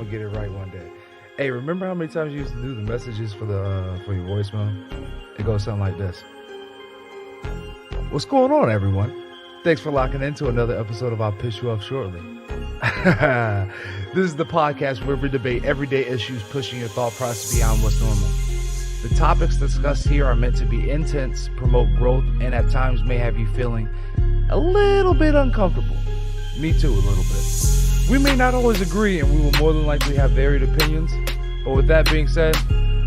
gonna get it right one day. Hey, remember how many times you used to do the messages for your voicemail? It goes something like this. What's going on, everyone? Thanks for locking into another episode of I'll Piss You Off Shortly. This is the podcast where we debate everyday issues, pushing your thought process beyond what's normal. The topics discussed here are meant to be intense, promote growth, and at times may have you feeling a little bit uncomfortable. Me too, a little bit. We may not always agree, and we will more than likely have varied opinions. But with that being said,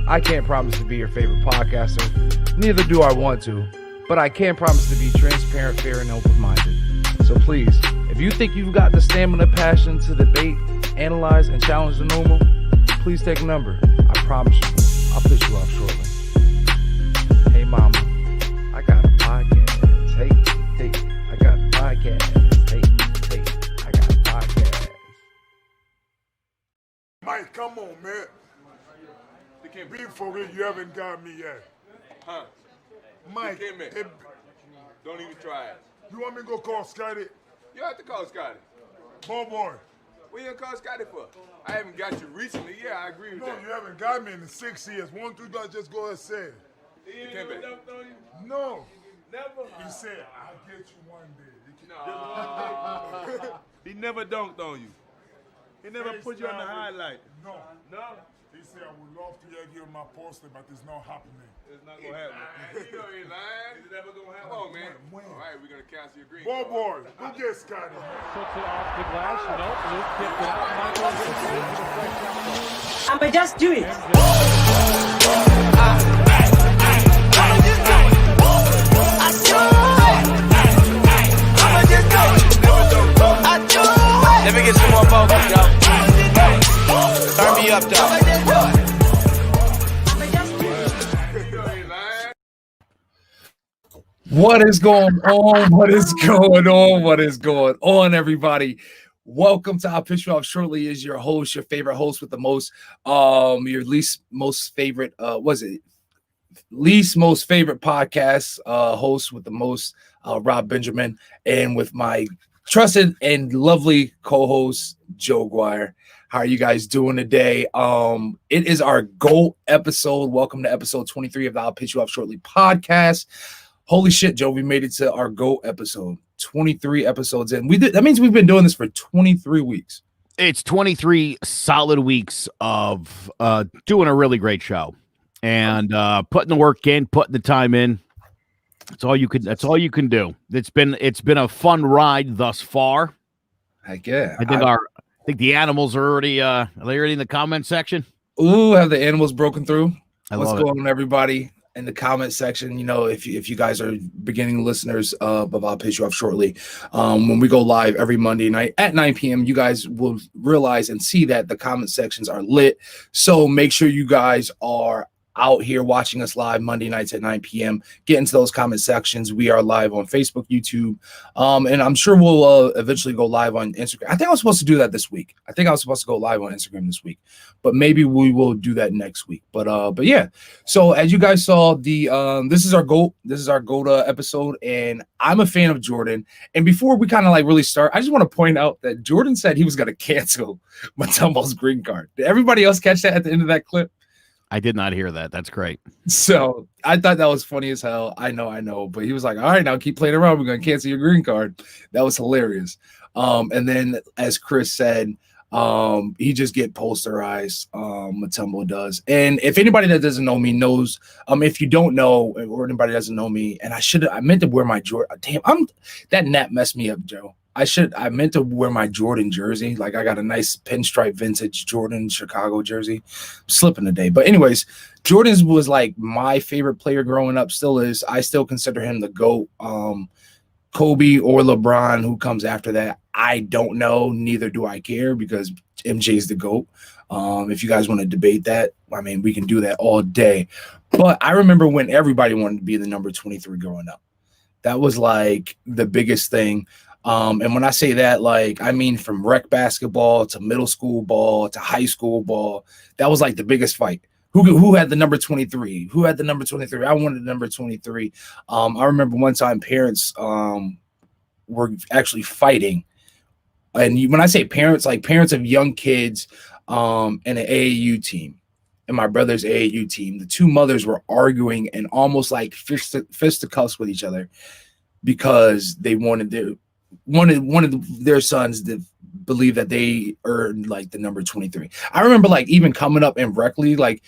I can't promise to be your favorite podcaster. Neither do I want to. But I can promise to be transparent, fair, and open-minded. So please, if you think you've got the stamina, passion to debate, analyze, and challenge the normal, please take a number. I promise you, I'll piss you off shortly. Hey, mama, I got a podcast. Hey, I got a podcast. Hey, I got a podcast. Mike, come on, man. Be for real, you haven't got me yet. Huh? Mike, Don't even try it. you want me to go call Scotty? You have to call Scotty. Boy. What you gonna call Scotty for? I haven't got you recently. Yeah, I agree with No, that. you haven't got me in the 6 years. Why don't you guys just go ahead and say it? No. Never. He said, I'll get you one day. No. He never dunked on you. He never put you on the highlight. No. No. He said, I would love to give him my poster, but it's not happening. It's not gonna happen. You know he lying. It's never gonna happen. Come on, man. When? All right, we're gonna cancel your green. Boy, who gets Scotty? Puts it off the glass. No, Luke kicked it out. Michael gets it for the first shot. I'ma just do it. Let me get some more vocals, y'all. Turn me up, though. What is going on? What is going on? What is going on, everybody? Welcome to I'll Piss You Off Shortly. Is your host, your favorite host with the most, your least most favorite, least most favorite podcast host with the most, Rob Benjamin, and with my trusted and lovely co-host, Joe Guire. How are you guys doing today? It is our GOAT episode. Welcome to episode 23 of the I'll Piss You Off Shortly podcast. Holy shit, Joe, we made it to our GOAT episode. 23 episodes in. That means we've been doing this for 23 weeks. It's 23 solid weeks of doing a really great show and putting the work in, putting the time in. That's all you can do. It's been a fun ride thus far. Heck yeah. I think the animals are already are they already in the comment section? Ooh, have the animals broken through? What's love going on, everybody? In the comment section, you know, if you guys are beginning listeners of I'll Piss You Off Shortly, when we go live every Monday night at 9 p.m., you guys will realize and see that the comment sections are lit. So make sure you guys are out here watching us live Monday nights at 9 p.m. Get into those comment sections. We are live on Facebook, YouTube, and I'm sure we'll eventually go live on Instagram. I think I was supposed to do that this week. I think I was supposed to go live on Instagram this week, but maybe we will do that next week. But yeah. So as you guys saw, this is our GOAT. This is our GOAT episode, and I'm a fan of Jordan. And before we kind of like really start, I just want to point out that Jordan said he was going to cancel Mutombo's green card. Did everybody else catch that at the end of that clip? I did not hear that. That's great. So I thought that was funny as hell. I know. But he was like, all right, now keep playing around. We're going to cancel your green card. That was hilarious. And then as Chris said, he just get posterized. Mutombo does. And if anybody that doesn't know me knows, if you don't know, or anybody doesn't know me, and I meant to wear my Jordan. Damn, that nap messed me up, Joe. I meant to wear my Jordan jersey. Like I got a nice pinstripe vintage Jordan Chicago jersey. I'm slipping today. But anyways, Jordan's was like my favorite player growing up, still is. I still consider him the GOAT. Kobe or LeBron, who comes after that, I don't know. Neither do I care because MJ's the GOAT. If you guys want to debate that, I mean, we can do that all day. But I remember when everybody wanted to be the number 23 growing up. That was like the biggest thing. And when I say that, like, I mean, from rec basketball to middle school ball to high school ball, that was like the biggest fight. Who had the number 23? Who had the number 23? I wanted the number 23. I remember one time parents were actually fighting when I say parents, like parents of young kids, and an AAU team, and my brother's AAU team, the two mothers were arguing and almost like fisticuffs with each other because they wanted their sons to believe that they earned like the number 23. I remember like even coming up in rec league, like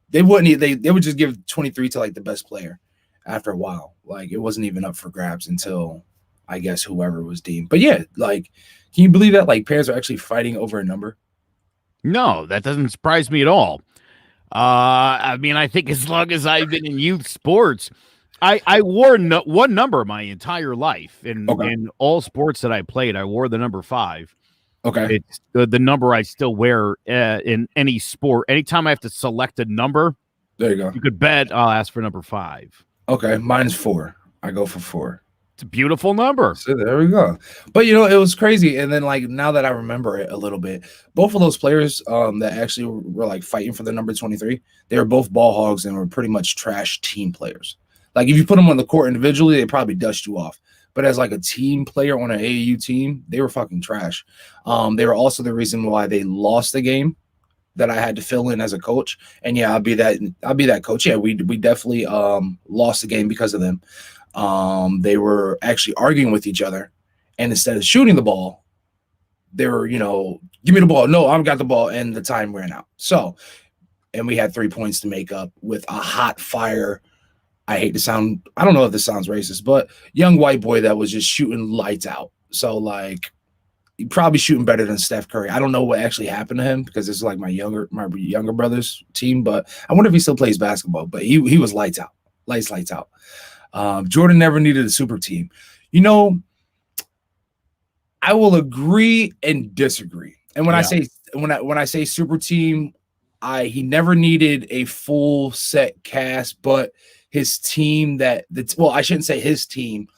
they would just give 23 to like the best player after a while. Like it wasn't even up for grabs until I guess whoever was deemed. But yeah, like can you believe that like parents are actually fighting over a number? No, that doesn't surprise me at all. I mean, I think as long as I've been in youth sports, I wore one number my entire life in all sports that I played. I wore the number 5. Okay, it's the number I still wear in any sport. Anytime I have to select a number, there you go. You could bet I'll ask for number 5. Okay, mine's 4. I go for 4. It's a beautiful number. So there we go. But you know, it was crazy. And then like now that I remember it a little bit, both of those players that actually were like fighting for the number 23, they were both ball hogs and were pretty much trash team players. Like if you put them on the court individually, they probably dust you off. But as like a team player on an AAU team, they were fucking trash. They were also the reason why they lost the game that I had to fill in as a coach. And yeah, I'll be that coach. Yeah, we definitely lost the game because of them. They were actually arguing with each other, and instead of shooting the ball, they were, you know, give me the ball. No, I've got the ball, and the time ran out. So, and we had 3 points to make up with a hot fire. I hate to sound, I don't know if this sounds racist, but young white boy that was just shooting lights out. So like, he probably shooting better than Steph Curry. I don't know what actually happened to him because this is like my younger brother's team, but I wonder if he still plays basketball. But he was lights out, lights out. Jordan never needed a super team. You know, I will agree and disagree. And when I say super team, he never needed a full set cast, but his team I shouldn't say his team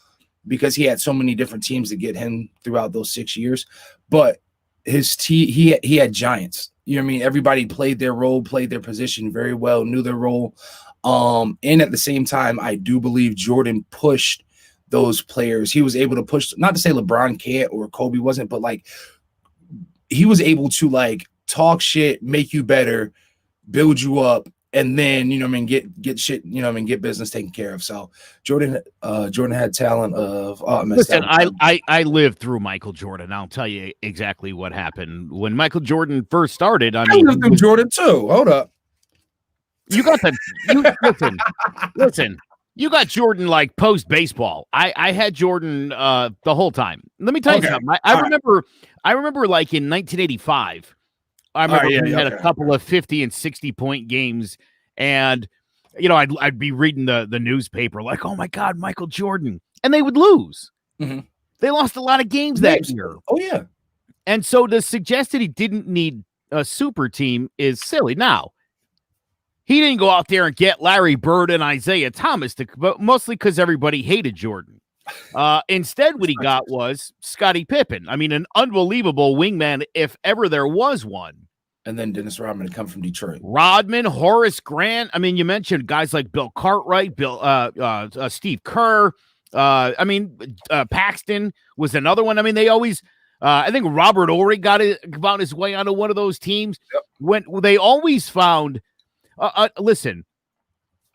because he had so many different teams to get him throughout those 6 years, but his team, he had giants. You know what I mean? Everybody played their role, played their position very well, knew their role. And at the same time, I do believe Jordan pushed those players. He was able to push, not to say LeBron can't or Kobe wasn't, but like he was able to like talk shit, make you better, build you up, and then, you know what I mean, get shit, you know what I mean, get business taken care of. So Jordan had talent of listen, I lived through Michael Jordan. I'll tell you exactly what happened. When Michael Jordan first started, I lived through Jordan too. Hold up. You got listen, you got Jordan like post baseball. I had Jordan the whole time. Let me tell you something. I remember like in 1985, I remember he had a couple of 50 and 60 point games, and you know, I'd be reading the newspaper like, oh my God, Michael Jordan, and they would lose. Mm-hmm. They lost a lot of games that year. Oh yeah. And so to suggest that he didn't need a super team is silly. Now, he didn't go out there and get Larry Bird and Isaiah Thomas, but mostly because everybody hated Jordan. Instead, what he got was Scottie Pippen. I mean, an unbelievable wingman, if ever there was one. And then Dennis Rodman come from Detroit. Rodman, Horace Grant. I mean, you mentioned guys like Bill Cartwright, Steve Kerr. Paxton was another one. I mean, they always. I think Robert Horry got his way onto one of those teams. Yep. When they always found. Listen,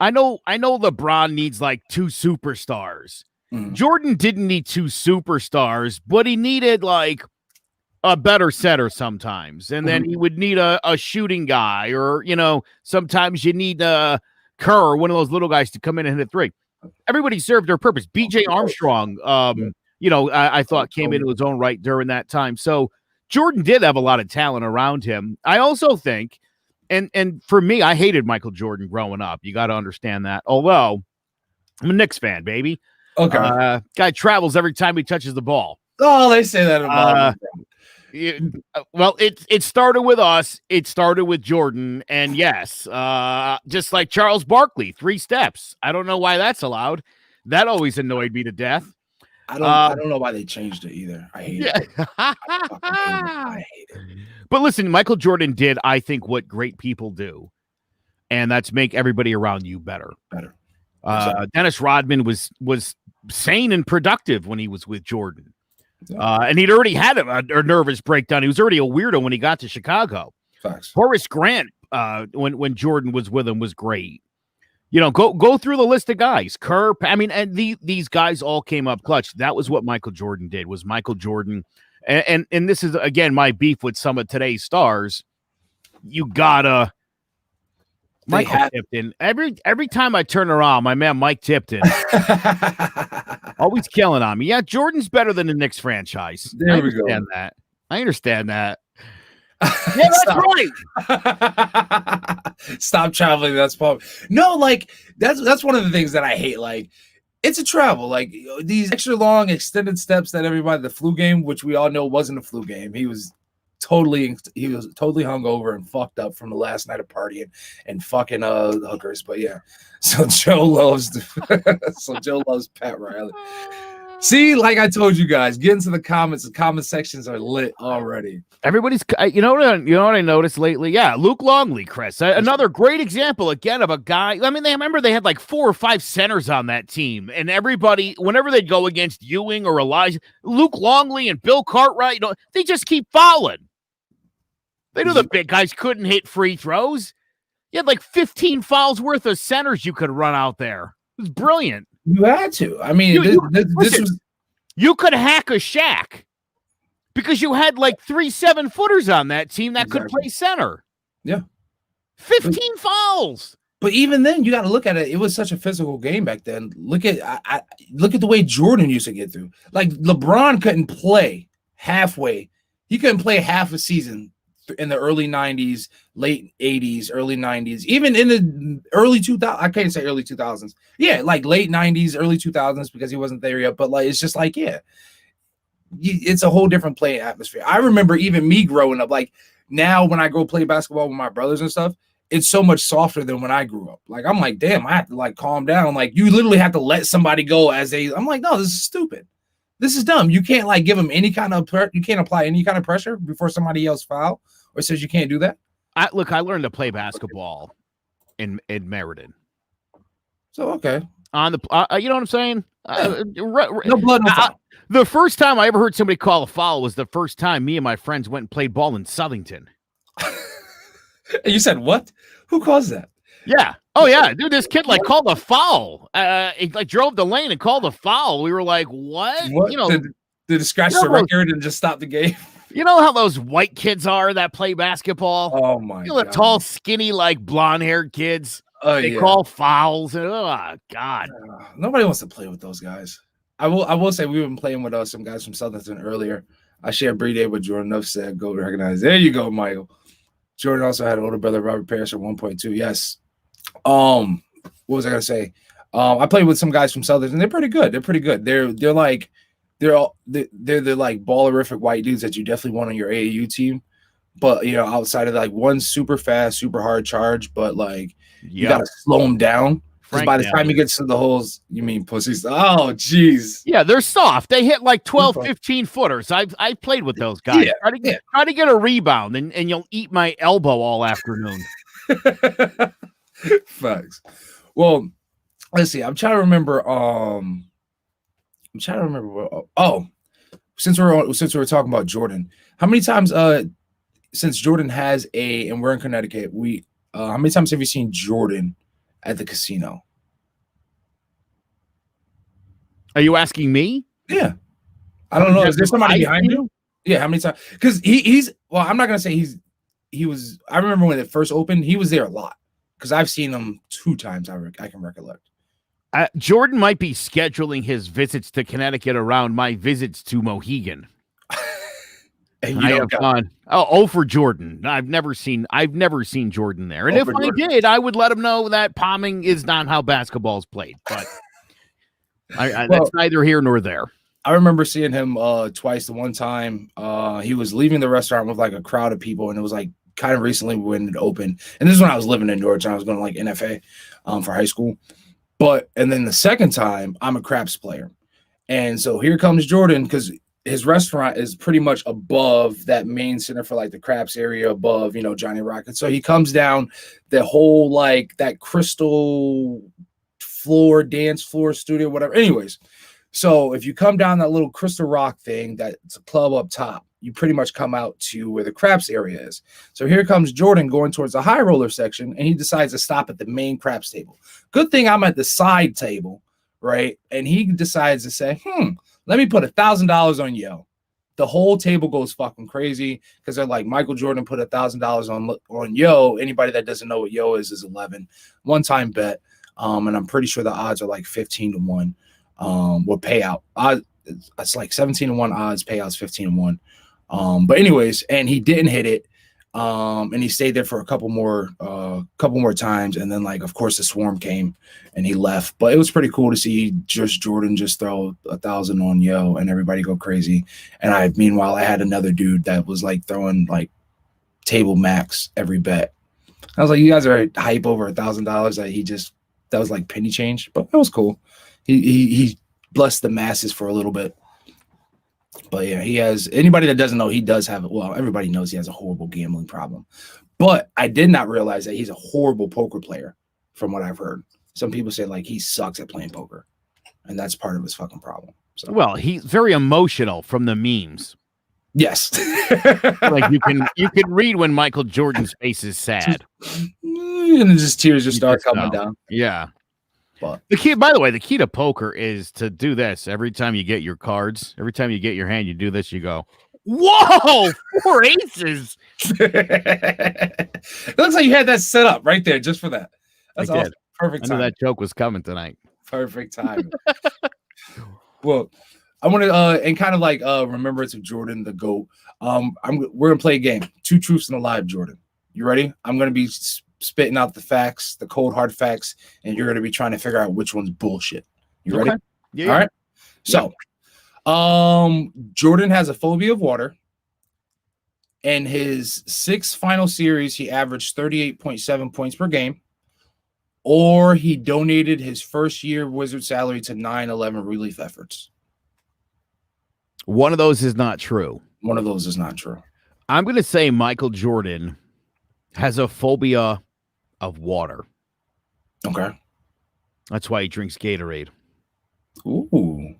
I know LeBron needs like 2 superstars. Mm-hmm. Jordan didn't need 2 superstars, but he needed like a better setter sometimes. And then he would need a shooting guy, or, you know, sometimes you need Kerr, one of those little guys to come in and hit a 3. Everybody served their purpose. BJ Armstrong, you know, I thought came into his own right during that time. So Jordan did have a lot of talent around him. I also think, and for me, I hated Michael Jordan growing up. You got to understand that. Although I'm a Knicks fan, baby. Okay. Guy travels every time he touches the ball. Oh, they say that about well, it started with us. It started with Jordan. And yes, just like Charles Barkley, 3 steps. I don't know why that's allowed. That always annoyed me to death. I don't know why they changed it either. I hate it. I hate it. But listen, Michael Jordan did, I think, what great people do, and that's make everybody around you better. Exactly. Dennis Rodman was sane and productive when he was with Jordan. And he'd already had a nervous breakdown. He was already a weirdo when he got to Chicago. Facts. Horace Grant, when Jordan was with him, was great. You know, go through the list of guys. Kerr, I mean, and these guys all came up clutch. That was what Michael Jordan did. Was Michael Jordan, and this is again my beef with some of today's stars. You gotta Michael Tipton. Every time I turn around, my man Mike Tipton always killing on me. Yeah, Jordan's better than the Knicks franchise. There we go. I understand that. Yeah, that's right. Stop traveling. That's probably no. Like that's one of the things that I hate. Like it's a travel. Like these extra long extended steps that everybody. The flu game, which we all know wasn't a flu game. He was totally hungover and fucked up from the last night of partying and fucking hookers. But yeah, so Joe loves Pat Riley. See, like I told you guys, get into the comments. The comment sections are lit already. Everybody's, you know what I noticed lately? Yeah, Luke Longley, Chris, another great example again of a guy. I mean, they had like 4 or 5 centers on that team, and everybody, whenever they'd go against Ewing or Elijah, Luke Longley and Bill Cartwright, you know, they just keep fouling. They knew the big guys couldn't hit free throws. You had like 15 fouls worth of centers you could run out there. It was brilliant. You had to. I mean, you could hack a Shaq because you had like 3 7-footers on that team that could play center. Yeah. 15 fouls. But even then, you got to look at it. It was such a physical game back then. Look at the way Jordan used to get through. Like LeBron couldn't play halfway. He couldn't play half a season in the early 90s, late 80s, early 90s, even in the early 2000s. I can't say early 2000s. Yeah, like late 90s, early 2000s, because he wasn't there yet. But like, it's just like, yeah, it's a whole different playing atmosphere. I remember even me growing up. Like now, when I go play basketball with my brothers and stuff, it's so much softer than when I grew up. Like I'm like, damn, I have to like calm down. Like you literally have to let somebody go as they. I'm like, no, this is stupid. This is dumb. You can't like give them any kind of you can't apply any kind of pressure before somebody else foul. Or says you can't do that? I learned to play basketball in Meriden. So okay, on the you know what I'm saying? No blood, no foul. The first time I ever heard somebody call a foul was the first time me and my friends went and played ball in Southington. You said what? Who caused that? Yeah. Oh yeah, dude. This kid like called a foul. He like drove the lane and called a foul. We were like, what? You know, did it scratch the record and just stop the game? You know how those white kids are that play basketball? Oh my God. The tall, skinny, like blonde-haired kids. They call fouls. And, oh God. Nobody wants to play with those guys. I will say we've been playing with some guys from Southington earlier. I shared B-Day with Jordan. Enough said, go recognize. There you go, Michael. Jordan also had an older brother, Robert Parrish, at 1.2. Yes. What was I gonna say? I played with some guys from Southington. They're pretty good. They're like. They're like ballerific white dudes that you definitely want on your AAU team, but you know, outside of like one's super fast, super hard charge, but like you gotta slow them down because by the time he gets to the holes, you mean pussies. Oh, geez. Yeah, they're soft. They hit like 12, 15 footers. I played with those guys. Yeah, try to get a rebound, and you'll eat my elbow all afternoon. Facts. Well, let's see. I'm trying to remember. Since we're talking about Jordan, how many times since Jordan has and we're in Connecticut, how many times have you seen Jordan at the casino? Are you asking me? Yeah. I don't know. Is there somebody behind you? Yeah, how many times? Because he's I'm not gonna say he was. I remember when it first opened, he was there a lot because I've seen him 2 times. I can recollect. Jordan might be scheduling his visits to Connecticut around my visits to Mohegan. And I have gone, for Jordan. I've never seen Jordan there. And if I did, I would let him know that palming is not how basketball is played. But that's neither here nor there. I remember seeing him twice. The one time he was leaving the restaurant with like a crowd of people, and it was like kind of recently when it opened. And this is when I was living in Georgia. I was going to like NFA for high school. And then the second time, I'm a craps player. And so here comes Jordan because his restaurant is pretty much above that main center for like the craps area above, you know, Johnny Rocket. So he comes down the whole like that crystal floor, dance floor studio, whatever. Anyways, So if you come down that little Crystal Rock thing, that's a club up top, you pretty much come out to where the craps area is. So here comes Jordan going towards the high roller section, and he decides to stop at the main craps table. Good thing I'm at the side table, right? And he decides to say, let me put $1,000 on Yo. The whole table goes fucking crazy because they're like, Michael Jordan put $1,000 on Yo. Anybody that doesn't know what Yo is 11. One-time bet. And I'm pretty sure the odds are like 15-1. What payout? It's like 17-1 odds, payouts 15-1. But anyways, and he didn't hit it. And he stayed there for a couple more times, and then like of course the swarm came and he left. But it was pretty cool to see just Jordan just throw 1,000 on Yo and everybody go crazy. And meanwhile I had another dude that was like throwing like table max every bet. I was like, you guys are hype over $1,000 that was like penny change, but it was cool. He blessed the masses for a little bit. But yeah, he has, anybody that doesn't know, he does have, well, everybody knows he has a horrible gambling problem. But I did not realize that he's a horrible poker player from what I've heard. Some people say like he sucks at playing poker, and that's part of his fucking problem. So. Well, he's very emotional from the memes. Yes. Like you can read when Michael Jordan's face is sad. And just tears just start coming down. Yeah. But the key, by the way, the key to poker is to do this every time you get your cards. Every time you get your hand, you do this. You go, whoa, 4 aces. It looks like you had that set up right there just for that. That's awesome. Perfect time. I knew that joke was coming tonight. Perfect time. Well, I want to and kind of like remembrance of Jordan, the GOAT. We're gonna play a game. 2 truths and a lie, Jordan. You ready? I'm gonna be spitting out the facts, the cold hard facts, and you're gonna be trying to figure out which one's bullshit. You ready? Okay. Yeah. All right. So, Jordan has a phobia of water. In his 6 final series, he averaged 38.7 points per game, or he donated his first year Wizard salary to 9/11 relief efforts. One of those is not true. One of those is not true. I'm going to say Michael Jordan has a phobia of water. Okay. That's why he drinks Gatorade. Ooh,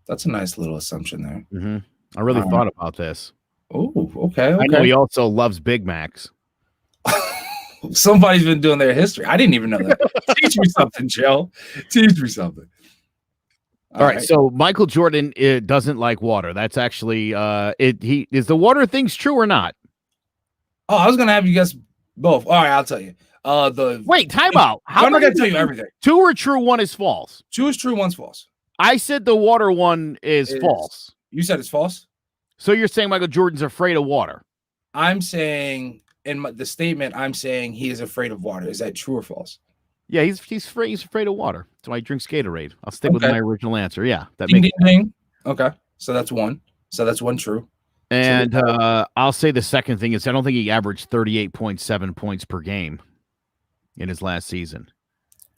that's a nice little assumption there. Mm-hmm. I really thought about this. Ooh, okay. I know he also loves Big Macs. Somebody's been doing their history. I didn't even know that. Teach me something, Joe. Teach me something. All right. So Michael Jordan doesn't like water. That's actually he is the water thing's true or not? Oh, I was gonna have you guess both. All right, I'll tell you. Wait, time out. How am I gonna tell you everything? 2 are true, 1 is false. 2 is true, 1's false. I said the water one is false. You said it's false. So you're saying Michael Jordan's afraid of water? I'm saying the statement. I'm saying he is afraid of water. Is that true or false? Yeah, he's afraid of water. That's why he drinks Gatorade. I'll stick with my original answer. Yeah, that ding, makes ding, ding. Okay, so that's 1. So that's 1 true. And I'll say the second thing is I don't think he averaged 38.7 points per game in his last season.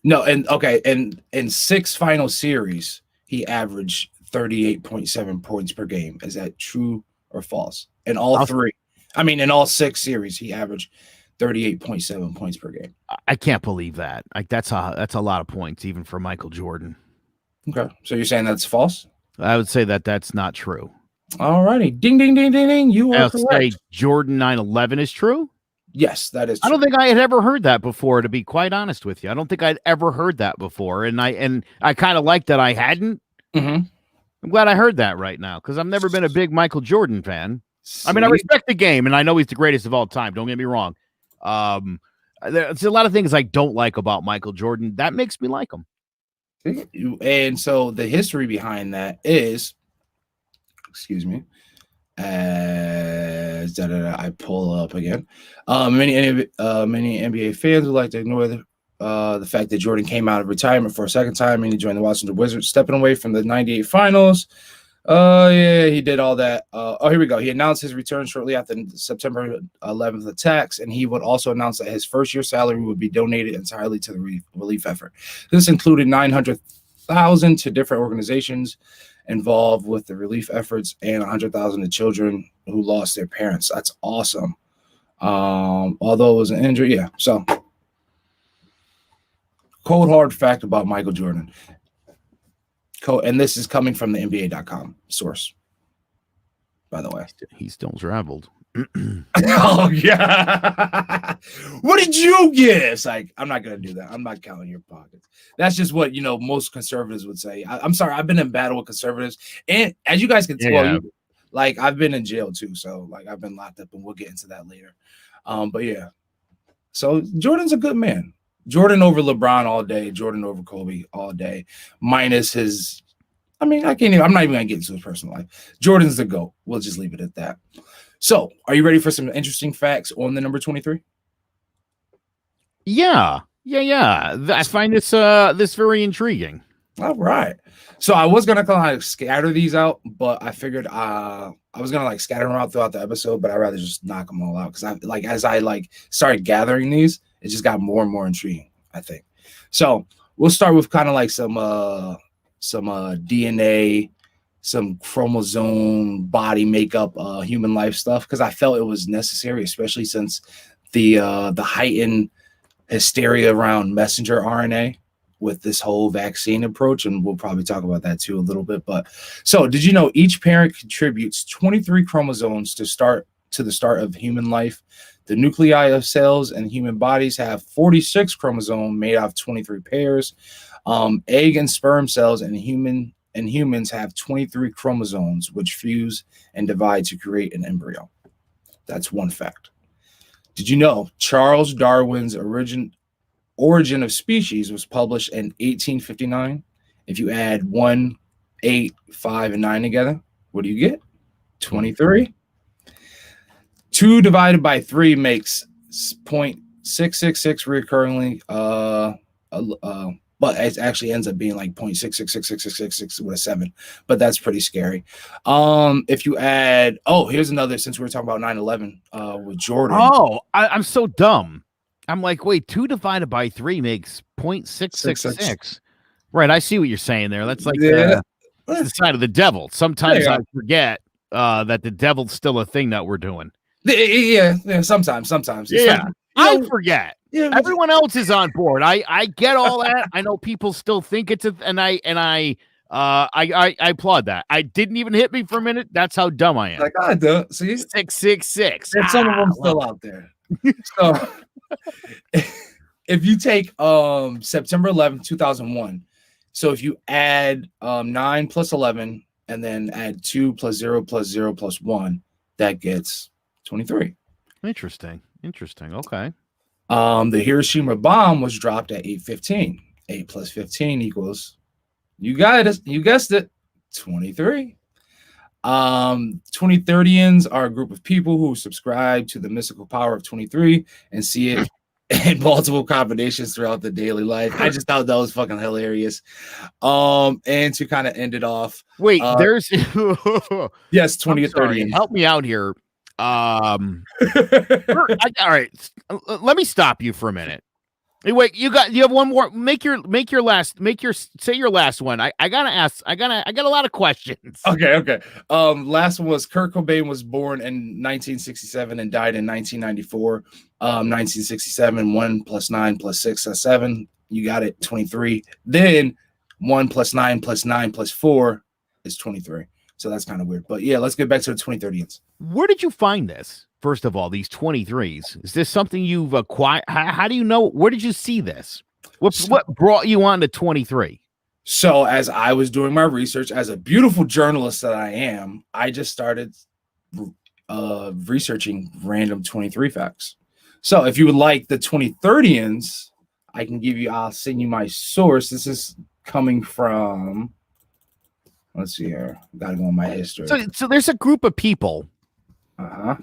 No, and okay, and in 6 final series, he averaged 38.7 points per game. Is that true or false? In all 3. I mean, in all 6 series, he averaged 38.7 points per game. I can't believe that. Like that's a lot of points even for Michael Jordan. Okay. So you're saying that's false? I would say that's not true. All righty. Ding, ding, ding, ding, ding. You are correct. Say Jordan 9/11 is true? Yes, that is true. I don't think I had ever heard that before, to be quite honest with you. I don't think I'd ever heard that before. And I kind of like that I hadn't. Mm-hmm. I'm glad I heard that right now because I've never been a big Michael Jordan fan. I mean, I respect the game and I know he's the greatest of all time. Don't get me wrong. There's a lot of things I don't like about Michael Jordan. That makes me like him. And so the history behind that is, excuse me, as I pull up again. Many NBA fans would like to ignore the fact that Jordan came out of retirement for a second time and he joined the Washington Wizards, stepping away from the '98 finals. Yeah, he did all that. Here we go. He announced his return shortly after the September 11th attacks, and he would also announce that his first year salary would be donated entirely to the relief effort. This included $900,000 to different organizations involved with the relief efforts and $100,000 to children who lost their parents. That's awesome. Although it was an injury, yeah. So, cold hard fact about Michael Jordan. And this is coming from the NBA.com source, by the way. He still traveled. Oh yeah. What did you get? It's like, I'm not gonna do that. I'm not counting your pockets. That's just what most conservatives would say. I'm sorry, I've been in battle with conservatives, and as you guys can tell, like I've been in jail too, so like I've been locked up, and we'll get into that later. But yeah, so Jordan's a good man. Jordan over LeBron all day, Jordan over Kobe all day, minus his. I mean, I'm not even gonna get into his personal life. Jordan's the GOAT. We'll just leave it at that. So, are you ready for some interesting facts on the number 23? Yeah. I find this very intriguing. All right. So, I was gonna kind of scatter these out, but I figured I was gonna like scatter them out throughout the episode, but I'd rather just knock them all out because as I started gathering these, it just got more and more intriguing, I think. So, we'll start with kind of like some DNA, some chromosome, body makeup, human life stuff, because I felt it was necessary, especially since the heightened hysteria around messenger RNA with this whole vaccine approach, and we'll probably talk about that too a little bit. But so, did you know each parent contributes 23 chromosomes to the start of human life? The nuclei of cells and human bodies have 46 chromosomes made out of 23 pairs. Egg and sperm cells and humans have 23 chromosomes, which fuse and divide to create an embryo. That's one fact. Did you know Charles Darwin's Origin of Species was published in 1859? If you add 1, 8, 5, and 9 together, what do you get? 23. 2 divided by 3 makes 0.666 recurringly. But it actually ends up being like 0.6666666 with a 7. But that's pretty scary. If you add, here's another, since we were talking about 9/11 with Jordan. Oh, I'm so dumb. I'm like, wait, 2 divided by 3 makes 0.666. Right, I see what you're saying there. That's like the sign of the devil. Sometimes I forget that the devil's still a thing that we're doing. Yeah, sometimes. Yeah, I forget. Yeah, everyone else is on board. I get all that. I know people still think it's and I applaud that. I didn't even hit me for a minute. That's how dumb I am. Like I do. See, 666. And some of them still out there. So if you take September 11th, 2001, so if you add 9 plus 11 and then add 2 plus 0 plus 0 plus 1, that gets 23. Interesting. Okay. The Hiroshima bomb was dropped at 8:15. 8 plus 15 equals, you guessed it, 23. 2030ians are a group of people who subscribe to the mystical power of 23 and see it in multiple combinations throughout the daily life. I just thought that was fucking hilarious. And to kind of end it off, wait, there's yes, 2030ians. Help me out here. All right, let me stop you for a minute. Hey, wait, you have one more. Say your last one. I got a lot of questions. Okay. Last one was Kurt Cobain was born in 1967 and died in 1994. 1967, 1 plus 9 plus 6 is 7. You got it, 23. Then 1 plus 9 plus 9 plus 4 is 23. So that's kind of weird. But yeah, let's get back to the 2030s. Where did you find this? First of all, these 23s. Is this something you've acquired? How do you know? Where did you see this? What brought you on to 23? So as I was doing my research, as a beautiful journalist that I am, I just started researching random 23 facts. So if you would like the 2030ians, I'll send you my source. This is coming from, let's see here. Got to go in my history. So there's a group of people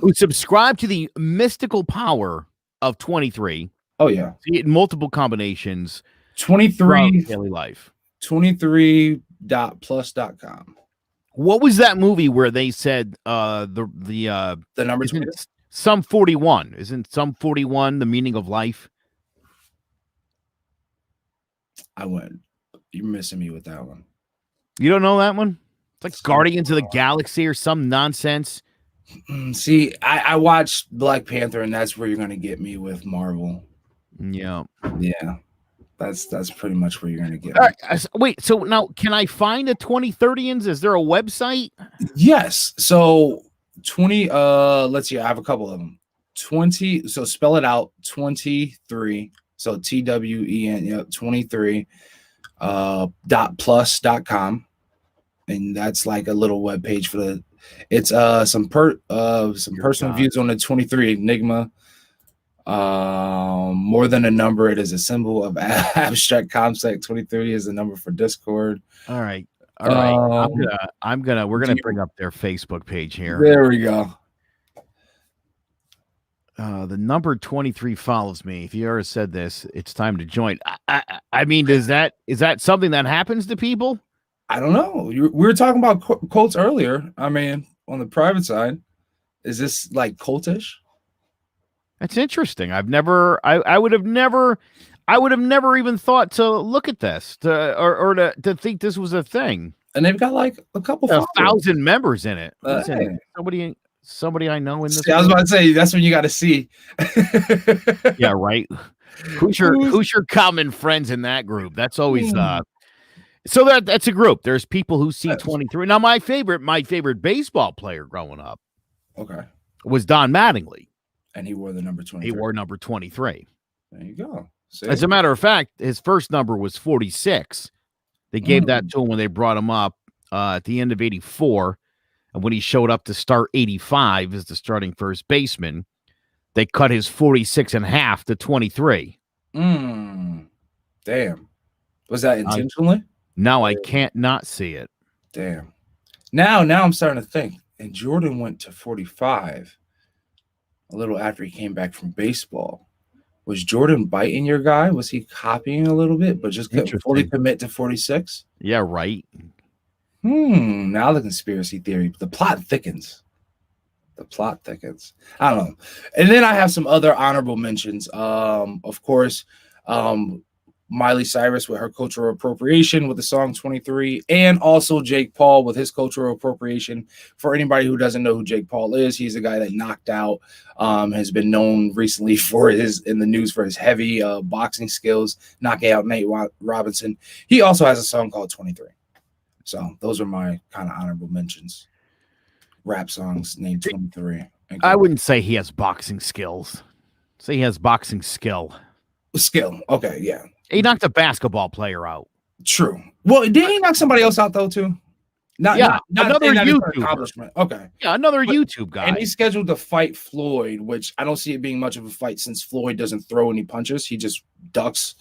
who subscribe to the mystical power of 23. Oh, yeah. See it in multiple combinations. 23 daily life. 23.plus.com. What was that movie where they said the number 20? Sum 41. Isn't Sum 41 the meaning of life? You're missing me with that one. You don't know that one? It's like Guardians of the Galaxy or some nonsense. See, I watched Black Panther, and that's where you're going to get me with Marvel. Yeah. That's pretty much where you're gonna get. All right, wait, so now can I find the 2030s? Is there a website? Yes. So 20. Let's see. I have a couple of them. 20. So spell it out. 23. So TWEN. Yep. 23. .plus.com, and that's like a little web page for the. It's some personal views on the 23 Enigma. More than a number, it is a symbol of abstract concept. 2030 is the number for Discord. All right. We're gonna bring up their Facebook page here. There we go. The number 23 follows me. If you ever said this, it's time to join. I mean, is that something that happens to people? I don't know. We were talking about cults earlier. I mean, on the private side, is this like cultish? That's interesting. I would have never even thought to look at this to think this was a thing. And they've got like a couple 1,000 members in it. Hey. Somebody I know in this. I was about to say that's when you got to see. Yeah, right. Who's your common friends in that group? That's always so that's a group. There's people who see 23. Now, my favorite baseball player growing up, was Don Mattingly, and he wore the number 23. He wore number 23. There you go. See? As a matter of fact, his first number was 46. They gave that to him when they brought him up at the end of '84. And when he showed up to start 85 as the starting first baseman, they cut his 46 in half to 23. Damn. Was that intentionally? Now I can't not see it. Damn. Now I'm starting to think. And Jordan went to 45 a little after he came back from baseball. Was Jordan biting your guy? Was he copying a little bit, but just couldn't fully commit to 46? Yeah, right. Now the conspiracy theory, the plot thickens. I don't know. And then I have some other honorable mentions. Of course, Miley Cyrus with her cultural appropriation with the song 23, and also Jake Paul with his cultural appropriation. For anybody who doesn't know who Jake Paul is, he's a guy that knocked out, has been known recently in the news for his heavy boxing skills, knocking out Nate Robinson. He also has a song called 23. So those are my kind of honorable mentions. Rap songs named 23. I wouldn't say he has boxing skills. Say he has boxing skill. Skill. Okay, yeah. He knocked a basketball player out. True. Well, did he knock somebody else out though too? Not another YouTuber. Accomplishment. Okay. Yeah, another YouTube guy. And he's scheduled to fight Floyd, which I don't see it being much of a fight since Floyd doesn't throw any punches. He just ducks.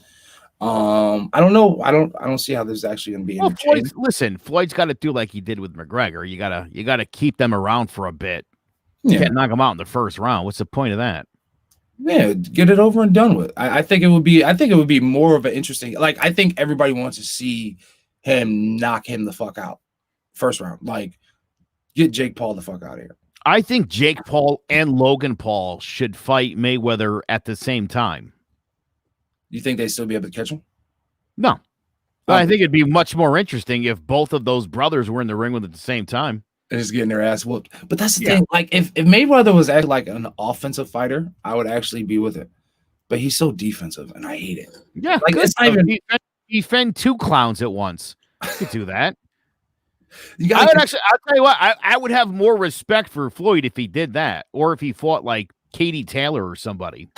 I don't know. I don't see how there's actually going to be any Floyd's got to do like he did with McGregor. You gotta keep them around for a bit. You can't knock them out in the first round. What's the point of that? Yeah, get it over and done with. I think it would be more of an interesting. Like, I think everybody wants to see him knock him the fuck out first round. Like, get Jake Paul the fuck out of here. I think Jake Paul and Logan Paul should fight Mayweather at the same time. You think they'd still be able to catch him? No. But I think it'd be much more interesting if both of those brothers were in the ring with at the same time. And just getting their ass whooped. But that's the thing. Like, if Mayweather was actually like an offensive fighter, I would actually be with it. But he's so defensive, and I hate it. Yeah, like it's not even defend two clowns at once. You could do that. I'll tell you what, I would have more respect for Floyd if he did that, or if he fought like Katie Taylor or somebody.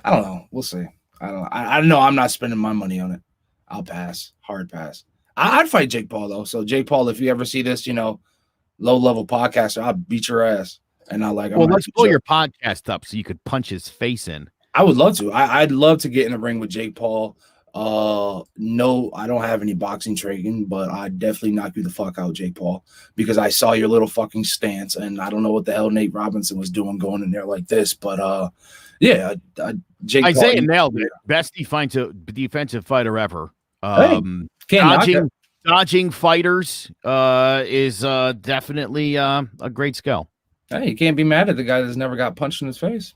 I don't know. We'll see. I know I'm not spending my money on it. I'll pass. Hard pass. I'd fight Jake Paul though. So Jake Paul, if you ever see this, low-level podcaster, I'll beat your ass. And let's blow your podcast up so you could punch his face in. I would love to. I'd love to get in the ring with Jake Paul. No, I don't have any boxing training, but I'd definitely knock you the fuck out, Jake Paul, because I saw your little fucking stance, and I don't know what the hell Nate Robinson was doing going in there like this, but Jake Isaiah Paul, nailed it. Best defensive fighter ever. Dodging fighters is definitely a great skill. Hey, you can't be mad at the guy that's never got punched in his face.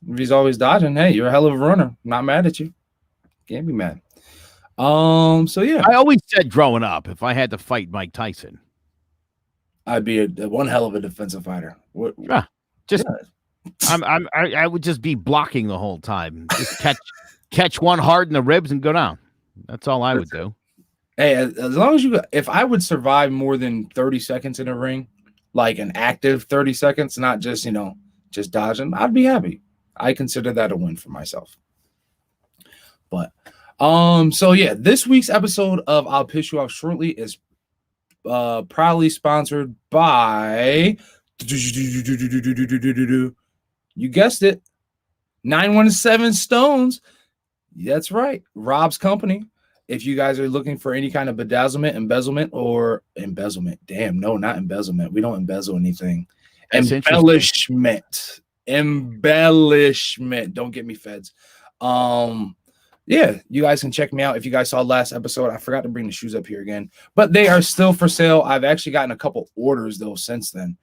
If he's always dodging, hey, you're a hell of a runner. Not mad at you. Can't be mad. So yeah. I always said growing up, if I had to fight Mike Tyson, I'd be one hell of a defensive fighter. I would just be blocking the whole time. Just catch one hard in the ribs and go down. That's all I would do. Hey, as long as if I would survive more than 30 seconds in a ring, like an active 30 seconds, not just, just dodging, I'd be happy. I consider that a win for myself. But, so yeah, this week's episode of I'll Piss You Off Shortly is proudly sponsored by, you guessed it, 917 Stones. That's right, Rob's company. If you guys are looking for any kind of bedazzlement, embezzlement. Damn, no, not embezzlement. We don't embezzle anything. That's embellishment. Don't get me feds. Yeah, you guys can check me out. If you guys saw last episode, I forgot to bring the shoes up here again, but they are still for sale. I've actually gotten a couple orders though since then,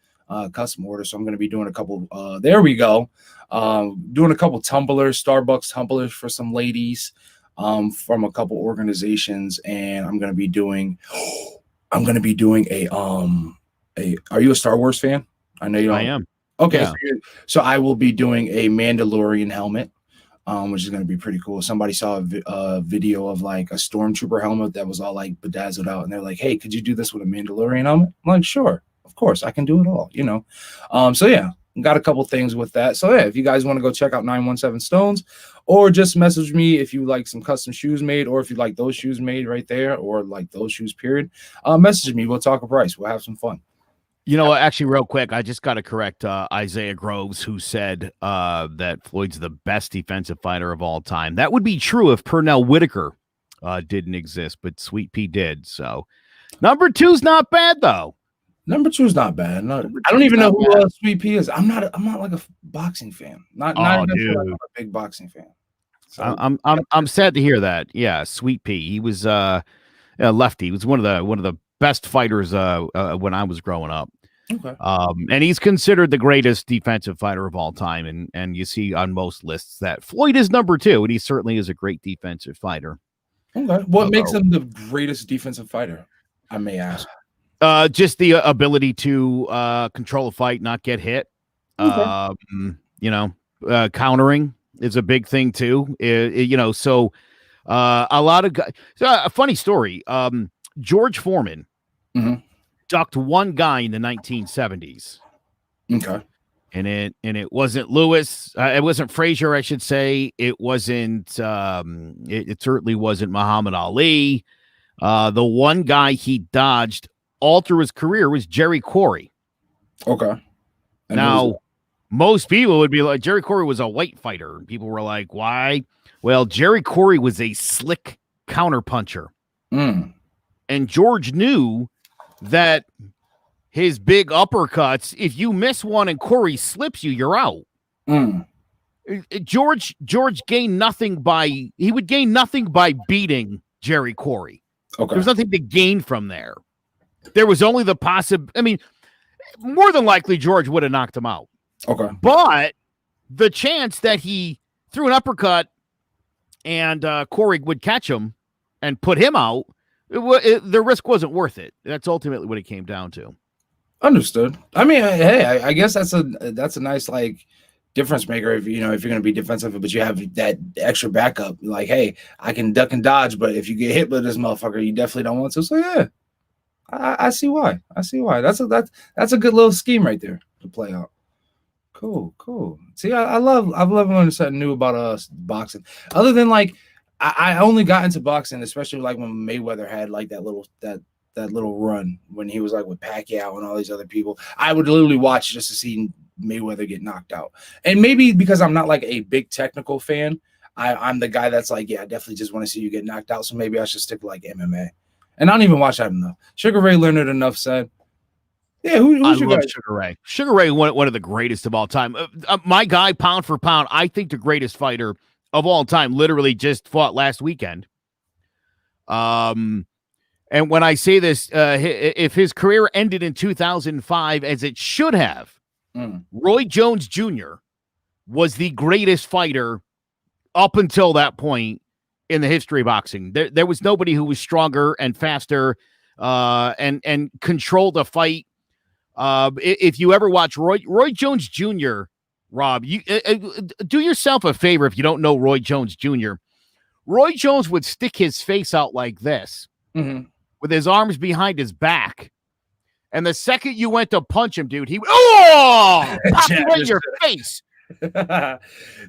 custom orders. So I'm going to be doing a couple. There we go. Doing a couple tumblers, Starbucks tumblers for some ladies. From a couple organizations, and I'm going to be doing a are you a Star Wars fan? I know you are. I am. Okay. Yeah. So I will be doing a Mandalorian helmet, which is going to be pretty cool. Somebody saw a video of like a stormtrooper helmet that was all like bedazzled out, and they're like, "Hey, could you do this with a Mandalorian helmet?" I'm like, "Sure, of course, I can do it all." So yeah, got a couple things with that. So yeah, if you guys want to go check out 917 Stones, or just message me if you like some custom shoes made, or if you like those shoes made right there, or like those shoes period, message me. We'll talk a price. We'll have some fun. Actually, real quick, I just got to correct Isaiah Groves, who said that Floyd's the best defensive fighter of all time. That would be true if Pernell Whitaker didn't exist, but Sweet Pea did. So number 2's not bad though. Number 2 is not bad. No, I don't even know who Sweet Pea is. I'm not like a boxing fan. Not dude. Like a big boxing fan. So, I'm sad to hear that. Yeah, Sweet Pea. He was a lefty. He was one of the best fighters when I was growing up. Okay. And he's considered the greatest defensive fighter of all time. And you see on most lists that Floyd is number 2, and he certainly is a great defensive fighter. Okay. What makes him the greatest defensive fighter, I may ask? Just the ability to control a fight, not get hit. Okay. Countering is a big thing too. So a lot of guys. A funny story. George Foreman ducked one guy in the 1970s. Okay. And it wasn't Lewis. It wasn't Frazier, I should say. It wasn't. It certainly wasn't Muhammad Ali. The one guy he dodged all through his career was Jerry Corey. Okay. Now, most people would be like, Jerry Corey was a white fighter. And people were like, why? Well, Jerry Corey was a slick counterpuncher. Mm. And George knew that his big uppercuts, if you miss one and Corey slips you, you're out. Mm. George gained nothing by beating Jerry Corey. Okay. There was nothing to gain from there. There was only the more than likely George would have knocked him out. Okay. But the chance that he threw an uppercut and Corey would catch him and put him out, the risk wasn't worth it. That's ultimately what it came down to. Understood. I mean, hey, I guess that's a nice like difference maker if you're going to be defensive, but you have that extra backup. Like, hey, I can duck and dodge, but if you get hit by this motherfucker, you definitely don't want to. So yeah. I see why. That's a good little scheme right there to play out. Cool. See, I love learning something new about boxing. Other than like, I only got into boxing, especially like when Mayweather had like that little run when he was like with Pacquiao and all these other people. I would literally watch just to see Mayweather get knocked out. And maybe because I'm not like a big technical fan, I'm the guy that's like, yeah, I definitely just want to see you get knocked out. So maybe I should stick to like MMA. And I don't even watch that enough. Sugar Ray Leonard enough said. Yeah, who's your guy? Sugar Ray. Sugar Ray, one of the greatest of all time. My guy, pound for pound, I think the greatest fighter of all time. Literally just fought last weekend. And when I say this, if his career ended in 2005, as it should have, Roy Jones Jr. was the greatest fighter up until that point in the history of boxing. There was nobody who was stronger and faster and controlled a fight. If you ever watch Roy Jones Jr., Rob, you do yourself a favor if you don't know Roy Jones Jr. Roy Jones would stick his face out like this with his arms behind his back. And the second you went to punch him, dude, he pop you right in your face.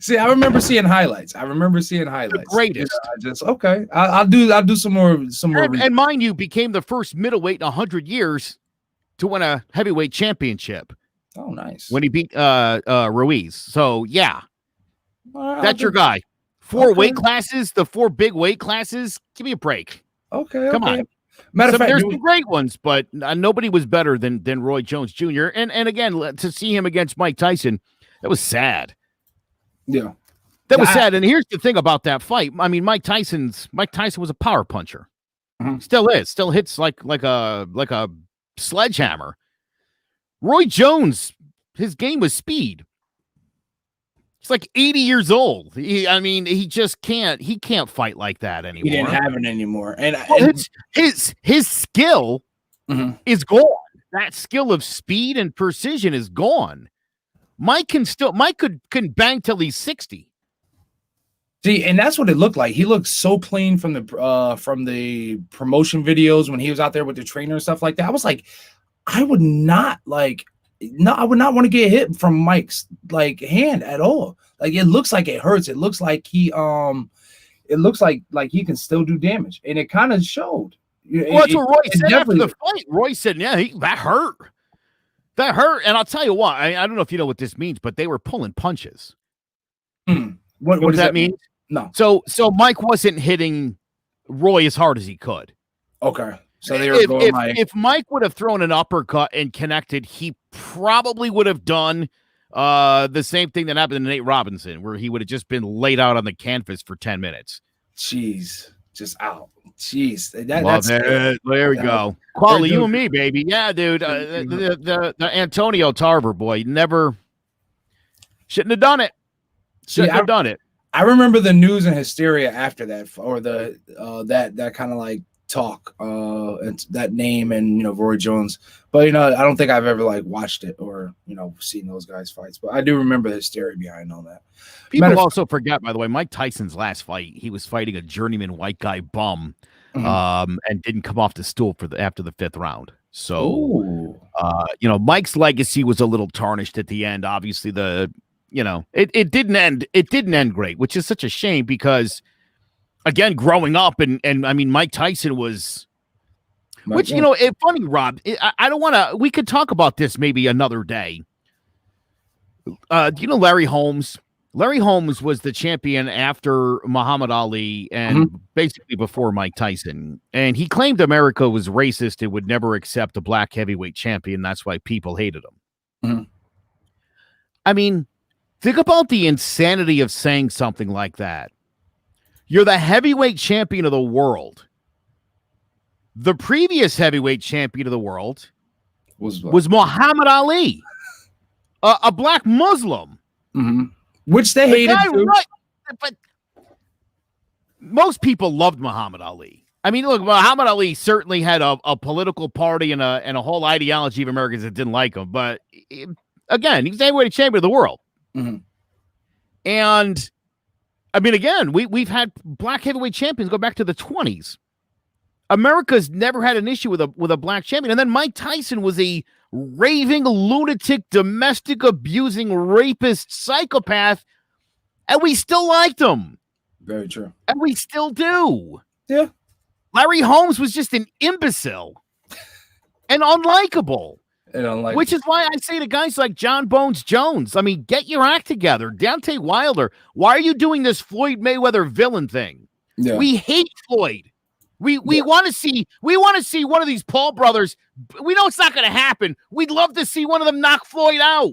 See, I remember seeing highlights. The greatest. I just okay. I'll do some more. And mind you, became the first middleweight in 100 years to win a heavyweight championship. Oh, nice. When he beat Ruiz. So yeah, that's your guy. 4 weight classes, the 4 big weight classes. Give me a break. Okay, come on. Matter of fact, there's some great ones, but nobody was better than Roy Jones Jr. And again, to see him against Mike Tyson, that was sad. Yeah, that was sad. And here's the thing about that fight. I mean, Mike Tyson was a power puncher. Still is. Still hits like a sledgehammer. Roy Jones, his game was speed. He's like 80 years old. He just can't. He can't fight like that anymore. He didn't have it anymore. And his skill is gone. That skill of speed and precision is gone. Mike can bang till he's 60. See, and that's what it looked like. He looked so clean from the promotion videos when he was out there with the trainer and stuff like that. I was like, I would not want to get hit from Mike's hand at all. Like, it looks like it hurts. It looks like he he can still do damage, and it kind of showed. Well, that's what Roy said after the fight. Roy said, "Yeah, that hurt. That hurt." And I'll tell you what. I don't know if you know what this means, but they were pulling punches. What does that mean? No. So Mike wasn't hitting Roy as hard as he could. Okay. So they were going if Mike would have thrown an uppercut and connected, he probably would have done the same thing that happened to Nate Robinson, where he would have just been laid out on the canvas for 10 minutes. Jeez, just out. Jeez, there we go. Quali, you and me, baby. Yeah, dude. The Antonio Tarver boy never shouldn't have done it. Shouldn't have done it. I remember the news and hysteria after that, or the that kind of like talk, and that name and Roy Jones. But I don't think I've ever watched it or seen those guys fights. But I do remember the hysteria behind all that. People also forget, by the way, Mike Tyson's last fight, he was fighting a journeyman white guy bum, and didn't come off the stool after the 5th round. So, Mike's legacy was a little tarnished at the end. Obviously, it didn't end. It didn't end great, which is such a shame because, again, growing up and I mean, Mike Tyson was. Which, it's funny, Rob, I don't want to, we could talk about this maybe another day. Do you know Larry Holmes? Larry Holmes was the champion after Muhammad Ali and basically before Mike Tyson. And he claimed America was racist and would never accept a black heavyweight champion. That's why people hated him. I mean, think about the insanity of saying something like that. You're the heavyweight champion of the world. The previous heavyweight champion of the world was Muhammad Ali, a black Muslim, which they hated too. But most people loved Muhammad Ali. I mean, look, Muhammad Ali certainly had a political party and a whole ideology of Americans that didn't like him. But again, he's the heavyweight champion of the world. And I mean, again, we've had black heavyweight champions go back to the 20s. America's never had an issue with a black champion. And then Mike Tyson was a raving lunatic, domestic abusing, rapist, psychopath, and we still liked him. Very true. And we still do. Yeah. Larry Holmes was just an imbecile and unlikable. Which is why I say to guys like John Bones Jones, I mean, get your act together. Deontay Wilder, why are you doing this Floyd Mayweather villain thing? Yeah. We hate Floyd. We want to see one of these Paul brothers. We know it's not going to happen. We'd love to see one of them knock Floyd out.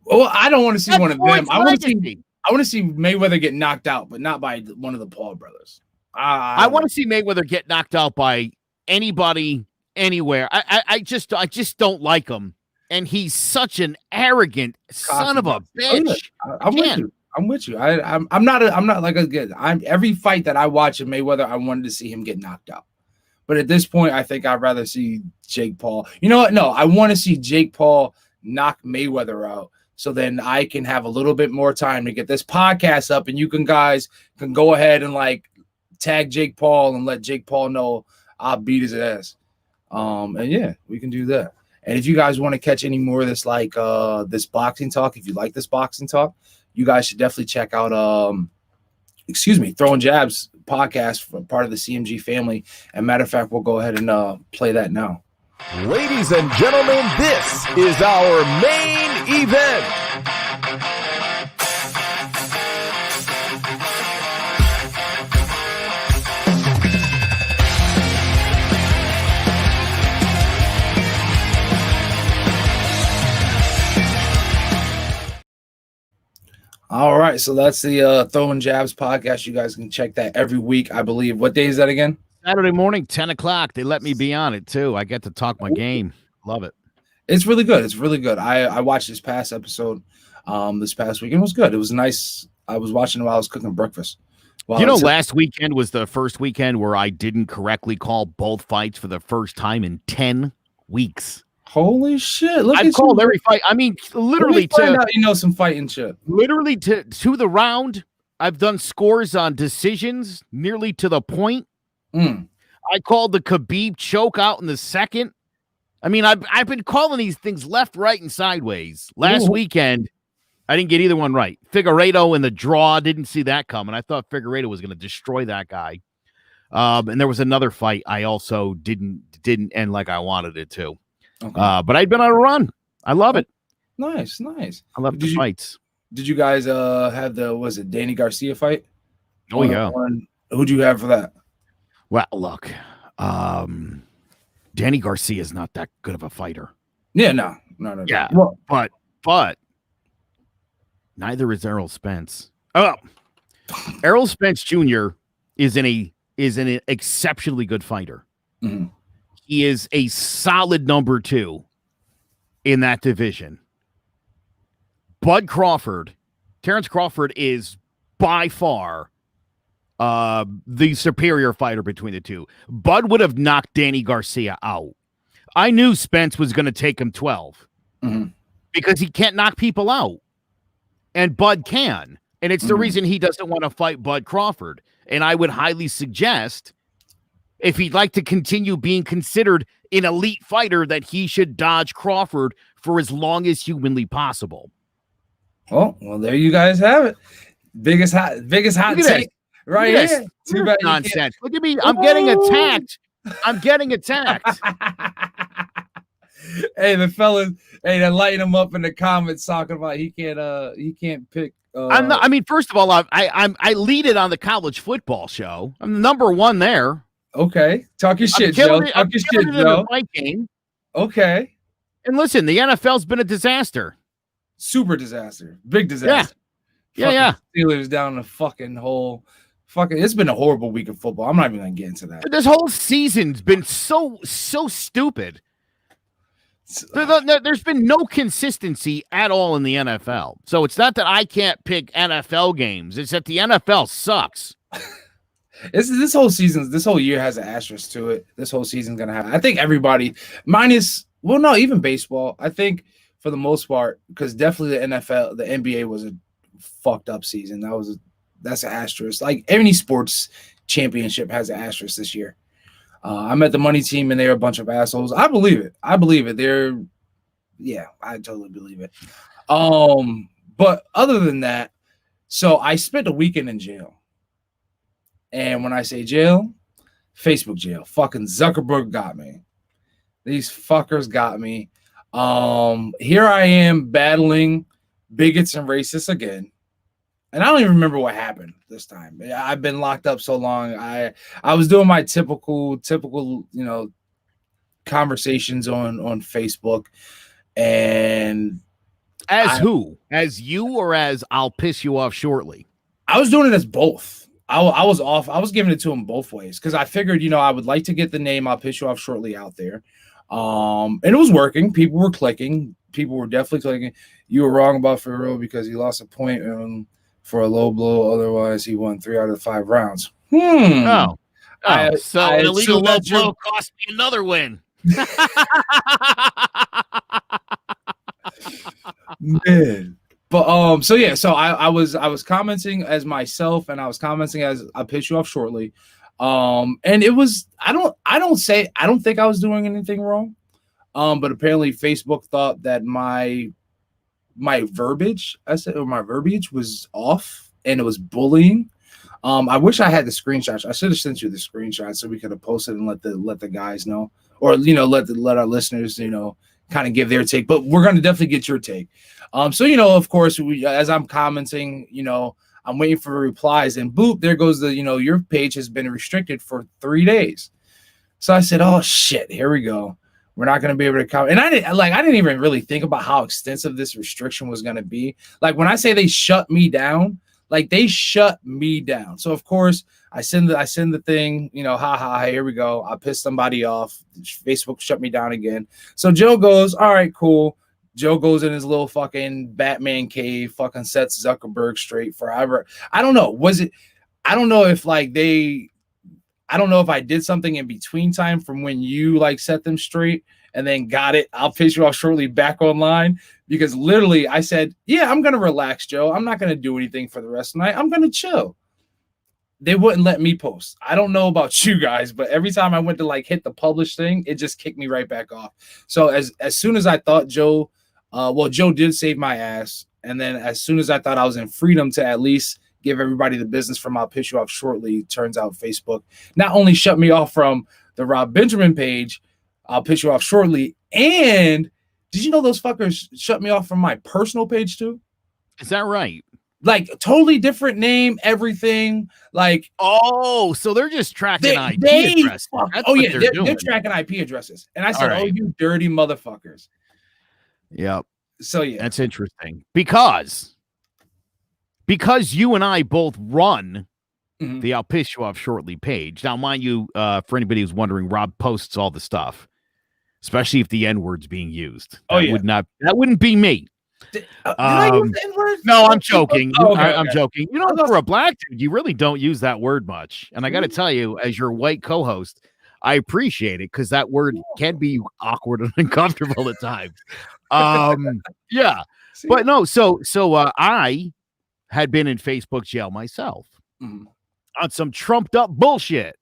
Well, I don't want to see one of them. I want to see Mayweather get knocked out, but not by one of the Paul brothers. I want to see Mayweather get knocked out by anybody, anywhere. I just don't like him, and he's such an arrogant son of a bitch. I'm with you. I'm not like every fight that I watch in Mayweather, I wanted to see him get knocked out. But at this point, I think I'd rather see Jake Paul. You know what? No, I want to see Jake Paul knock Mayweather out so then I can have a little bit more time to get this podcast up, and you guys can go ahead and like tag Jake Paul and let Jake Paul know I'll beat his ass. And yeah, we can do that. And if you guys want to catch any more of this, like this boxing talk, if you like this boxing talk, you guys should definitely check out Throwing Jabs podcast, for part of the CMG family. And matter of fact, we'll go ahead and play that now. Ladies and gentlemen, this is our main event. All right, so that's the Throwing Jabs podcast. You guys can check that every week, I believe. What day is that again? Saturday morning, 10 o'clock. They let me be on it, too. I get to talk my game. Love it. It's really good. It's really good. I watched this past episode this past weekend. It was good. It was nice. I was watching it while I was cooking breakfast. Last weekend was the first weekend where I didn't correctly call both fights for the first time in 10 weeks. Holy shit. Look, I've called every fight. I mean, literally some fighting shit. Literally to the round. I've done scores on decisions nearly to the point. I called the Khabib choke out in the second. I mean, I've been calling these things left, right, and sideways. Last weekend, I didn't get either one right. Figueiredo in the draw, didn't see that coming. I thought Figueiredo was going to destroy that guy. And there was another fight I also didn't end like I wanted it to. Okay. But I'd been on a run. I love it. Nice. I love the fights. Did you guys have Danny Garcia fight? Oh, yeah. Who'd you have for that? Well, look, Danny Garcia is not that good of a fighter. Yeah, no. Yeah, well, but neither is Errol Spence. Oh, Errol Spence Jr. is an exceptionally good fighter. Mm-hmm. He is a solid number 2 in that division. Terrence Crawford is by far the superior fighter between the two. Bud would have knocked Danny Garcia out. I knew Spence was going to take him 12 because he can't knock people out. And Bud can. And it's the reason he doesn't want to fight Bud Crawford. And I would highly suggest, if he'd like to continue being considered an elite fighter, that he should dodge Crawford for as long as humanly possible. Oh, well, there you guys have it. Biggest hot take right here. Too bad nonsense. Look at me. I'm getting attacked. Hey, the fellas, they're lighting him up in the comments talking about he can't pick. First of all, I lead it on the college football show. I'm the number 1 there. Okay, talk your shit, Joe. Talk your shit, Joe. Fight game. Okay. And listen, the NFL's been a disaster. Super disaster. Big disaster. Yeah. Steelers down the fucking hole. It's been a horrible week of football. I'm not even gonna get into that. This whole season's been so stupid. There's been no consistency at all in the NFL. So it's not that I can't pick NFL games. It's that the NFL sucks. This whole year has an asterisk to it. This whole season's gonna have. I think everybody, even baseball. I think for the most part, because definitely the NFL, the NBA was a fucked up season. That's an asterisk. Like any sports championship has an asterisk this year. I'm at the money team and they're a bunch of assholes. I believe it. I totally believe it. But other than that, so I spent a weekend in jail. And when I say jail, Facebook jail. Fucking Zuckerberg got me. These fuckers got me. Here I am battling bigots and racists again. And I don't even remember what happened this time. I've been locked up so long. I was doing my typical, conversations on Facebook. And who? As you or as I'll piss you off shortly? I was doing it as both. I was off. I was giving it to him both ways because I figured, I would like to get the name I'll piss you off shortly out there. And it was working. People were clicking. People were definitely clicking. You were wrong about Ferrero because he lost a point for a low blow. Otherwise, he won 3 out of 5 rounds. So an illegal low blow cost me another win. Man. But so yeah, so I was commenting as myself, and I was commenting as I'll piss you off shortly. And it was I don't think I was doing anything wrong. But apparently Facebook thought that my verbiage, my verbiage was off and it was bullying. I wish I had the screenshots. I should have sent you the screenshots so we could have posted and let the guys know, or let our listeners kind of give their take. But we're gonna definitely get your take. So of course, as I'm commenting, I'm waiting for replies, and boop, there goes your page has been restricted for 3 days. So I said, oh shit, here we go. We're not going to be able to comment. And I didn't even really think about how extensive this restriction was going to be. Like when I say they shut me down, like they shut me down. So of course I send the thing, here we go. I pissed somebody off. Facebook shut me down again. So Joe goes, all right, cool. Joe goes in his little fucking Batman cave, fucking sets Zuckerberg straight forever. I don't know. I don't know if I don't know if I did something in between time from when you set them straight and then got it. I'll piss you off shortly back online, because literally I said, yeah, I'm going to relax, Joe. I'm not going to do anything for the rest of the night. I'm going to chill. They wouldn't let me post. I don't know about you guys, but every time I went to hit the publish thing, it just kicked me right back off. So as soon as I thought Joe did save my ass. And then as soon as I thought I was in freedom to at least give everybody the business from I'll piss you off shortly, turns out Facebook not only shut me off from the Rob Benjamin page, I'll piss you off shortly, and did you know those fuckers shut me off from my personal page too? Is that right? Totally different name, everything. So they're just tracking IP addresses. They're tracking IP addresses. And I said, right. Oh, you dirty motherfuckers. Yep. So yeah, that's interesting because you and I both run the I'll piss you off shortly page. Now, mind you, for anybody who's wondering, Rob posts all the stuff, especially if the N-word's being used. That wouldn't be me. Did I use the N-word? No, I'm joking. I'm okay. joking. For a black dude, you really don't use that word much. And I got to tell you, as your white co-host, I appreciate it because that word can be awkward and uncomfortable at times. Yeah. See? But no, so I had been in Facebook jail myself on some trumped up bullshit.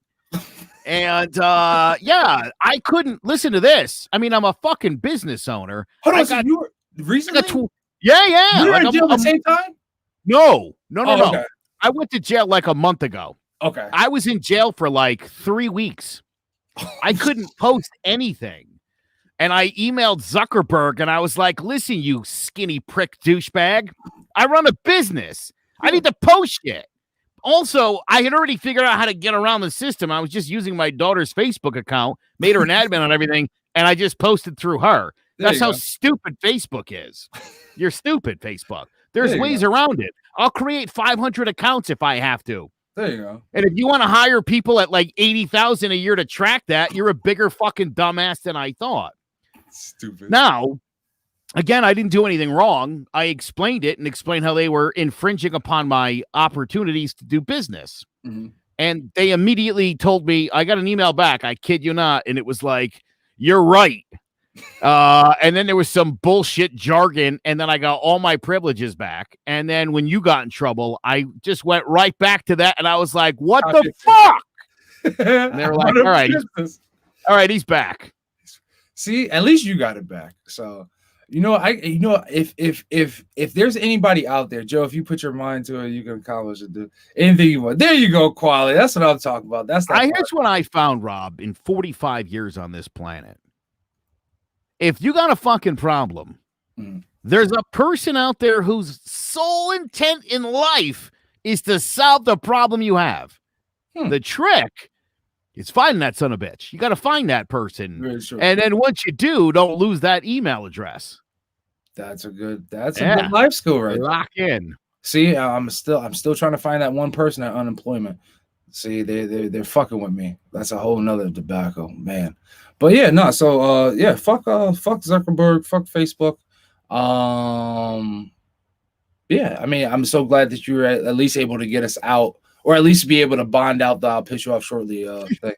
And I couldn't listen to this. I mean, I'm a fucking business owner. Hold on, so you were recently? Yeah. You were in jail at the same time? No. Okay. I went to jail a month ago. Okay. I was in jail for 3 weeks. I couldn't post anything. And I emailed Zuckerberg and I was like, listen, you skinny prick douchebag, I run a business. I need to post shit. Also, I had already figured out how to get around the system. I was just using my daughter's Facebook account, made her an admin on everything, and I just posted through her. That's how stupid Facebook is. You're stupid, Facebook. There's ways around it. I'll create 500 accounts if I have to. There you go. And if you want to hire people at $80,000 a year to track that, you're a bigger fucking dumbass than I thought. Stupid. Now, again, I didn't do anything wrong. I explained it and explained how they were infringing upon my opportunities to do business. And they immediately told me, I got an email back, I kid you not, and it was like, you're right. And then there was some bullshit jargon, and then I got all my privileges back. And then when you got in trouble, I just went right back to that, and I was like, what the fuck? And they were like, all right, he's back. See, at least you got it back. So, if there's anybody out there, Joe, if you put your mind to it, you can accomplish it. Do anything you want. There you go, quality. That's what I'm talking about. Here's what I found, Rob, in 45 years on this planet. If you got a fucking problem, there's a person out there whose sole intent in life is to solve the problem you have. The trick is finding that son of a bitch. You got to find that person. And then once you do, don't lose that email address. That's a good life skill, right? Lock in. See, I'm still trying to find that one person at unemployment. See, they're fucking with me. That's a whole nother debacle, man. But yeah, no. So fuck Zuckerberg, fuck Facebook. Yeah, I mean, I'm so glad that you were at least able to get us out, or at least be able to bond out the I'll piss you off shortly thing.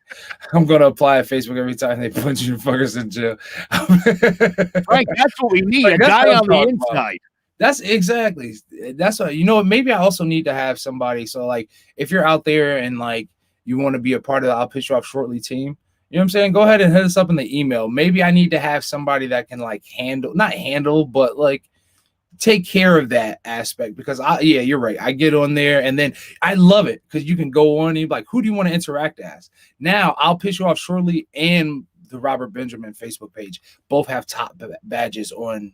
I'm gonna apply at Facebook every time they put you fuckers in jail. Right, that's what we need. A guy on the inside. That's exactly. That's what maybe I also need to have somebody. So like, if you're out there and like you want to be a part of the I'll Pitch You Off Shortly team, you know what I'm saying? Go ahead and hit us up in the email. Maybe I need to have somebody that can like not handle, but like take care of that aspect because you're right. I get on there and then I love it because you can go on and you're like, who do you want to interact as? Now I'll Pitch You Off Shortly and the Robert Benjamin Facebook page both have top badges on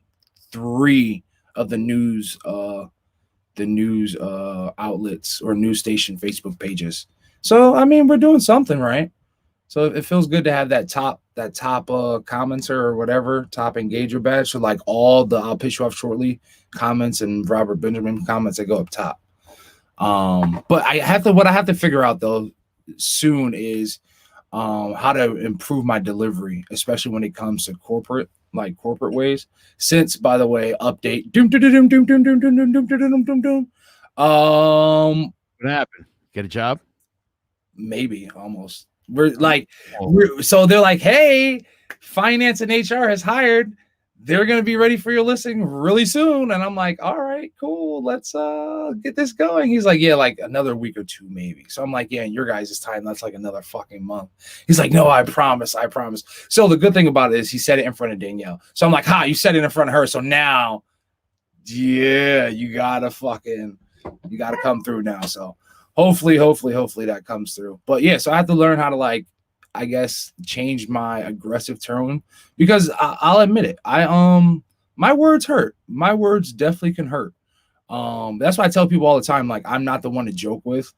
3 of the news outlets or news station Facebook pages. So I mean, we're doing something right. So it feels good to have that top commenter or whatever, top engager badge. So like all the I'll Pitch You Off Shortly comments and Robert Benjamin comments that go up top. But what I have to figure out though soon is how to improve my delivery, especially when it comes to corporate ways. Since, by the way, update. What happened? Get a job? Maybe almost. So they're like, hey, finance and HR has hired. They're gonna be ready for your listing really soon. And I'm like, all right, cool. Let's get this going. He's like, yeah, like another week or 2, maybe. So I'm like, yeah, in your guys' time, that's like another fucking month. He's like, no, I promise. So the good thing about it is he said it in front of Danielle. So I'm like, you said it in front of her. So now, yeah, you gotta come through now. So hopefully that comes through. But yeah, so I have to learn how to like, I guess, change my aggressive tone because I'll admit it. My words hurt. My words definitely can hurt. That's why I tell people all the time, like, I'm not the one to joke with.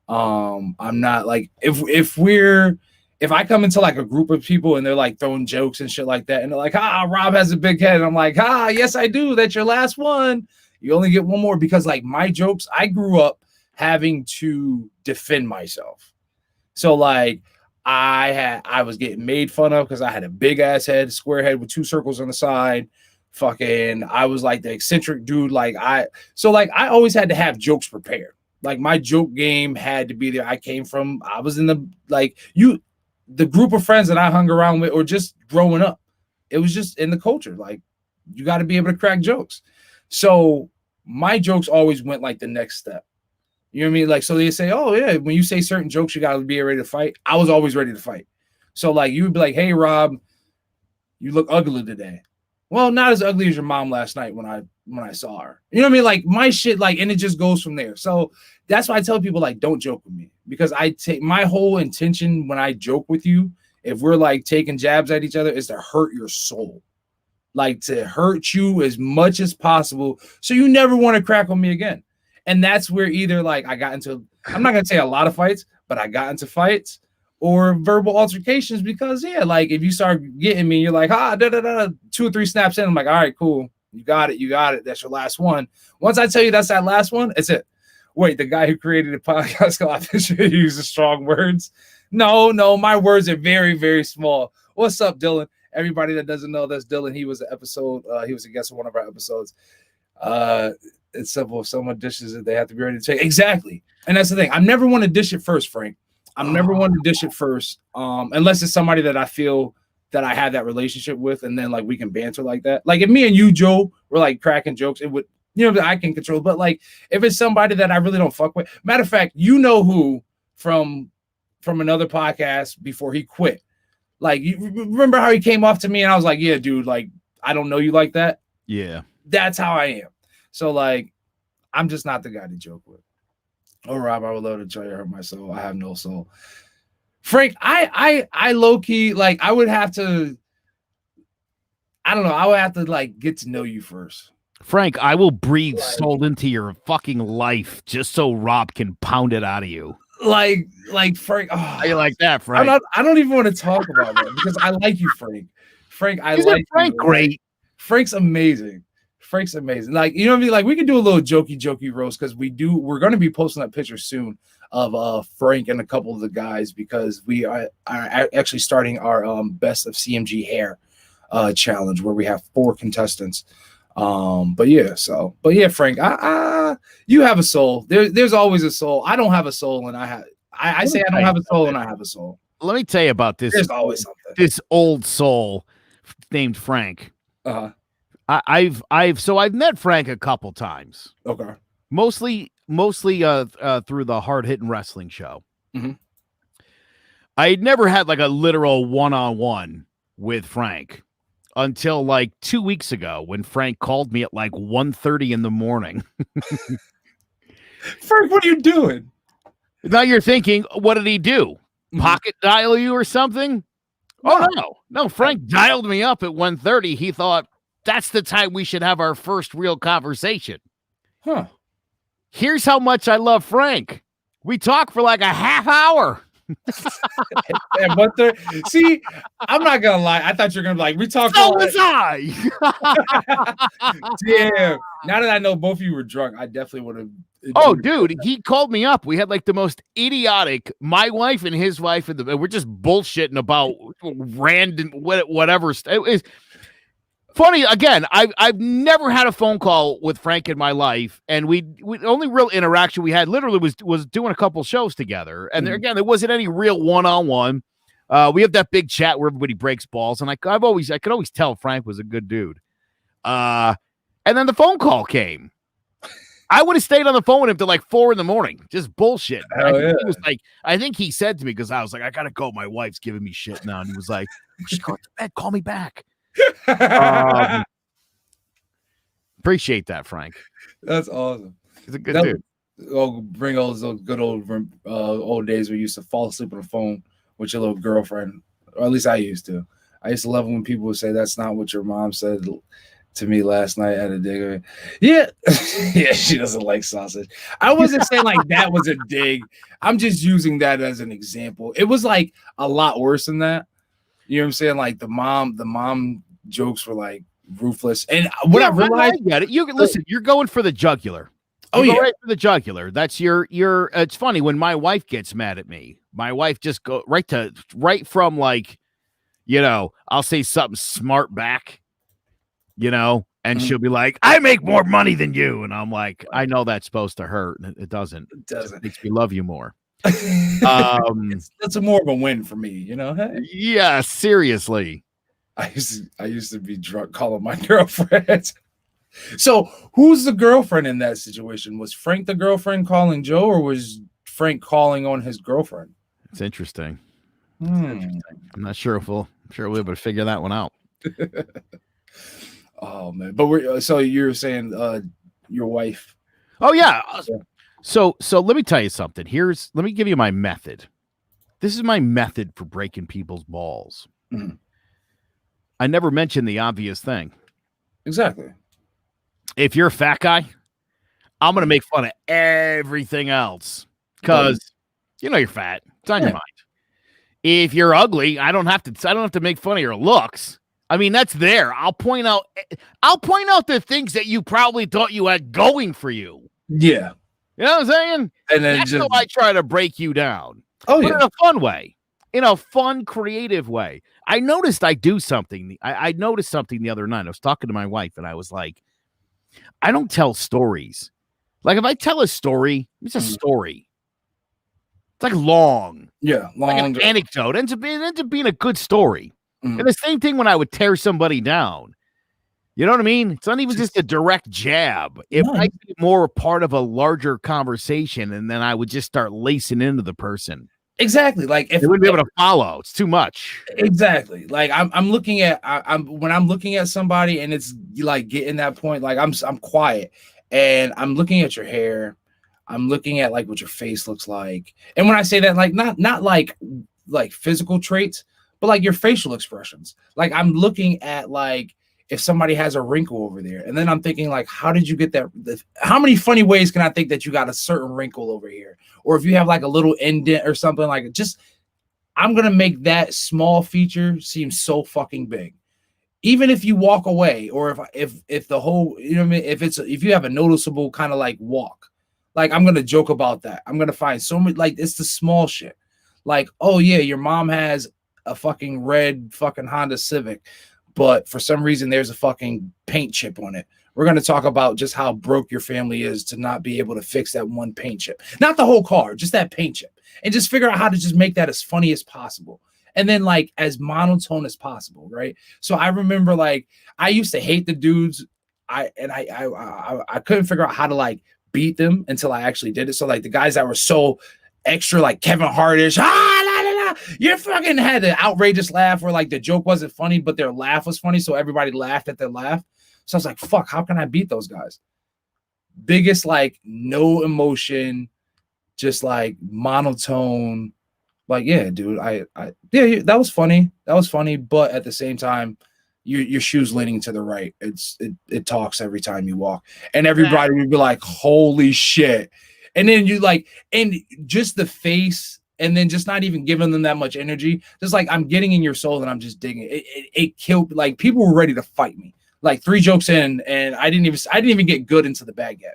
I'm not like if I come into like a group of people and they're like throwing jokes and shit like that, and they're like, Rob has a big head. And I'm like, yes, I do. That's your last one. You only get one more because like my jokes, I grew up having to defend myself. So like I was getting made fun of because I had a big ass head, square head with 2 circles on the side. Fucking, I was like the eccentric dude. I always had to have jokes prepared. Like my joke game had to be there. I was in the group of friends that I hung around with, or just growing up. It was just in the culture. Like you got to be able to crack jokes. So my jokes always went like the next step. You know what I mean? Like, so they say, oh yeah, when you say certain jokes, you got to be ready to fight. I was always ready to fight. So like, you would be like, hey, Rob, you look ugly today. Well, not as ugly as your mom last night when I saw her. You know what I mean? Like my shit, like, and it just goes from there. So that's why I tell people like, don't joke with me, because I take my whole intention when I joke with you, if we're like taking jabs at each other, is to hurt your soul, like to hurt you as much as possible. So you never want to crack on me again. And that's where either like I'm not going to say a lot of fights, but I got into fights or verbal altercations because, yeah, like if you start getting me, you're like, 2 or 3 snaps in. I'm like, all right, cool. You got it. That's your last one. Once I tell you that's that last one, it's it. Wait, the guy who created the podcast uses strong words. No, my words are very, very small. What's up, Dylan? Everybody that doesn't know, that's Dylan. He was a guest on one of our episodes. It's simple. If someone dishes it, they have to be ready to take. Exactly. And that's the thing. I never want to dish it first, Frank. I'm never one to dish it first. Unless it's somebody that I feel that I have that relationship with, and then like we can banter like that. Like if me and you, Joe, were like cracking jokes, it would, I can control. But like if it's somebody that I really don't fuck with, matter of fact, who from another podcast before he quit. Like you remember how he came off to me and I was like, yeah, dude, like I don't know you like that. Yeah. That's how I am. So like, I'm just not the guy to joke with. Oh, Rob, I would love to try to hurt my soul. I have no soul. Frank, I low key, like I would have to, I don't know. I would have to like get to know you first. Frank, I will breathe soul into your fucking life just so Rob can pound it out of you. Like Frank. Oh, how you like that, Frank? I don't even want to talk about that because I like you, Frank. Frank, Isn't Frank great. Frank's amazing. Like, you know what I mean? Like we can do a little jokey roast because we're going to be posting that picture soon of Frank and a couple of the guys because we are actually starting our best of CMG hair challenge where we have 4 contestants. But yeah, Frank, you have a soul. There's always a soul. I don't have a soul, and I say I don't have a soul, and I have a soul. Let me tell you about this. There's always something. This old soul named Frank. I've met Frank a couple times. Okay. Mostly through the Hard Hitting Wrestling show. Mm-hmm. I had never had like a literal one-on-one with Frank until like 2 weeks ago when Frank called me at like 1:30 in the morning. Frank, what are you doing? Now you're thinking, what did he do? Mm-hmm. Pocket dial you or something? Oh, no. Frank dialed me up at 1:30. He thought that's the time we should have our first real conversation. Huh. Here's how much I love Frank. We talked for like a half hour. See, I'm not gonna lie. I thought you were gonna be like, we talked. So was I. Damn. Now that I know both of you were drunk, I definitely would have. Oh, dude, he called me up. We had like the most idiotic. My wife and his wife, and we're just bullshitting about random whatever. It was funny. Again, I've never had a phone call with Frank in my life, and we only real interaction we had literally was doing a couple shows together. And there wasn't any real one-on-one. We have that big chat where everybody breaks balls, and I could always tell Frank was a good dude. And then the phone call came. I would have stayed on the phone with him till like 4 a.m, just bullshit. He was like, I think he said to me, because I was like, I gotta go. My wife's giving me shit now, and he was like, "Just go to bed. Call me back." Appreciate that, Frank. That's awesome. He's a good dude. Bring those good old days where you used to fall asleep on the phone with your little girlfriend, or at least I used to. I used to love when people would say, "That's not what your mom said to me last night at a dig." Yeah. Yeah, she doesn't like sausage. I wasn't saying like that was a dig. I'm just using that as an example. It was like a lot worse than that. You know what I'm saying? Like the mom jokes were like ruthless. And what I realized, I get it. You listen, you're going for the jugular. Right for the jugular. That's your it's funny when my wife gets mad at me. My wife just go right from like, I'll say something smart back, and she'll be like, "I make more money than you." And I'm like, I know that's supposed to hurt. It doesn't. It makes me love you more. That's more of a win for me, Hey. Yeah, seriously. I used to be drunk calling my girlfriend. So who's the girlfriend in that situation? Was Frank the girlfriend calling Joe, or was Frank calling on his girlfriend? It's interesting. I'm not sure if we'll be able to figure that one out. Oh man. But so you're saying your wife. Oh yeah. So let me tell you something. Let me give you my method. This is my method for breaking people's balls. Mm-hmm. I never mention the obvious thing. Exactly. If you're a fat guy, I'm going to make fun of everything else because you're fat. It's on your mind. If you're ugly, I don't have to make fun of your looks. I mean, that's there. I'll point out the things that you probably thought you had going for you. Yeah. You know what I'm saying? And then that's how I try to break you down. Oh, but in a fun way. In a fun, creative way. I noticed I do something. I noticed something the other night. I was talking to my wife, and I was like, I don't tell stories. Like, if I tell a story, it's a story. It's like long. Yeah, long. Like an anecdote. It ends up being a good story. Mm-hmm. And the same thing when I would tear somebody down. You know what I mean? It's not even just a direct jab. It might be more a part of a larger conversation, and then I would just start lacing into the person. Exactly. Like if they wouldn't be able to follow, it's too much. Exactly. Like I'm looking at when I'm looking at somebody and it's like getting that point, like I'm quiet and I'm looking at your hair. I'm looking at like what your face looks like. And when I say that, like not like physical traits, but like your facial expressions. Like I'm looking at like if somebody has a wrinkle over there, and then I'm thinking like, how did you get that? How many funny ways can I think that you got a certain wrinkle over here? Or if you have like a little indent or something, like just, I'm going to make that small feature seem so fucking big. Even if you walk away, or if the whole, you know what I mean? If you have a noticeable kind of like walk, like I'm going to joke about that. I'm going to find so many, like it's the small shit. Like, oh yeah, your mom has a fucking red fucking Honda Civic, but for some reason there's a fucking paint chip on it. We're going to talk about just how broke your family is to not be able to fix that one paint chip. Not the whole car, just that paint chip. And just figure out how to just make that as funny as possible. and then like as monotone as possible, right? So I remember like I used to hate the dudes. I couldn't figure out how to like beat them until I actually did it. So like the guys that were so extra, like Kevin Hartish, you fucking had the outrageous laugh where like the joke wasn't funny, but their laugh was funny, so everybody laughed at their laugh. So I was like, fuck, how can I beat those guys? Biggest, like, no emotion, just like monotone. Like, yeah, dude, yeah, that was funny. That was funny, but at the same time, your shoe's leaning to the right. It talks every time you walk, and everybody would be like, holy shit. And then you like, and just the face, and then just not even giving them that much energy. Just like, I'm getting in your soul and I'm just digging it. It killed, like, people were ready to fight me. Like 3 jokes in, and I didn't even get good into the bag yet.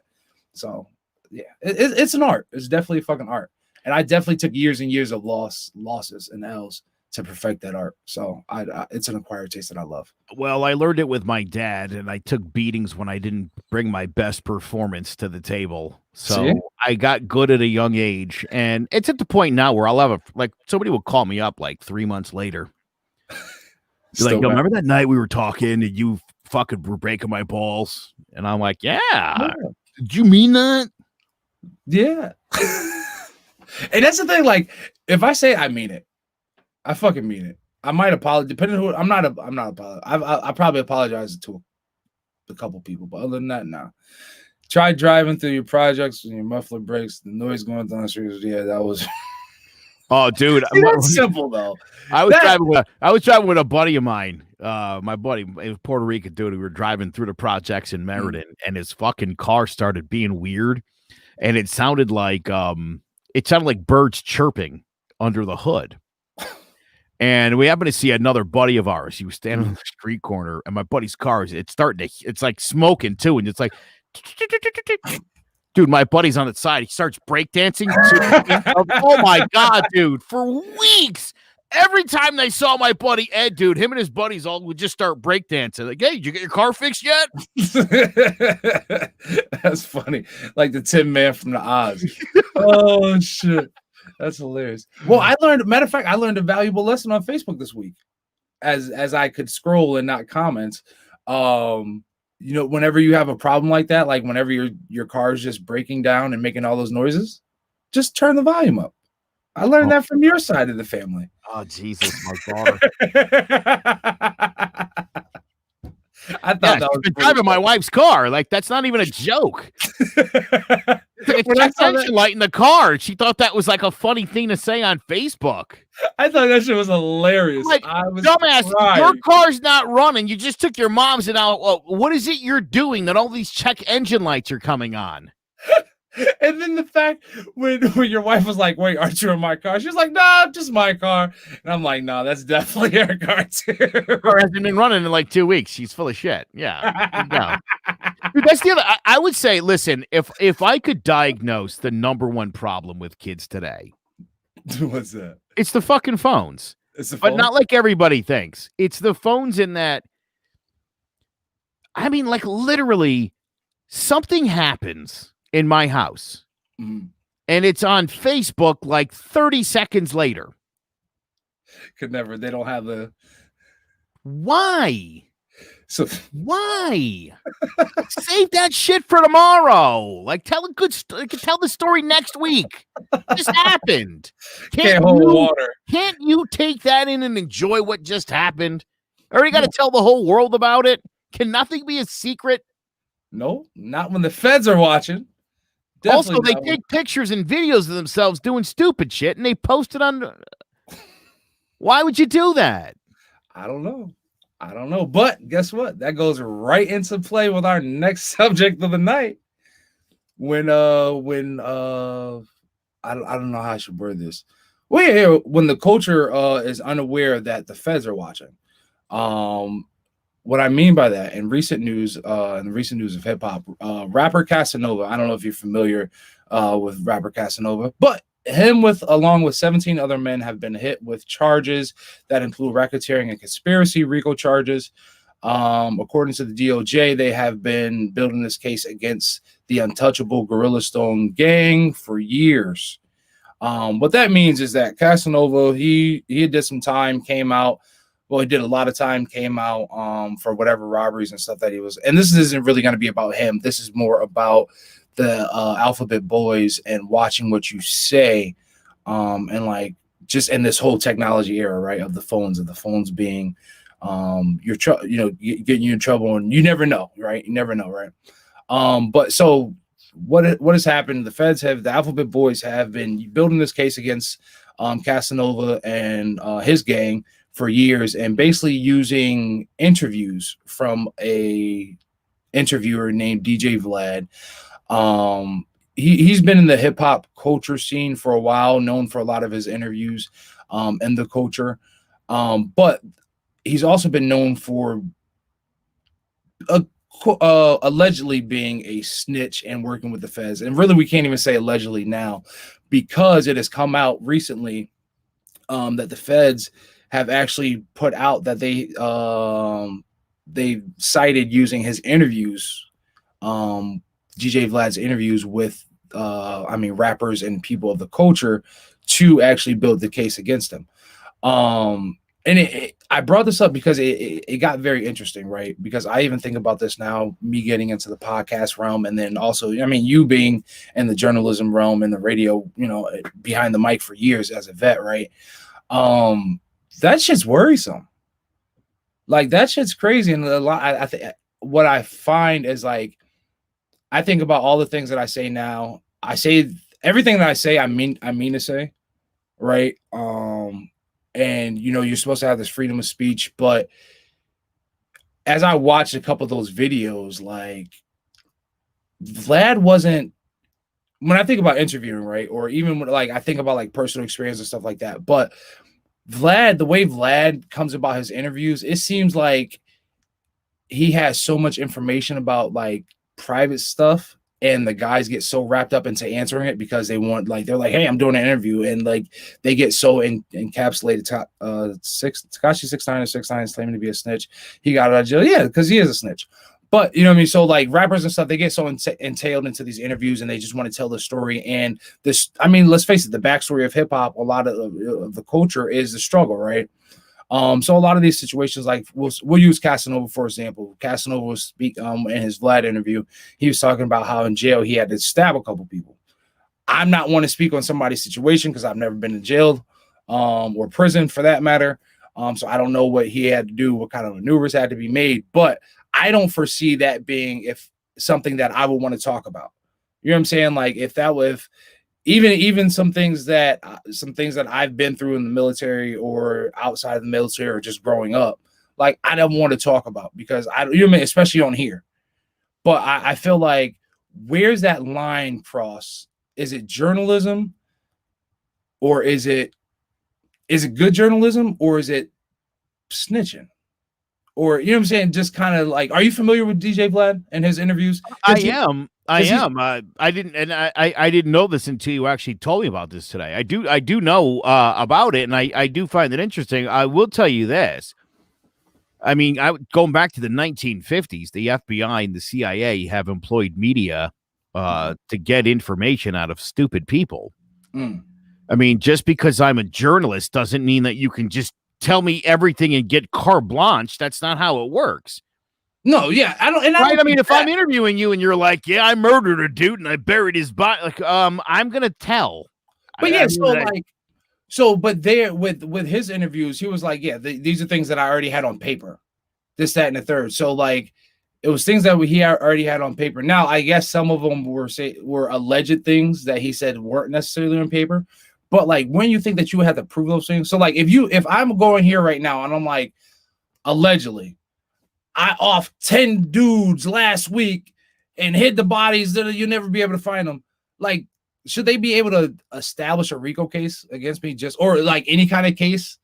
So yeah, it's an art. It's definitely a fucking art. And I definitely took years and years of losses and L's to perfect that art. So it's an acquired taste that I love. Well, I learned it with my dad, and I took beatings when I didn't bring my best performance to the table. So See? I got good at a young age, and it's at the point now where I'll have somebody will call me up like 3 months later. Be like, yo, remember that night we were talking and you fucking were breaking my balls? And I'm like, yeah. Did you mean that? Yeah. And that's the thing. Like, if I say I mean it, I fucking mean it. I might apologize, depending on who. I'm not apologizing. I probably apologize to a couple people, but other than that, nah. Try driving through your projects when your muffler breaks, the noise going down the street. Yeah, that was. Oh, dude, that's simple though. I was driving with a buddy of mine. My buddy, it was Puerto Rican dude. We were driving through the projects in Meriden, and his fucking car started being weird, and it sounded like birds chirping under the hood. And we happened to see another buddy of ours. He was standing on the street corner, and my buddy's car it's like smoking too, and it's like. Dude, my buddy's on the side. He starts breakdancing. Oh my god, dude! For weeks, every time they saw my buddy Ed, dude, him and his buddies all would just start breakdancing. Like, hey, did you get your car fixed yet? That's funny, like the Tin Man from the Oz. Oh shit, that's hilarious. Well, I learned a valuable lesson on Facebook this week, as I could scroll and not comment. You know, whenever you have a problem like that, like whenever your car is just breaking down and making all those noises, just turn the volume up. I learned that from your side of the family. Oh, Jesus, my daughter. I thought that was driving my wife's car. Like, that's not even a joke. It's like a attention light in the car. She thought that was like a funny thing to say on Facebook. I thought that shit was hilarious. Like, I was dumbass, crying. your car's not running. You just took your mom's and now, what is it you're doing that all these check engine lights are coming on? And then the fact when your wife was like, wait, aren't you in my car? She was like, nah, just my car. And I'm like, no, that's definitely her car too. Car hasn't been running in like 2 weeks. She's full of shit. Yeah. No. Dude, that's the other. I would say, listen, if I could diagnose the number one problem with kids today, what's that? It's the fucking phones. But not like everybody thinks. It's the phones in that. I mean, like literally, something happens in my house, and it's on Facebook like 30 seconds later. Could never. They don't have the. Why? So why? Save that shit for tomorrow. Like, tell tell the story next week. This happened. Can't hold water. Can't you take that in and enjoy what just happened? Already got to tell the whole world about it. Can nothing be a secret? No, not when the feds are watching. Definitely also, they take pictures and videos of themselves doing stupid shit, and they post it on. Why would you do that? I don't know. But guess what? That goes right into play with our next subject of the night. When I don't know how I should word this. Well, yeah, when the culture is unaware that the feds are watching. What I mean by that, in recent news of hip hop, rapper Casanova. I don't know if you're familiar with rapper Casanova, but him along with 17 other men have been hit with charges that include racketeering and conspiracy, RICO charges. According to the DOJ, they have been building this case against the untouchable Gorilla Stone gang for years. What that means is that Casanova, he did some time, came out. Well, he did a lot of time, came out for whatever robberies and stuff that he was. And this isn't really going to be about him. This is more about the Alphabet Boys and watching what you say, and like just in this whole technology era, right? Of the phones being getting you in trouble, and you never know, right? You never know, right? But so what has happened? The Alphabet Boys have been building this case against Casanova and his gang for years, and basically using interviews from a interviewer named DJ Vlad. He's been in the hip hop culture scene for a while, known for a lot of his interviews and the culture. But he's also been known for allegedly being a snitch and working with the feds. And really, we can't even say allegedly now, because it has come out recently that the feds have actually put out that they cited using his interviews, DJ Vlad's interviews with rappers and people of the culture to actually build the case against him. And I brought this up because it got very interesting, right? Because I even think about this now, me getting into the podcast realm, and then also, you being in the journalism realm and the radio, behind the mic for years as a vet, right? That shit's worrisome. Like, that shit's crazy. And a lot, I think what I find is, like, I think about all the things that I say now. I say everything that I say, I mean to say, right? And you're supposed to have this freedom of speech, but as I watched a couple of those videos, like, Vlad wasn't, when I think about interviewing, right? Or even when, like, I think about like personal experience and stuff like that, but Vlad, the way Vlad comes about his interviews, it seems like he has so much information about like private stuff, and the guys get so wrapped up into answering it because they want, like, they're like, hey, I'm doing an interview, and like they get so encapsulated. Tekashi 6ix9ine or 6ix9ine is claiming to be a snitch. He got out of jail, yeah, because he is a snitch. But you know what I mean? So like rappers and stuff, they get so entailed into these interviews, and they just want to tell the story. And this, let's face it, the backstory of hip hop, a lot of the culture is the struggle, right? So a lot of these situations, like we'll use Casanova for example. Casanova was speak in his Vlad interview. He was talking about how in jail he had to stab a couple people. I'm not one to speak on somebody's situation because I've never been in jail or prison for that matter. So I don't know what he had to do, what kind of maneuvers had to be made, but I don't foresee that being something that I would want to talk about. You know what I'm saying? Like if even some things that I've been through in the military or outside of the military or just growing up, like I don't want to talk about because especially on here. But I feel like, where's that line cross? Is it journalism, or is it good journalism, or is it snitching? Or, you know what I'm saying? Just kind of like, are you familiar with DJ Vlad and his interviews? I am. I didn't know this until you actually told me about this today. I do know about it, and I do find it interesting. I will tell you this. Going back to the 1950s, the FBI and the CIA have employed media to get information out of stupid people. Just because I'm a journalist doesn't mean that you can just tell me everything and get carte blanche. That's not how it works. No, yeah, I don't. And right? If I'm interviewing you and you're like, "Yeah, I murdered a dude and I buried his body," like, I'm gonna tell. But but there with his interviews, he was like, "Yeah, these are things that I already had on paper, this, that, and the third." So like, it was things that he already had on paper. Now, I guess some of them were alleged things that he said weren't necessarily on paper. But like, when you think that you would have to prove those things, so like, if I'm going here right now and I'm like, allegedly, I off 10 dudes last week and hid the bodies that you'll never be able to find them. Like, should they be able to establish a RICO case against me, or like any kind of case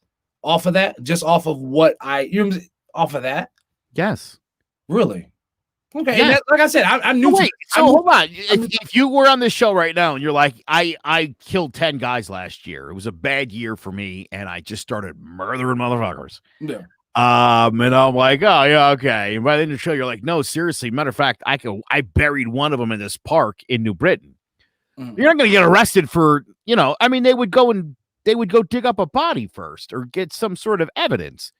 off of that, just off of what off of that? Yes. Really? Okay. Yeah. And like I said, I knew. Wait, hold on. If you were on this show right now and you're like, I killed 10 guys last year. It was a bad year for me, and I just started murdering motherfuckers. Yeah. And I'm like, oh yeah, okay. And by the end of the show, you're like, no, seriously. Matter of fact, I buried one of them in this park in New Britain. You're not going to get arrested for, I mean, they would go dig up a body first or get some sort of evidence.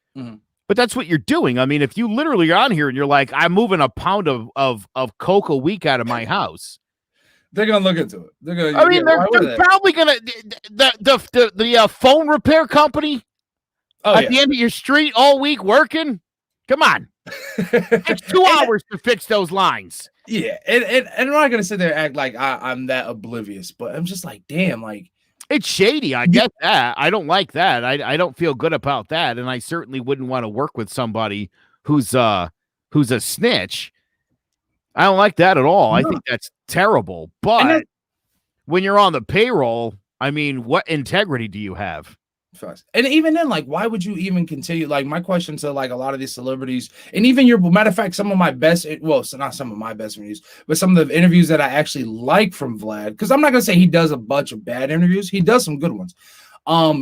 But that's what you're doing. I mean, if you literally are on here and you're like, I'm moving a pound of coke a week out of my house, they're gonna look into it. They're gonna. I mean, they're probably gonna the phone repair company at the end of your street all week working. Come on, it's 2 hours to fix those lines. Yeah, and I'm not gonna sit there and act like I'm that oblivious, but I'm just like, damn, like. It's shady. I get that. I don't like that. I don't feel good about that. And I certainly wouldn't want to work with somebody who's a snitch. I don't like that at all. No. I think that's terrible. But when you're on the payroll, I mean, what integrity do you have? And even then, like, why would you even continue? Like, my question to like a lot of these celebrities, and even matter of fact, some of my best, well, so not some of my best interviews, but some of the interviews that I actually like from Vlad, because I'm not gonna say he does a bunch of bad interviews, he does some good ones.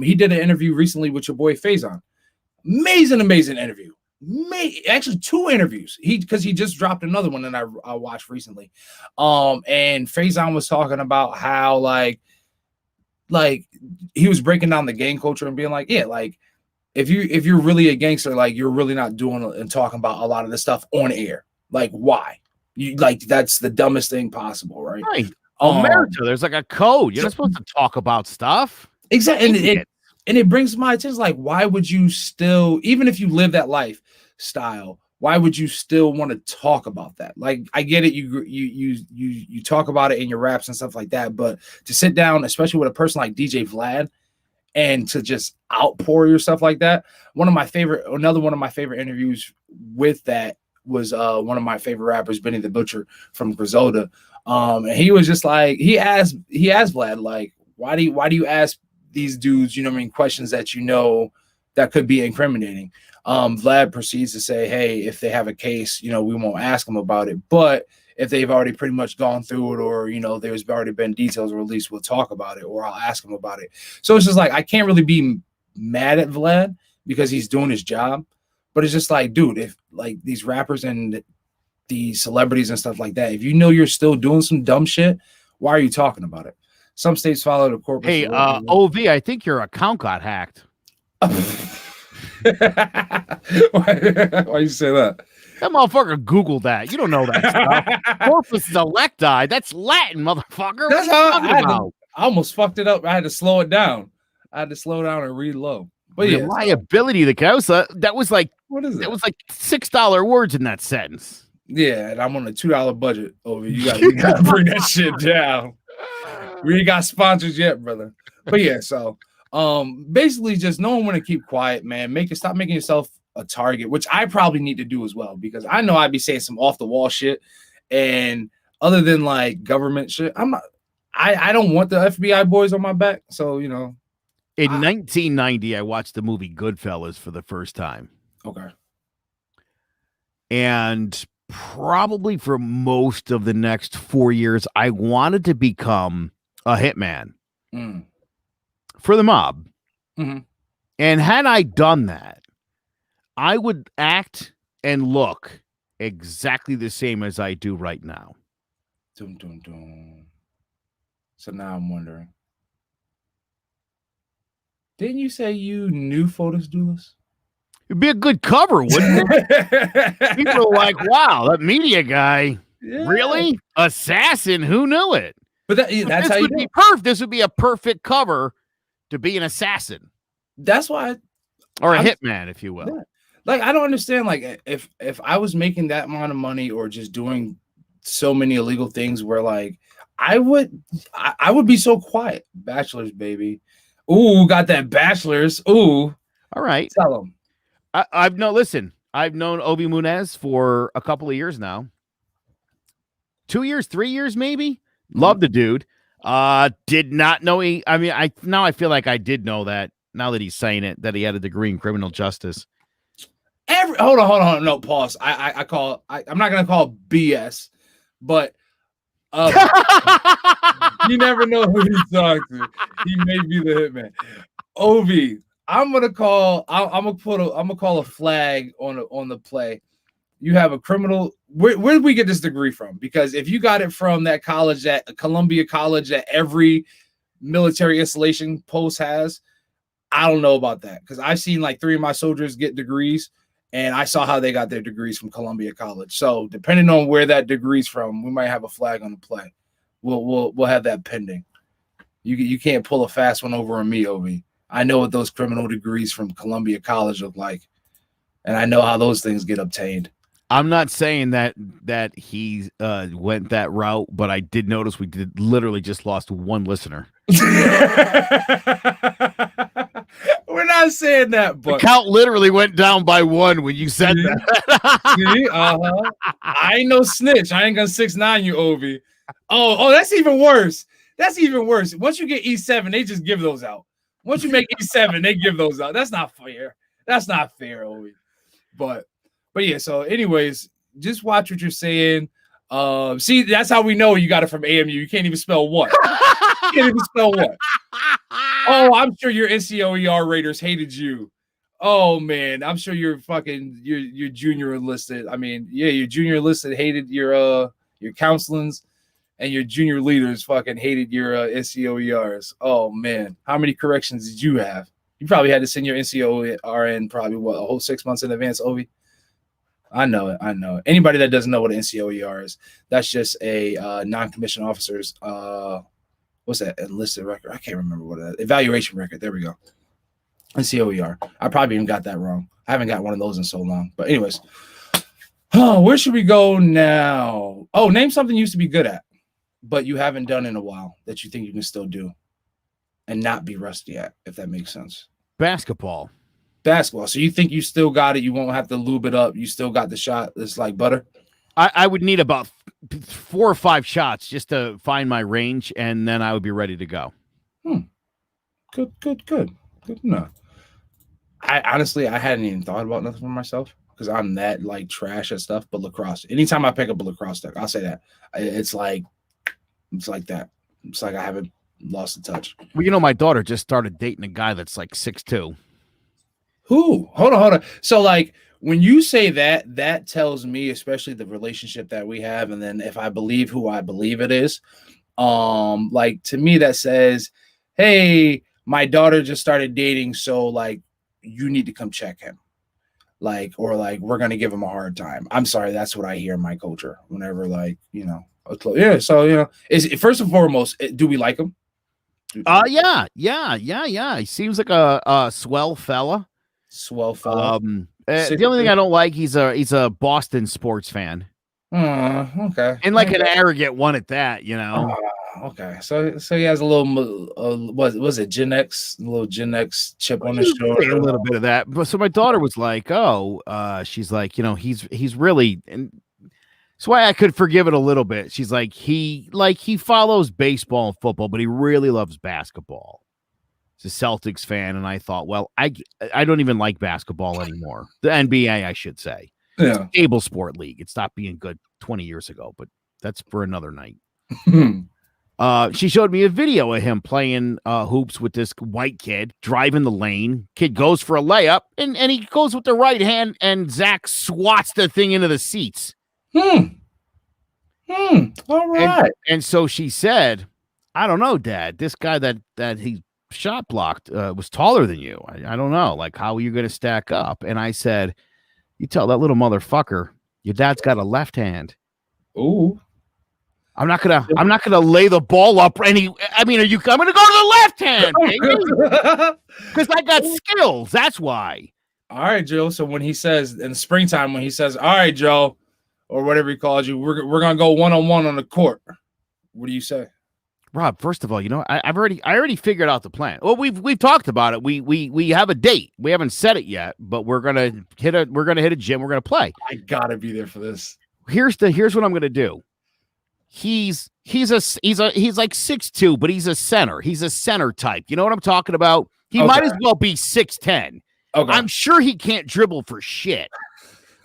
He did an interview recently with your boy Faison. Amazing interview. Actually 2 interviews. Because he just dropped another one that I watched recently. And Faison was talking about how like he was breaking down the gang culture and being like, yeah, like if you're really a gangster, like you're really not doing and talking about a lot of this stuff on air. Like, why? You like that's the dumbest thing possible, right? Right. America, there's like a code. You're not supposed to talk about stuff. Exactly. And it brings my attention, like, why would you still, even if you live that lifestyle, why would you still want to talk about that? Like, I get it. You talk about it in your raps and stuff like that, but to sit down, especially with a person like DJ Vlad, and to just outpour yourself like that. Another one of my favorite interviews with that was one of my favorite rappers, Benny the Butcher from Griselda. And he was just like, he asked Vlad, like, why do you ask these dudes, questions that that could be incriminating? Vlad proceeds to say, hey, if they have a case, we won't ask them about it. But if they've already pretty much gone through it, or, there's already been details released, we'll talk about it, or I'll ask them about it. So it's just like, I can't really be mad at Vlad because he's doing his job. But it's just like, dude, if like these rappers and the celebrities and stuff like that, if you're still doing some dumb shit, why are you talking about it? Some states follow the corporate. Hey, OV, I think your account got hacked. Why you say that? That motherfucker Googled that. You don't know that stuff. Corpus delicti. That's Latin, motherfucker. That's how I almost fucked it up. I had to slow it down. I had to slow down and read low. But yeah, reliability. That was like, what is it? That was like $6 words in that sentence. Yeah, and I'm on a $2 budget over. You gotta bring that shit down. We ain't got sponsors yet, brother. But yeah, so basically just no one want to keep quiet, man. Stop making yourself a target, which I probably need to do as well, because I know I'd be saying some off the wall shit, and other than like government shit, I don't want the FBI boys on my back. So in 1990, I watched the movie Goodfellas for the first time. Okay. And probably for most of the next 4 years, I wanted to become a hitman for the mob. Mm-hmm. And had I done that, I would act and look exactly the same as I do right now. Dum, dum, dum. So now I'm wondering, didn't you say you knew Photos Duelist? It'd be a good cover, wouldn't it? People are like, wow, that media guy, really? Assassin, who knew it? But that's how you do it. This would be a perfect cover to be an assassin. That's why. Or a hitman, if you will. Yeah. Like, I don't understand, like, if I was making that amount of money or just doing so many illegal things where, like, I would be so quiet. Bachelor's, baby. Ooh, got that bachelor's. Ooh. All right. Tell them. I've known Obi Munez for a couple of years now. 2 years, 3 years, maybe. Love the dude. Did not know I feel like I did know that now that he's saying it, that he had a degree in criminal justice. Hold on. No, pause. I'm not gonna call it BS, but you never know who he's talking to. He may be the hitman. Ovi, I'm gonna call a flag on the play. You have a criminal. Where did we get this degree from? Because if you got it from that college, that Columbia College, that every military installation post has, I don't know about that. Because I've seen like 3 of my soldiers get degrees, and I saw how they got their degrees from Columbia College. So depending on where that degree's from, we might have a flag on the play. We'll have that pending. You can't pull a fast one over on me, Obi. I know what those criminal degrees from Columbia College look like, and I know how those things get obtained. I'm not saying that he went that route, but I did notice we did literally just lost 1 listener. We're not saying that, but the count literally went down by 1 when you said that. See? I ain't no snitch. I ain't gonna 6ix9ine you, Ovi. Oh, that's even worse. That's even worse. Once you get E7, they just give those out. Once you make E7, they give those out. That's not fair. That's not fair, Ovi. But yeah, so anyways, just watch what you're saying. See, that's how we know you got it from AMU. You can't even spell what. You can't even spell what. Oh, I'm sure your NCOER raters hated you. Oh man, I'm sure your junior enlisted. I mean, yeah, your junior enlisted hated your counselings, and your junior leaders fucking hated your NCOERs. Oh man, how many corrections did you have? You probably had to send your NCOER in probably a whole 6 months in advance, Ovi. I know it. Anybody that doesn't know what an NCOER is, that's just a non-commissioned officer's what's that, enlisted record? I can't remember what it is. Evaluation record. There we go. NCOER. I probably even got that wrong. I haven't got one of those in so long. But anyways, where should we go now? Oh, name something you used to be good at, but you haven't done in a while that you think you can still do and not be rusty at, if that makes sense. Basketball. So you think you still got it? You won't have to lube it up. You still got the shot. It's like butter. I would need about 4 or 5 shots just to find my range, and then I would be ready to go. Good enough. I honestly hadn't even thought about nothing for myself because I'm that like trash at stuff. But lacrosse, anytime I pick up a lacrosse stick, I'll say that it's like that. It's like I haven't lost the touch. Well, my daughter just started dating a guy that's like 6'2". Who? Hold on. So like when you say that, that tells me, especially the relationship that we have, and then if I believe who I believe it is, like to me that says, hey, my daughter just started dating, so like you need to come check him. Like, or like we're gonna give him a hard time. I'm sorry, that's what I hear in my culture whenever like, yeah. So is first and foremost, do we like him? Yeah. He seems like a swell fella. The only thing I don't like, he's a Boston sports fan. Okay. And like an arrogant one at that, Okay. So he has a little was it Gen X, a little Gen X chip on his shoulder. A little bit of that. But so my daughter was like, she's like, he's really, and that's why I could forgive it a little bit. She's like, he follows baseball and football, but he really loves basketball. He's a Celtics fan, and I thought, well, I don't even like basketball anymore. The NBA, I should say. Yeah. It's a cable sport league. It stopped being good 20 years ago, but that's for another night. She showed me a video of him playing hoops with this white kid, driving the lane. Kid goes for a layup, and he goes with the right hand, and Zach swats the thing into the seats. All right. And so she said, I don't know, Dad. This guy that he shot blocked was taller than you. I don't know. Like, how are you going to stack up? And I said, you tell that little motherfucker your dad's got a left hand. Ooh. I'm not gonna lay the ball up. Are you coming to go to the left hand? Because I got skills. That's why. All right, Joe. So when he says in the springtime, when he says, all right, Joe, or whatever he calls you, we're gonna go 1-on-1 on the court. What do you say? Rob, first of all, I already figured out the plan. Well, we've talked about it. We have a date. We haven't said it yet, but we're gonna hit a gym. We're gonna play. I gotta be there for this. Here's what I'm gonna do. He's like 6'2", but he's a center. He's a center type. You know what I'm talking about? He might as well be 6'10". Okay. I'm sure he can't dribble for shit.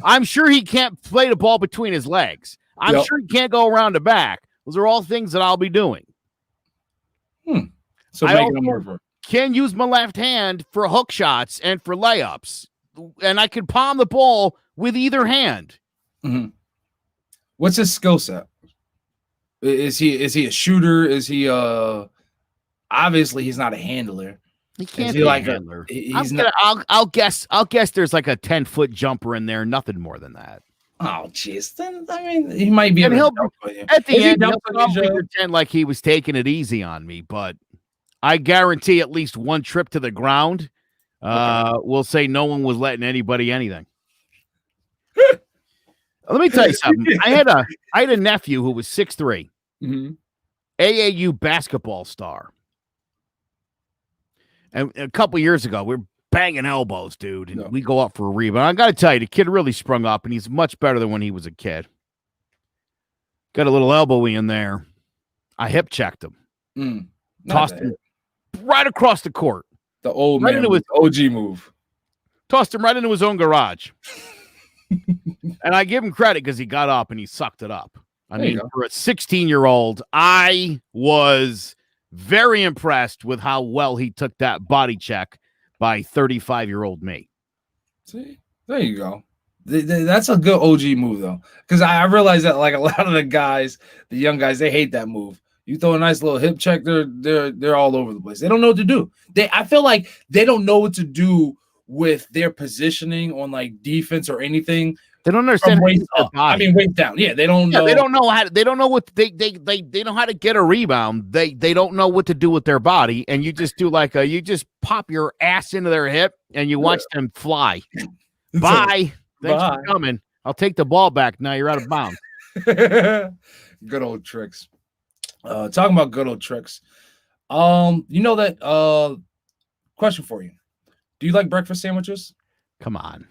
I'm sure he can't play the ball between his legs. I'm sure he can't go around the back. Those are all things that I'll be doing. So I make it more. Can use my left hand for hook shots and for layups, and I can palm the ball with either hand. Mm-hmm. What's his skill set? Is he a shooter? Is he obviously he's not a handler. He can't is be he like a handler. He's not. I'll guess there's like a 10-foot jumper in there, nothing more than that. Oh, jeez. Then I mean, he might be. And Able he'll, to for you. at the If he end, he'll dunks on you, probably Joe, pretend like he was taking it easy on me, but I guarantee at least one trip to the ground. We'll say no one was letting anybody anything. Let me tell you something. I had a nephew who was 6'3", AAU basketball star. And a couple years ago, we were banging elbows, dude, and we go up for a rebound. I got to tell you, the kid really sprung up, and he's much better than when he was a kid. Got a little elbowy in there. I hip checked him. Tossed him right across the court. The old right man into his OG move. Tossed him right into his own garage. And I give him credit because he got up and he sucked it up. I mean, for a 16-year-old, I was very impressed with how well he took that body check by 35-year-old me. See, there you go. That's a good OG move, though, because I realize that like a lot of the guys, the young guys, they hate that move. You throw a nice little hip check, they're all over the place. They don't know what to do. I feel like they don't know what to do with their positioning on like defense or anything. They don't understand waist up. I mean, weight down. Yeah, they don't know. They don't know how. They don't know what they know how to get a rebound. They don't know what to do with their body, and you just do like you just pop your ass into their hip and you watch them fly. Bye. Thanks for coming. I'll take the ball back. Now you're out of bounds. Good old tricks. Talking about good old tricks. You know that question for you. Do you like breakfast sandwiches? Come on.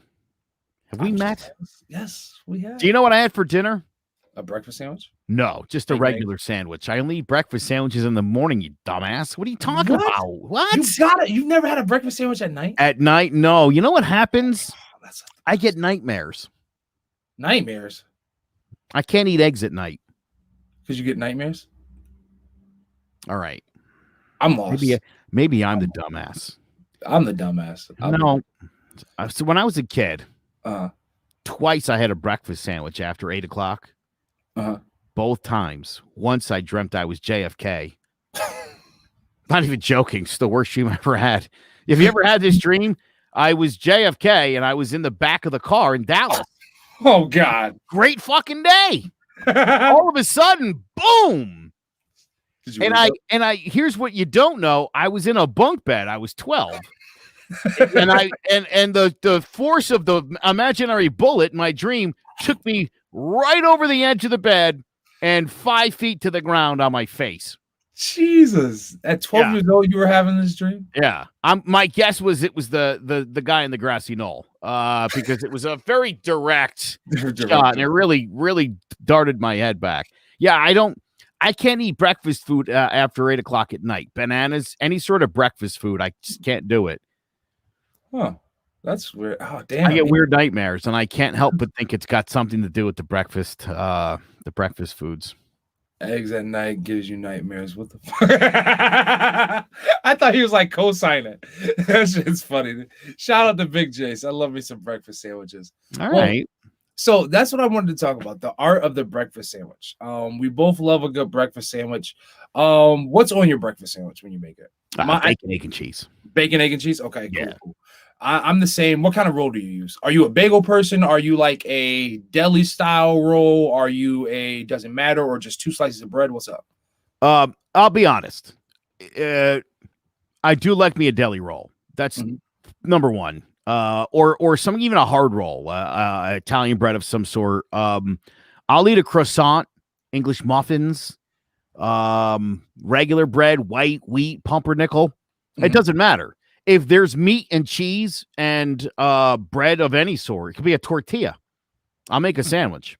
Have we met? Yes, we have. Do you know what I had for dinner? A breakfast sandwich? No, just a regular sandwich. I only eat breakfast sandwiches in the morning, you dumbass. What are you talking about? What? You got it. You've never had a breakfast sandwich at night? At night? No. You know what happens? I get nightmares. Nightmares? I can't eat eggs at night. Because you get nightmares? All right. I'm lost. Maybe I'm the dumbass. I'm the dumbass. No. So when I was a kid, twice I had a breakfast sandwich after 8 o'clock. Both times. Once I dreamt I was JFK. Not even joking. It's the worst dream I ever had. Have you ever had this dream? I was JFK and I was in the back of the car in Dallas. Oh, God. Great fucking day. All of a sudden, boom. And I here's what you don't know. I was in a bunk bed. I was 12. and the force of the imaginary bullet in my dream took me right over the edge of the bed and 5 feet to the ground on my face. Jesus. At 12 years old, you were having this dream? Yeah. My guess was it was the guy in the grassy knoll because it was a very direct shot, and it really, really darted my head back. Yeah, I can't eat breakfast food after 8 o'clock at night. Bananas, any sort of breakfast food, I just can't do it. Huh. That's weird. Oh, damn. I get weird nightmares, and I can't help but think it's got something to do with the breakfast foods. Eggs at night gives you nightmares. What the fuck? I thought he was like co-signing. That shit's funny. Shout out to Big Jace. I love me some breakfast sandwiches. All right. So that's what I wanted to talk about, the art of the breakfast sandwich. We both love a good breakfast sandwich. What's on your breakfast sandwich when you make it? Bacon, egg, and cheese. Bacon, egg, and cheese? Okay, cool. I'm the same. What kind of roll do you use? Are you a bagel person? Are you like a deli style roll? Are you doesn't matter, or just 2 slices of bread? What's up? I'll be honest. I do like me a deli roll. That's number one. Or some, even a hard roll, Italian bread of some sort. I'll eat a croissant, English muffins, regular bread, white, wheat, pumpernickel. It doesn't matter. If there's meat and cheese and bread of any sort, it could be a tortilla. I'll make a sandwich.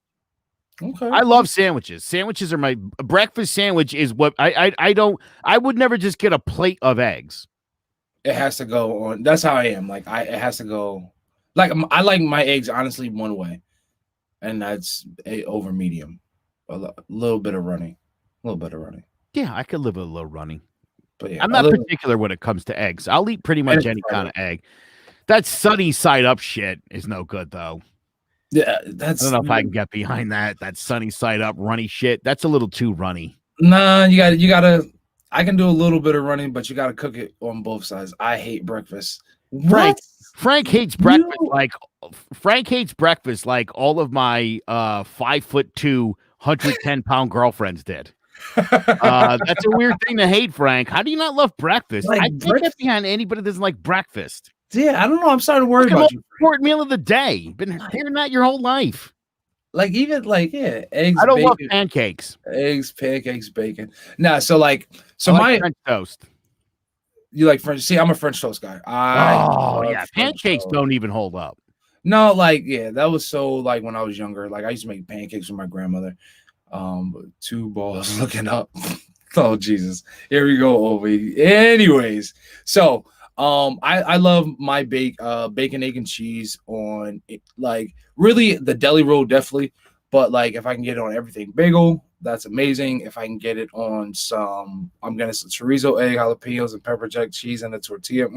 Okay. I love sandwiches. Sandwiches are my breakfast sandwich is what I would never just get a plate of eggs. It has to go on. That's how I am. Like it has to go. Like I like my eggs honestly one way, and that's over medium. A little bit of running. Yeah, I could live with a little running. But yeah, I'm not particular when it comes to eggs. I'll eat pretty much any kind of egg. That sunny side up shit is no good though. Yeah, I that's don't know if I can get behind that sunny side up runny shit. That's a little too runny. nah. You gotta. I can do a little bit of running, but you gotta cook it on both sides. I hate breakfast. Frank hates breakfast Frank hates breakfast like all of my 5'2", 110-pound girlfriends did. That's a weird thing to hate, Frank. How do you not love breakfast? Like I can't get behind anybody that doesn't like breakfast. Yeah, I don't know. I'm starting to worry about you. Important meal of the day. Been hearing that your whole life. Like even like eggs. I don't bacon, love pancakes. Eggs, pancakes, bacon. Nah, so I like French toast. You like French? See, I'm a French toast guy. Pancakes don't even hold up. No, that was so like when I was younger. Like I used to make pancakes with my grandmother. Two balls looking up. Oh Jesus, here we go, Ovi. Anyways, so I love my bacon, egg, and cheese on like really the deli roll definitely, but like if I can get it on everything bagel, that's amazing. If I can get it on some, I'm gonna say chorizo, egg, jalapenos, and pepper jack cheese and a tortilla.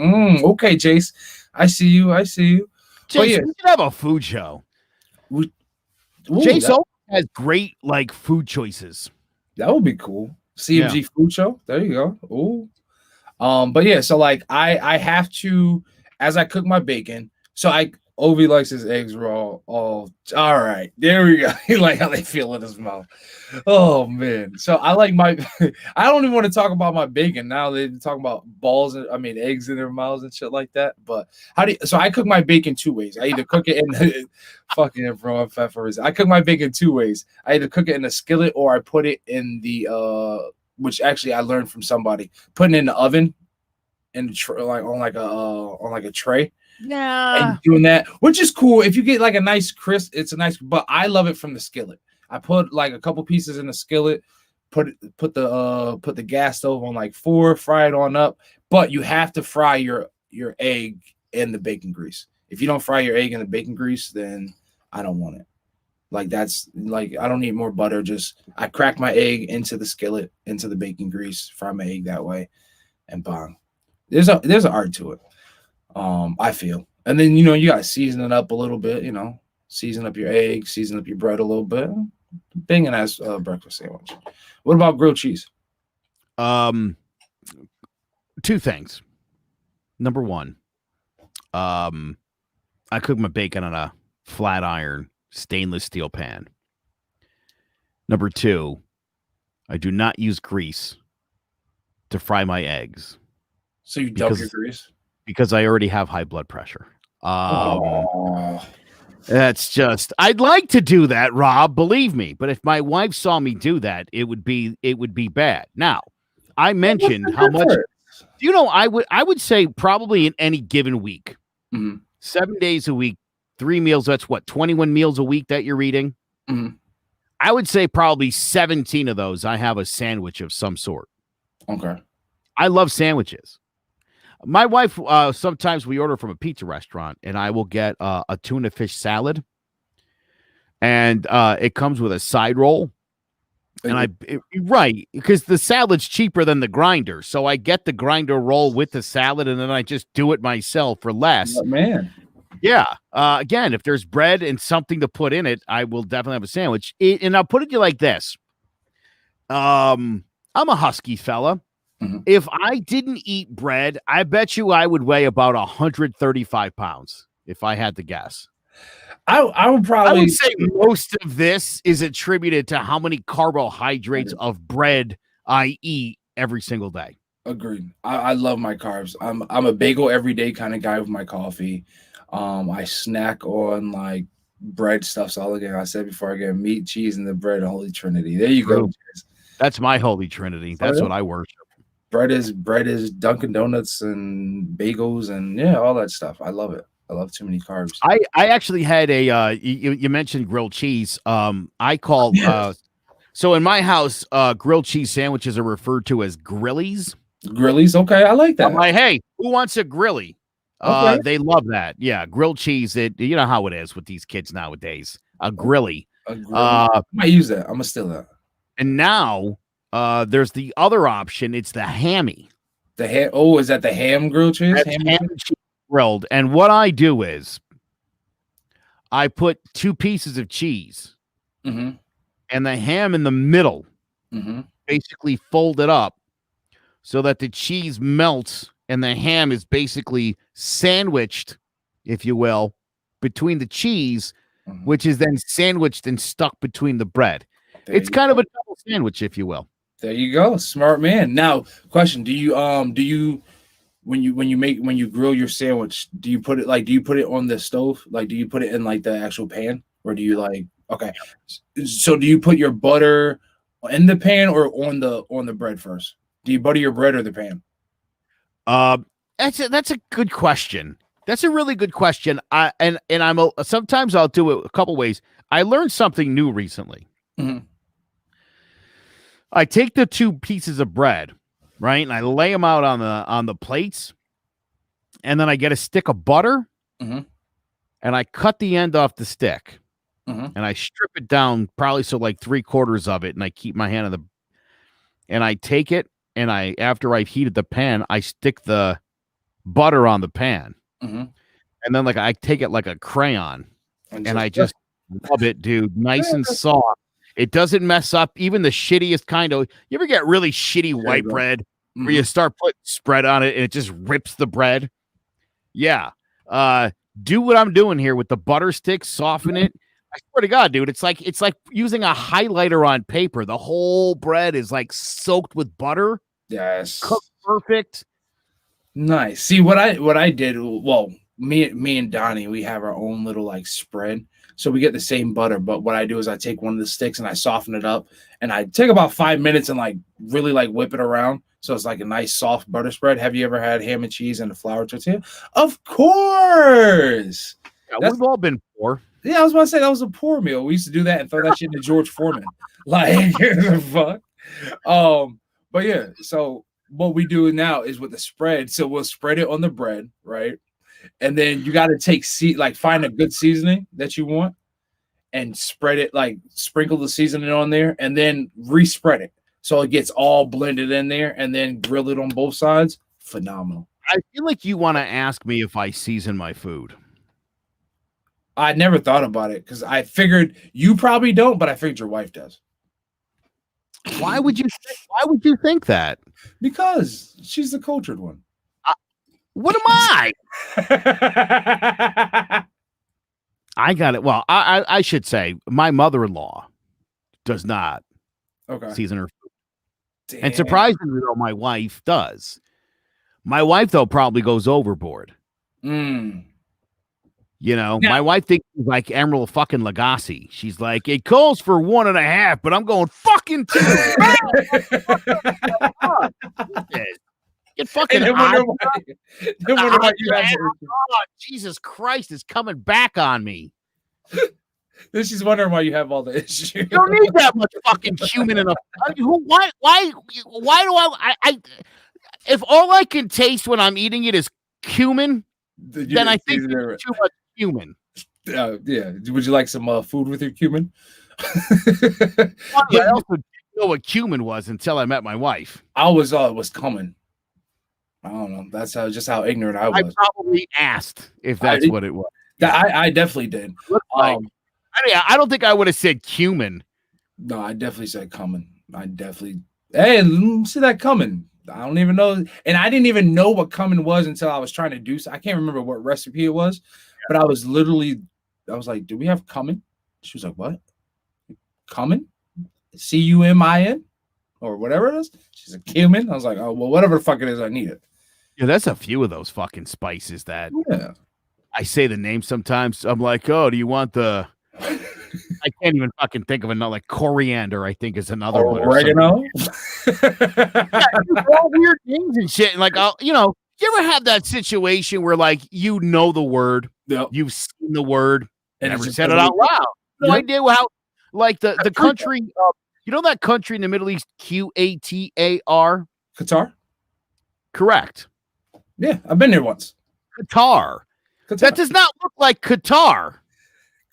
Okay, Chase, I see you. Jason, we should have a food show. Jason has great like food choices. That would be cool. CMG food show. There you go. Ooh. But yeah, so like I have to, as I cook my bacon, so Ovi likes his eggs raw. All right, there we go. He like how they feel in his mouth. Oh man. So I like my I don't even want to talk about my bacon now. They're talking about eggs in their mouths and shit like that. But so I cook my bacon two ways. I either cook it in fucking bro, I'm fat for a reason. I cook my bacon two ways. I either cook it in a skillet or I put it in the which actually I learned from somebody, putting it in the oven in on a tray. Yeah, and doing that, which is cool. If you get like a nice crisp, it's a nice. But I love it from the skillet. I put like a couple pieces in the skillet, put the gas stove on like 4, fry it on up. But you have to fry your egg in the bacon grease. If you don't fry your egg in the bacon grease, then I don't want it. Like that's like I don't need more butter. Just I crack my egg into the skillet, into the bacon grease, fry my egg that way, and bang. There's an art to it. I feel. And then you gotta season it up a little bit, season up your egg, season up your bread a little bit. Banging ass breakfast sandwich. What about grilled cheese? Two things. Number one, I cook my bacon on a flat iron stainless steel pan. Number two, I do not use grease to fry my eggs. So you dump your grease? Because I already have high blood pressure. That's just, I'd like to do that, Rob, believe me. But if my wife saw me do that, it would be bad. Now, I mentioned how much, I would say probably in any given week, 7 days a week, 3 meals. That's what, 21 meals a week that you're eating. I would say probably 17 of those, I have a sandwich of some sort. Okay. I love sandwiches. My wife, sometimes we order from a pizza restaurant, and I will get a tuna fish salad, and it comes with a side roll. And right, because the salad's cheaper than the grinder, so I get the grinder roll with the salad, and then I just do it myself for less. Oh, man, yeah. Again, if there's bread and something to put in it, I will definitely have a sandwich. And I'll put it to you like this: I'm a husky fella. If I didn't eat bread, I bet you I would weigh about 135 pounds if I had to guess. I would say most of this is attributed to how many carbohydrates of bread I eat every single day. Agreed. I love my carbs. I'm a bagel everyday kind of guy with my coffee. I snack on like bread stuff. So again, I said before, I get meat, cheese, and the bread, the Holy Trinity. There you go. That's my Holy Trinity. That's what I worship. Bread is Dunkin' Donuts and bagels and all that stuff. I love it. I love too many carbs. I actually had a you mentioned grilled cheese. I call so in my house, grilled cheese sandwiches are referred to as grillies. Grillies, okay, I like that. I'm like, hey, who wants a grilly? Okay. They love that. Yeah, grilled cheese. You know how it is with these kids nowadays. A grilly. I might use that. I'm gonna steal that. And now there's the other option. It's the hammy. The ham. Oh, is that the ham grilled cheese? Ham cheese grilled. And what I do is I put 2 pieces of cheese Mm-hmm. and the ham in the middle, Mm-hmm. basically folded up so that the cheese melts and the ham is basically sandwiched, if you will, between the cheese, which is then sandwiched and stuck between the bread. It's kind of a double sandwich, if you will. There you go, smart man. Now, question: do you when you grill your sandwich, do you put it on the stove? Like, do you put it in like the actual pan, or do you okay? So, do you put your butter in the pan or on the bread first? Do you butter your bread or the pan? That's a good question. That's a really good question. Sometimes I'll do it a couple ways. I learned something new recently. Mm-hmm. I take the 2 pieces of bread, right, and I lay them out on the plates, and then I get a stick of butter, mm-hmm. and I cut the end off the stick, mm-hmm. and I strip it down probably so like 3/4 of it, and I keep my hand and I take it, and after I've heated the pan, I stick the butter on the pan. Mm-hmm. And then I take it like a crayon and I just rub it, dude, nice and soft. It doesn't mess up even the shittiest kind of. You ever get really shitty white bread where you start putting spread on it and it just rips the bread? Yeah. Do what I'm doing here with the butter stick, soften it. I swear to God, dude, it's like using a highlighter on paper. The whole bread is like soaked with butter. Yes. Cooked perfect. Nice. See what I did. Well, me and Donnie, we have our own little spread, so we get the same butter. But what I do is I take one of the sticks and I soften it up, and I take about 5 minutes and really whip it around, so it's like a nice soft butter spread. Have you ever had ham and cheese and a flour tortilla? Of course. Yeah, we've all been poor. Yeah, I was about to say that was a poor meal. We used to do that and throw that shit into George Foreman. Fuck. But yeah, so what we do now is with the spread. So we'll spread it on the bread, right? And then you got to find a good seasoning that you want and spread it, sprinkle the seasoning on there and then respread it. So it gets all blended in there and then grill it on both sides. Phenomenal. I feel like you want to ask me if I season my food. I never thought about it because I figured you probably don't, but I figured your wife does. Why would you think that? Because she's the cultured one. What am I? I got it. Well, I should say my mother-in-law does not season her food. Damn. And surprisingly, though, my wife does. My wife, though, probably goes overboard. You know, my wife thinks she's like Emerald fucking Lagasse. She's like, it calls for 1.5, but I'm going fucking 2. Get fucking Jesus Christ is coming back on me. Then she's wondering why you have all the issues. You don't need that much fucking cumin in a. Why do I? If all I can taste when I'm eating it is cumin, then I think it's too much cumin. Yeah. Would you like some food with your cumin? I also didn't know what cumin was until I met my wife. I was it was coming. I don't know. That's just how ignorant I was. I probably asked if that's what it was. I definitely did. I don't think I would have said cumin. No, I definitely said coming. Hey, see that coming. I don't even know. And I didn't even know what coming was until I was trying to do. I can't remember what recipe it was, but I was like, do we have coming? She was like, what? Coming? CUMIN? Or whatever it is? She's a cumin. I was like, oh, well, whatever the fuck it is, I need it. Yeah, that's a few of those fucking spices that I say the name sometimes. I'm like, oh, do you want the I can't even fucking think of another, like coriander, I think is another one. Oregano? All weird names and shit. And like, you ever have that situation where like you know the word, you've seen the word, and never said it out loud. No idea how, like the country, that country in the Middle East, Qatar? Qatar? Correct. Yeah, I've been there once. Qatar. That does not look like Qatar.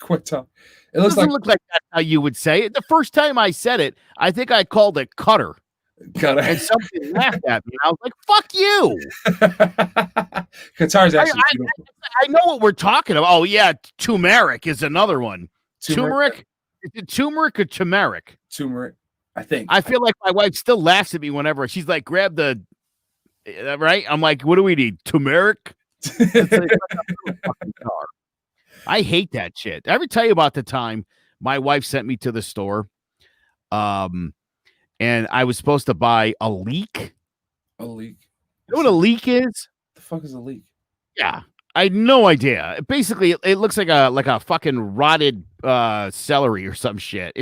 Qatar. It doesn't look like that's how you would say it. The first time I said it, I think I called it Cutter. And somebody laughed at me. I was like, fuck you. Qatar's actually beautiful. I know what we're talking about. Oh yeah, turmeric is another one. Turmeric? Is it turmeric or turmeric? Turmeric, I think. I feel like my wife still laughs at me whenever she's like, grab the right. I'm like, what do we need? Turmeric? I hate that shit. Did I ever tell you about the time my wife sent me to the store? And I was supposed to buy a leek. A leek. You know what a leek is? The fuck is a leek? Yeah. I had no idea. Basically, it looks like a fucking rotted celery or some shit.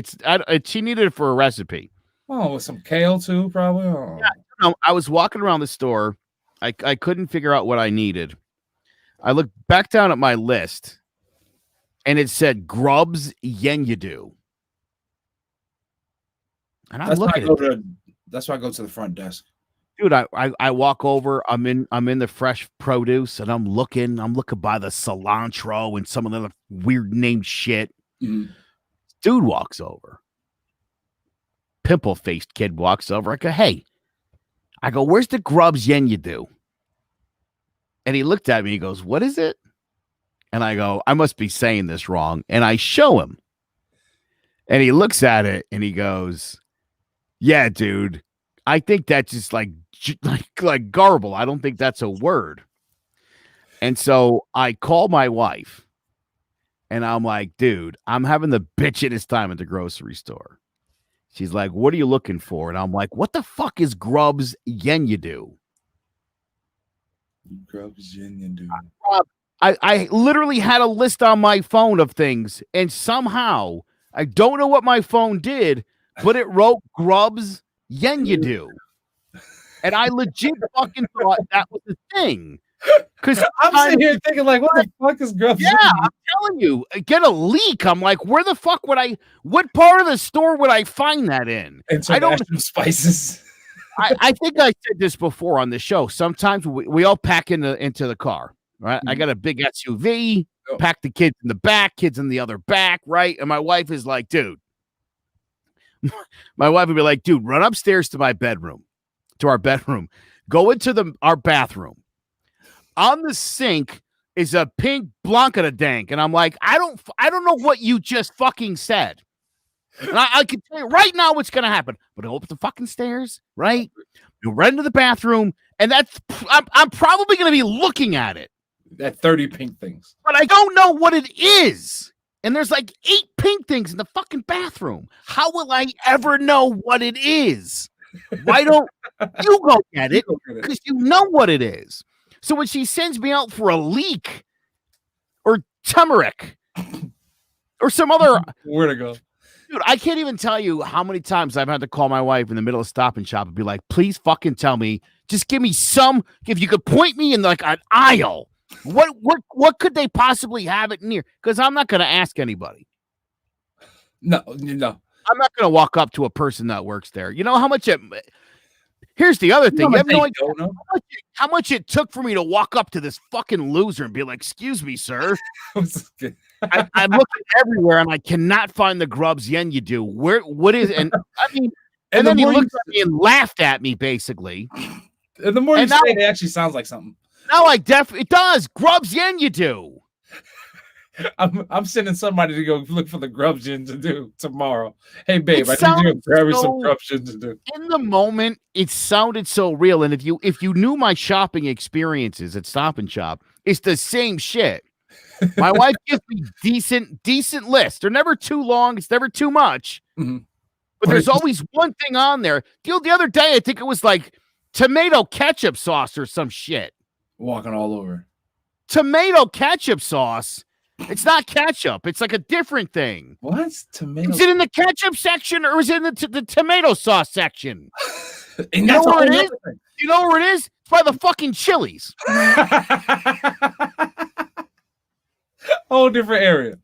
She needed it for a recipe. Oh, with some kale too, probably. Oh. Yeah, no, I was walking around the store. I couldn't figure out what I needed. I looked back down at my list, and it said Grubs Yenyadu. And I'm looking at it. That's why I go to the front desk. Dude, I walk over. I'm in the fresh produce, and I'm looking by the cilantro and some of the weird named shit. Mm-hmm. Dude walks over. Pimple faced kid walks over. I go, hey. I go, where's the Grubs Yenyadu? And he looked at me. He goes, what is it? And I go, I must be saying this wrong. And I show him. And he looks at it and he goes, yeah, dude. I think that's just like garble. I don't think that's a word. And so I call my wife and I'm like, dude, I'm having the bitchiest time at the grocery store. She's like, what are you looking for? And I'm like, what the fuck is Grubs Yenyadu? Grubs Yenyadu. I literally had a list on my phone of things, and somehow I don't know what my phone did, but it wrote Grubs Yenyadu. And I legit fucking thought that was the thing. Because I'm sitting here thinking, like, what the fuck is Grubs? Yeah, I'm telling you, get a leak. I'm like, where the fuck would what part of the store would I find that in? International spices. I think I said this before on the show. Sometimes we all pack into the car, right? Mm-hmm. I got a big SUV, pack the kids in the back, kids in the other back, right? And my wife is like, dude. My wife would be like, dude, run upstairs to our bedroom, go into our bathroom. On the sink is a pink Blanca de Dank. And I'm like, I don't know what you just fucking said. And I can tell you right now what's going to happen. But open the fucking stairs, right? You run into the bathroom, and I'm probably going to be looking at it. That 30 pink things. But I don't know what it is. And there's like 8 pink things in the fucking bathroom. How will I ever know what it is? Why don't you go get it? Because you know what it is. So when she sends me out for a leek or turmeric or some other where to go, dude, I can't even tell you how many times I've had to call my wife in the middle of Stop and Shop and be like, please fucking tell me, just give me some, if you could point me in like an aisle, what could they possibly have it near? Because I'm not going to ask anybody. No. I'm not going to walk up to a person that works there. You know how much here's the other thing. You have no idea how much it took for me to walk up to this fucking loser and be like, excuse me, sir. I'm looking everywhere and I cannot find the Grubs Yenyadu. What is, and I mean, and then he looked at me and laughed at me basically. And the more you say it, it actually sounds like something. No, it does. Grubs Yenyadu. I'm sending somebody to go look for the Grubs Yenyadu tomorrow. Hey, babe, I need you to grab me some Grubs Yenyadu. In the moment, it sounded so real. And if you knew my shopping experiences at Stop and Shop, it's the same shit. My wife gives me decent lists. They're never too long. It's never too much. Mm-hmm. But there's always one thing on there. The other day, I think it was like tomato ketchup sauce or some shit. Walking all over. Tomato ketchup sauce. It's not ketchup. It's like a different thing. What? Tomato? Is it in the ketchup section or is it in the tomato sauce section? And that's where it is? You know where it is? It's by the fucking Chili's. Whole different area.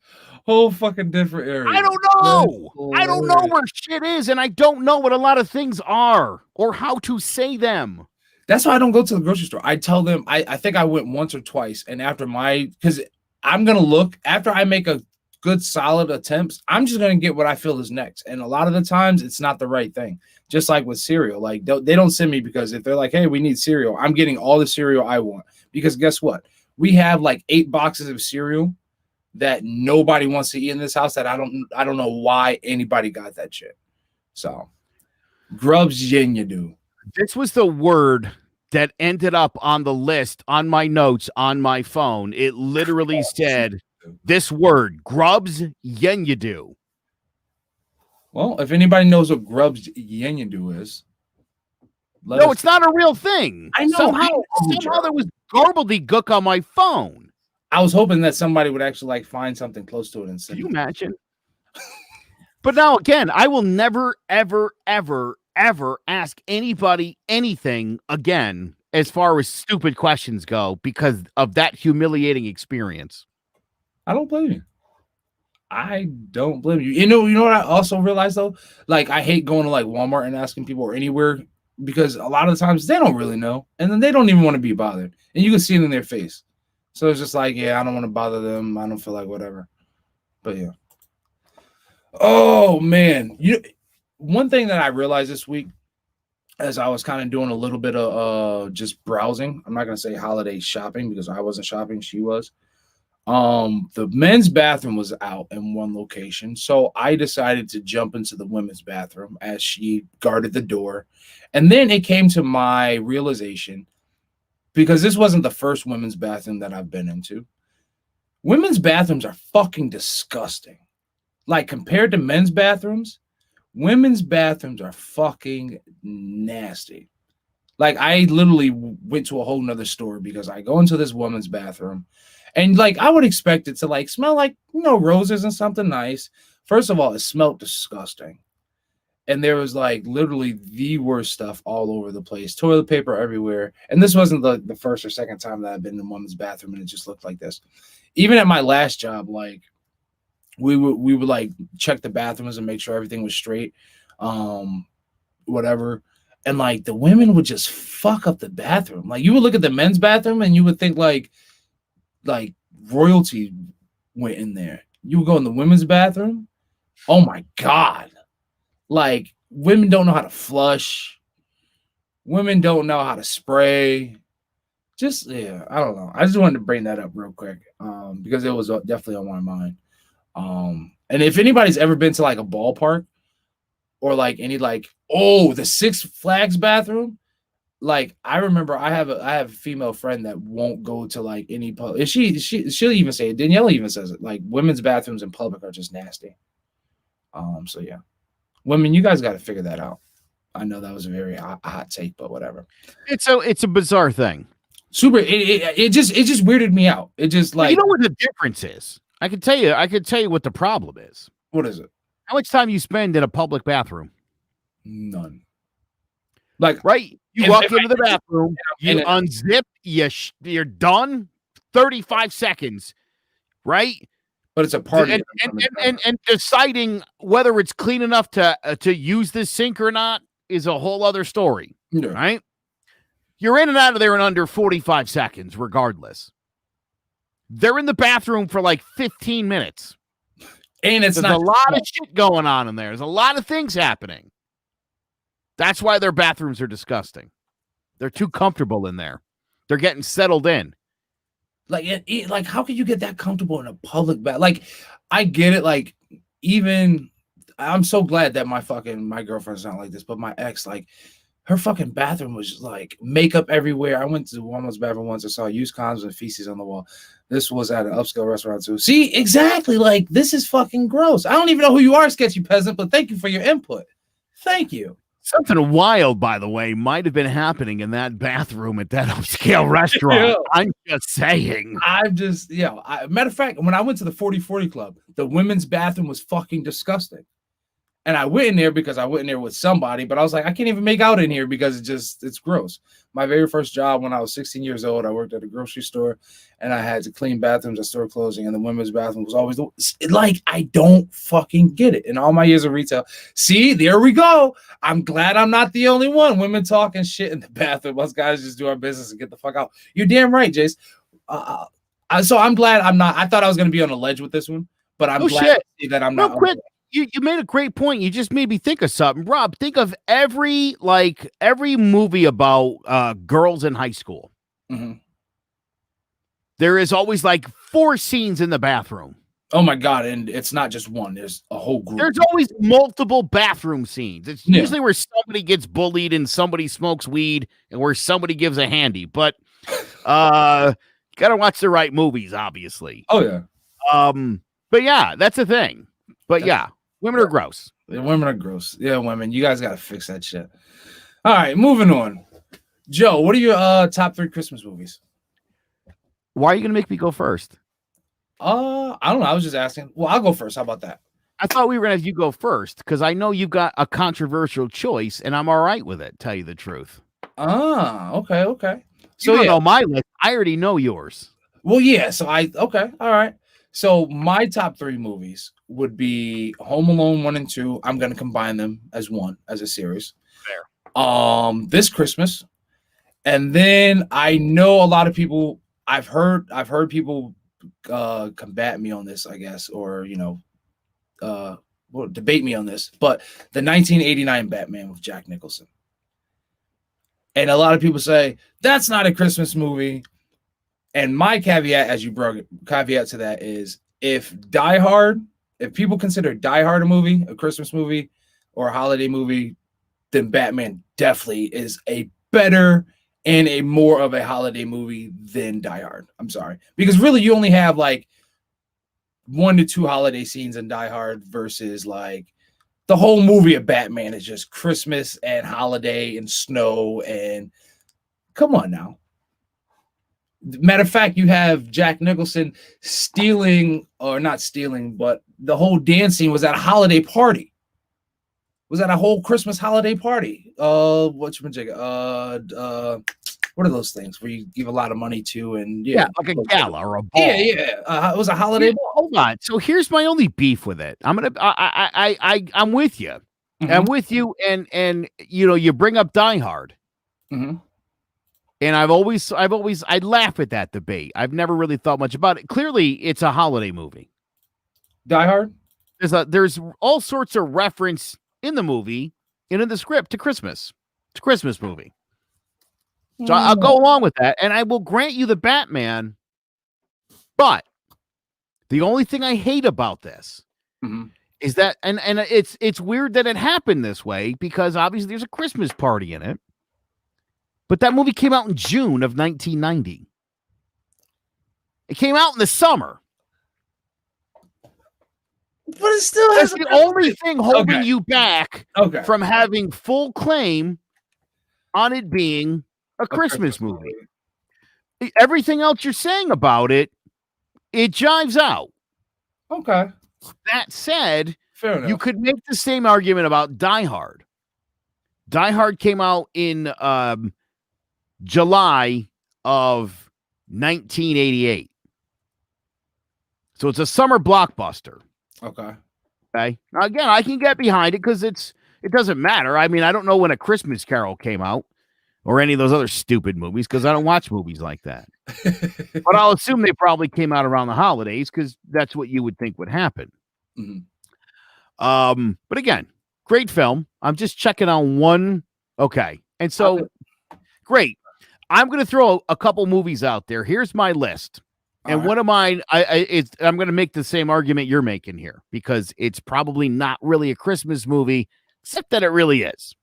Whole fucking different area. I don't know. I don't know where shit is, and I don't know what a lot of things are or how to say them. That's why I don't go to the grocery store. I tell them, I think I went once or twice, and because I'm going to look, after I make a good solid attempts, I'm just going to get what I feel is next. And a lot of the times it's not the right thing. Just like with cereal, like they don't send me because if they're like, hey, we need cereal, I'm getting all the cereal I want. Because guess what? We have like 8 boxes of cereal that nobody wants to eat in this house that I don't know why anybody got that shit. So grubs yin you do. This was the word that ended up on the list on my notes on my phone. It literally said this word, grubs yin you do. Well, if anybody knows what grubs yin you do is, no, it's not a real thing. I know. Somehow there was gobbledygook on my phone. I was hoping that somebody would actually like find something close to it and send Can you it. imagine? But now again, I will never, ever, ever, ever ask anybody anything again as far as stupid questions go because of that humiliating experience. I don't blame you. I don't blame you. You know what I also realized though? Like I hate going to like Walmart and asking people or anywhere because a lot of the times they don't really know, and then they don't even want to be bothered, and you can see it in their face. So it's just like, yeah, I don't want to bother them. I don't feel like whatever. But yeah. Oh man, one thing that I realized this week, as I was kind of doing a little bit of just browsing. I'm not gonna say holiday shopping because I wasn't shopping; she was. The men's bathroom was out in one location, so I decided to jump into the women's bathroom as she guarded the door. And then it came to my realization, because this wasn't the first women's bathroom that I've been into. Women's bathrooms are fucking disgusting. Like compared to men's bathrooms, women's bathrooms are fucking nasty. Like I literally went to a whole nother store because I go into this woman's bathroom. And like I would expect it to like smell like, roses and something nice. First of all, it smelled disgusting. And there was like literally the worst stuff all over the place. Toilet paper everywhere. And this wasn't the first or second time that I've been in a woman's bathroom and it just looked like this. Even at my last job, like we would like check the bathrooms and make sure everything was straight. Whatever. And like the women would just fuck up the bathroom. Like you would look at the men's bathroom and you would think like royalty went in there. You would go in the women's bathroom. Oh my God. Like women don't know how to flush. Women don't know how to spray. Just, yeah, I don't know. I just wanted to bring that up real quick because it was definitely on my mind. And if anybody's ever been to like a ballpark or like any like, the Six Flags bathroom, like I remember I have a female friend that won't go to like any public. She'll even say it. Danielle even says it. Like women's bathrooms in public are just nasty. So yeah, women, you guys got to figure that out. I know that was a very hot take, but whatever. It's a bizarre thing. Super. It just weirded me out. It just like, you know what the difference is. I can tell you what the problem is. What is it? How much time you spend in a public bathroom? None. Like right. You walk into the bathroom, you unzip, you're done. 35 seconds, right? But it's a party, and deciding whether it's clean enough to use this sink or not is a whole other story, right? You're in and out of there in under 45 seconds, regardless. They're in the bathroom for like 15 minutes, and there's a lot of shit going on in there. There's a lot of things happening. That's why their bathrooms are disgusting. They're too comfortable in there. They're getting settled in. Like how could you get that comfortable in a public bath? Like, I get it. Like, even I'm so glad that my girlfriend's not like this, but my ex, like, her fucking bathroom was just like makeup everywhere. I went to Walmart's bathroom once. I saw used condoms and feces on the wall. This was at an upscale restaurant too. See, exactly. Like, this is fucking gross. I don't even know who you are, sketchy peasant, but thank you for your input. Thank you. Something wild, by the way, might have been happening in that bathroom at that upscale restaurant. Yeah. I'm just saying. Matter of fact, when I went to the 40/40 Club, the women's bathroom was fucking disgusting. And I went in there because I went in there with somebody, but I was like, I can't even make out in here because it's gross. My very first job when I was 16 years old, I worked at a grocery store and I had to clean bathrooms at store closing, and the women's bathroom was always I don't fucking get it. In all my years of retail, see, there we go. I'm glad I'm not the only one. Women talking shit in the bathroom. Us guys just do our business and get the fuck out. You're damn right, Jace. So I'm glad I'm not. I thought I was going to be on a ledge with this one, but I'm glad to see that I'm not. Quick. You made a great point. You just made me think of something. Rob, think of every movie about girls in high school. Mm-hmm. there is always like 4 scenes in the bathroom. Oh my God. And it's not just one, there's a whole group. There's always multiple bathroom scenes. It's usually where somebody gets bullied and somebody smokes weed and where somebody gives a handy. But you gotta watch the right movies, obviously. Oh yeah. But yeah, that's the thing. But yeah, women are gross. Women are gross. Yeah, women. You guys gotta fix that shit. All right, moving on. Joe, what are your top 3 Christmas movies? Why are you gonna make me go first? I don't know. I was just asking. Well, I'll go first. How about that? I thought we were gonna have you go first because I know you've got a controversial choice, and I'm all right with it. Tell you the truth. Okay. So you don't know my list. I already know yours. Well, yeah. So all right. So my top 3 movies would be Home Alone 1 and 2. I'm gonna combine them as one, as a series. Fair. This Christmas, and then I know a lot of people. I've heard people combat me on this, I guess, or debate me on this, but the 1989 Batman with Jack Nicholson. And a lot of people say that's not a Christmas movie. And my caveat, as you brought it, caveat to that is if people consider Die Hard a Christmas movie or a holiday movie, then Batman definitely is a better and a more of a holiday movie than Die Hard. I'm sorry. Because really you only have like 1 to 2 holiday scenes in Die Hard versus like the whole movie of Batman is just Christmas and holiday and snow and come on now. Matter of fact, you have Jack Nicholson not stealing, but the whole dance scene was at a holiday party. Was at a whole Christmas holiday party. What are those things where you give a lot of money to and like a gala or a ball. It was a holiday ball. Hold on. So here's my only beef with it. I'm with you. Mm-hmm. I'm with you, and you bring up Die Hard. Mm-hmm. And I laugh at that debate. I've never really thought much about it. Clearly, it's a holiday movie. Die Hard? There's all sorts of reference in the movie and in the script to Christmas. It's a Christmas movie. So I'll go along with that, and I will grant you the Batman. But the only thing I hate about this is that, and it's weird that it happened this way because obviously there's a Christmas party in it. But that movie came out in June of 1990. It came out in the summer. But it still has the only thing holding you back from having full claim on it being a Christmas movie. Everything else you're saying about it jives out. Okay. That said, fair enough. You could make the same argument about Die Hard. Die Hard came out in July of 1988. So it's a summer blockbuster. Okay. Now, again, I can get behind it because it doesn't matter. I mean, I don't know when A Christmas Carol came out or any of those other stupid movies because I don't watch movies like that. But I'll assume they probably came out around the holidays because that's what you would think would happen. Mm-hmm. But again, great film. I'm just checking on one. Okay. And so, great. I'm going to throw a couple movies out there. Here's my list. And one of mine, I'm going to make the same argument you're making here because it's probably not really a Christmas movie, except that it really is.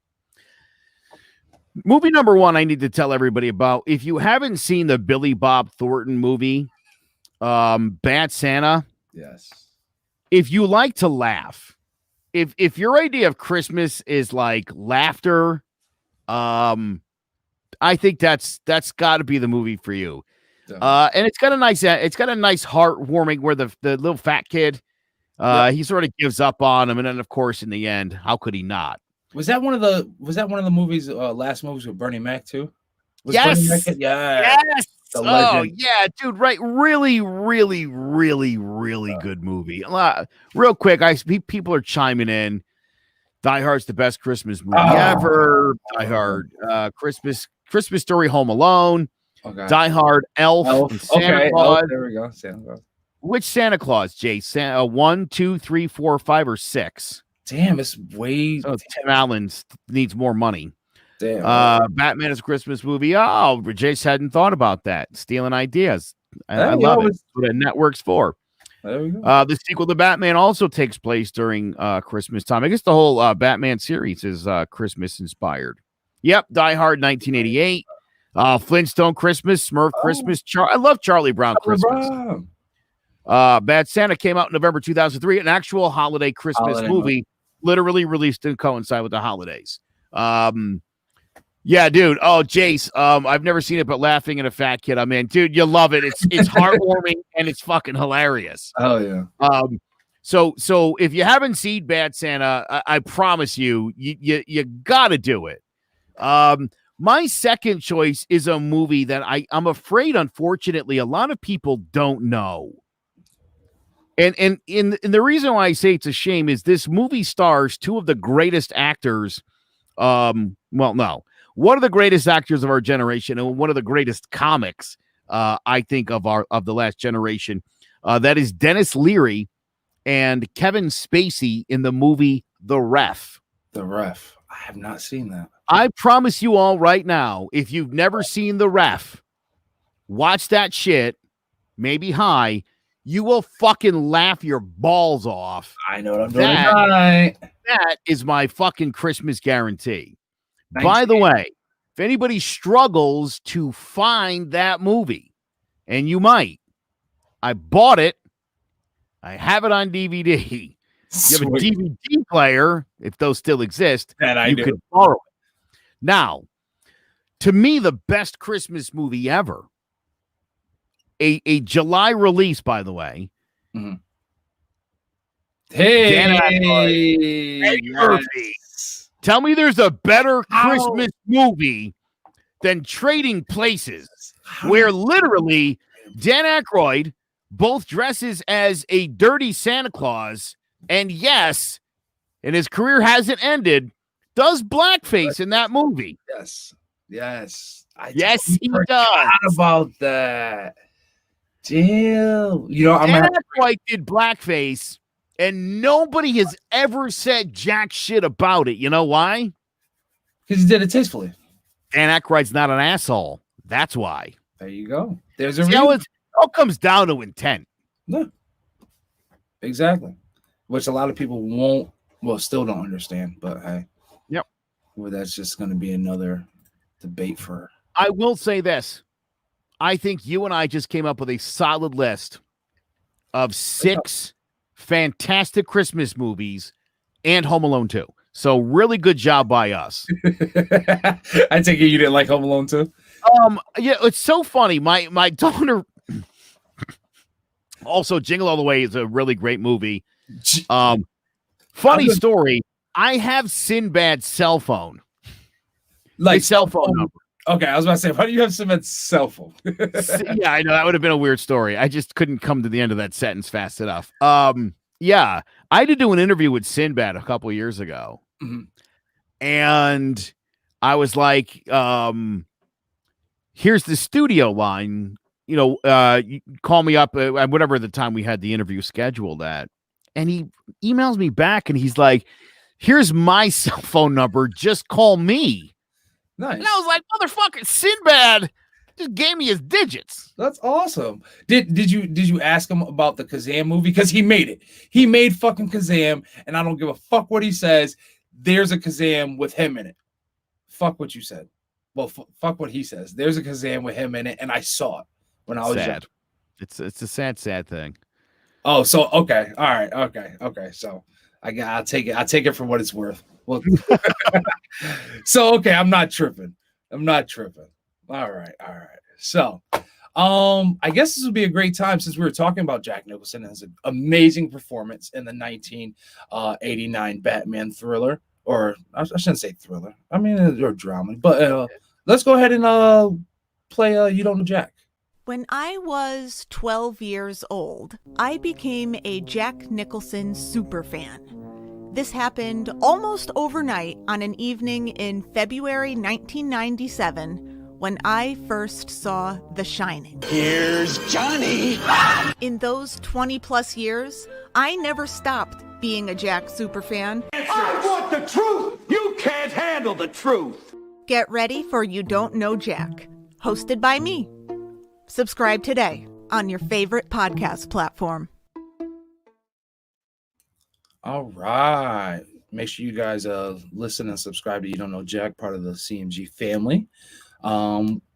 Movie number 1, I need to tell everybody about. If you haven't seen the Billy Bob Thornton movie, Bad Santa. Yes. If you like to laugh, if your idea of Christmas is like laughter, I think that's got to be the movie for you. And it's got a nice heartwarming where the little fat kid, he sort of gives up on him, and then of course in the end, how could he not? Was that one of the movies, last movies with Bernie Mac too? Yes. Yes. Oh yeah, dude. Right. Really, really, really, really good movie. Real quick, people are chiming in. Die Hard's the best Christmas movie ever. Die Hard, Christmas Story, Home Alone. Okay. Die Hard, Elf. And Santa Claus. There we go. Santa Claus. Which Santa Claus, Jay? 1, 2, 3, 4, 5, or 6? Damn, it's way. Oh, Tim Allen needs more money. Damn. Batman is a Christmas movie. Oh, Jace hadn't thought about that. Stealing ideas. I love it. That's what a network's for. There we go. The sequel to Batman also takes place during Christmas time. I guess the whole Batman series is Christmas inspired. Yep, Die Hard 1988, Flintstone Christmas, Smurf Christmas. I love Charlie Brown Christmas. Bad Santa came out in November 2003, an actual holiday Christmas movie, literally released to coincide with the holidays. Yeah, dude. Oh, Jace. I've never seen it, but laughing at a fat kid. I mean, dude, you love it. It's heartwarming and it's fucking hilarious. Oh yeah. So if you haven't seen Bad Santa, I promise you gotta do it. My second choice is a movie that I'm afraid, unfortunately, a lot of people don't know. And the reason why I say it's a shame is this movie stars two of the greatest actors. One of the greatest actors of our generation and one of the greatest comics, I think, of the last generation. That is Dennis Leary and Kevin Spacey in the movie The Ref. The Ref. I have not seen that. I promise you all right now, if you've never seen The Ref, watch that shit, maybe high. You will fucking laugh your balls off. I know what I'm doing tonight. That is my fucking Christmas guarantee. By the way, if anybody struggles to find that movie, and you might, I bought it. I have it on DVD. You have a DVD player, if those still exist, you could borrow it. Now, to me, the best Christmas movie ever, a July release, by the way. Mm-hmm. Hey, Murphy. Tell me there's a better Christmas movie than Trading Places, where literally Dan Aykroyd both dresses as a dirty Santa Claus, and yes, and his career hasn't ended, does blackface in that movie. Yes. Yes, he does. About that. Damn. Dan Aykroyd did blackface. And nobody has ever said jack shit about it. You know why? Because he did it tastefully. Dan Aykroyd's not an asshole. That's why. There you go. There's a reason. It all comes down to intent. No. Exactly. Which a lot of people still don't understand. But hey. Yep. Well, that's just going to be another debate for. I will say this. I think you and I just came up with a solid list of 6 fantastic Christmas movies and Home Alone 2. So really good job by us. I take it you didn't like Home Alone 2? Yeah, it's so funny. My daughter also Jingle All the Way is a really great movie. Funny story. I have Sinbad's cell phone. Like cell phone number. Okay, I was about to say, why do you have Sinbad's cell phone? Yeah, I know that would have been a weird story. I just couldn't come to the end of that sentence fast enough. Yeah, I had to do an interview with Sinbad a couple of years ago, and I was like, "Here's the studio line. You call me up at whatever the time we had the interview scheduled at." And he emails me back, and he's like, "Here's my cell phone number. Just call me." Nice. And I was like, motherfucker, Sinbad just gave me his digits. That's awesome. Did you ask him about the Kazam movie? Because he made it. He made fucking Kazam, and I don't give a fuck what he says. There's a Kazam with him in it. Fuck what you said. Well, fuck what he says. There's a Kazam with him in it, and I saw it when I was young. It's a sad thing. Oh, so okay. All right. Okay. So I'll take it for what it's worth. Well, so okay, I'm not tripping. All right. So, I guess this would be a great time since we were talking about Jack Nicholson and his amazing performance in the 1989 Batman thriller, or I shouldn't say thriller. I mean, or drama. But let's go ahead and play You Don't Know Jack. When I was 12 years old, I became a Jack Nicholson superfan. This happened almost overnight on an evening in February 1997 when I first saw The Shining. Here's Johnny! In those 20-plus years, I never stopped being a Jack superfan. I want the truth! You can't handle the truth! Get ready for You Don't Know Jack, hosted by me. Subscribe today on your favorite podcast platform. All right. Make sure you guys listen and subscribe to You Don't Know Jack, part of the CMG family,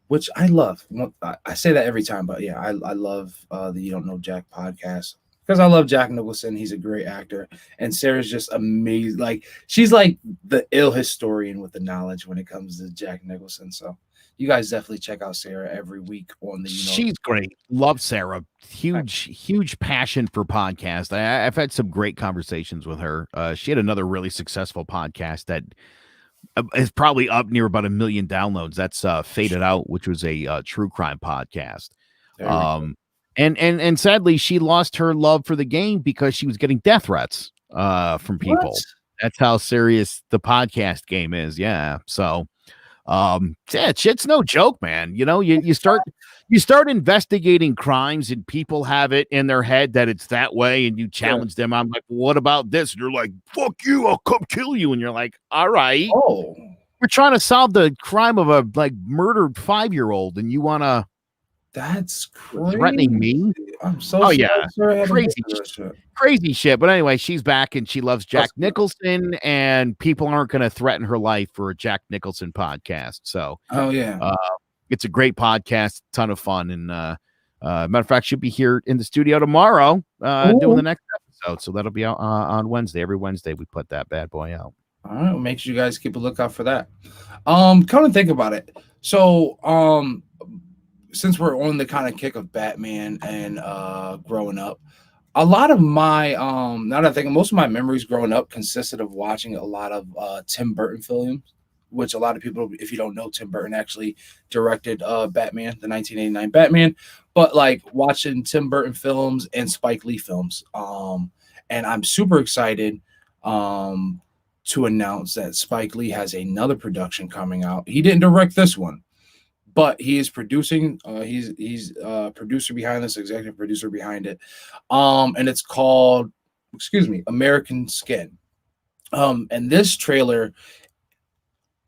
which I love. I say that every time, but yeah, I love the You Don't Know Jack podcast because I love Jack Nicholson. He's a great actor, and Sarah's just amazing. Like, she's like the ill historian with the knowledge when it comes to Jack Nicholson. So you guys definitely check out Sarah every week on the. She's great. Love Sarah. Huge passion for podcast. I've had some great conversations with her. She had another really successful podcast that is probably up near about 1 million downloads. That's Faded Out, which was a true crime podcast. And sadly, she lost her love for the game because she was getting death threats from people. What? That's how serious the podcast game is. Yeah. So shit's no joke, man. You know, you start investigating crimes and people have it in their head that it's that way, and you challenge them. I'm like, what about this? And they're like, fuck you, I'll come kill you. And you're like, all right. Oh, we're trying to solve the crime of a murdered 5-year-old, and you want to. That's crazy. Threatening me? I'm so crazy shit. But anyway, she's back and she loves Jack Nicholson, and people aren't going to threaten her life for a Jack Nicholson podcast. So, it's a great podcast, ton of fun, and matter of fact, she'll be here in the studio tomorrow doing the next episode. So that'll be out on Wednesday. Every Wednesday we put that bad boy out. All right, well, make sure you guys keep a lookout for that. Come and think about it. So, since we're on the kind of kick of Batman and growing up, a lot of my now that I think most of my memories growing up consisted of watching a lot of Tim Burton films, which a lot of people, if you don't know, Tim Burton actually directed Batman, the 1989 Batman, but like watching Tim Burton films and Spike Lee films. And I'm super excited to announce that Spike Lee has another production coming out. He didn't direct this one, but he is producing. He's producer behind this, executive producer behind it, and it's called, American Skin. And this trailer,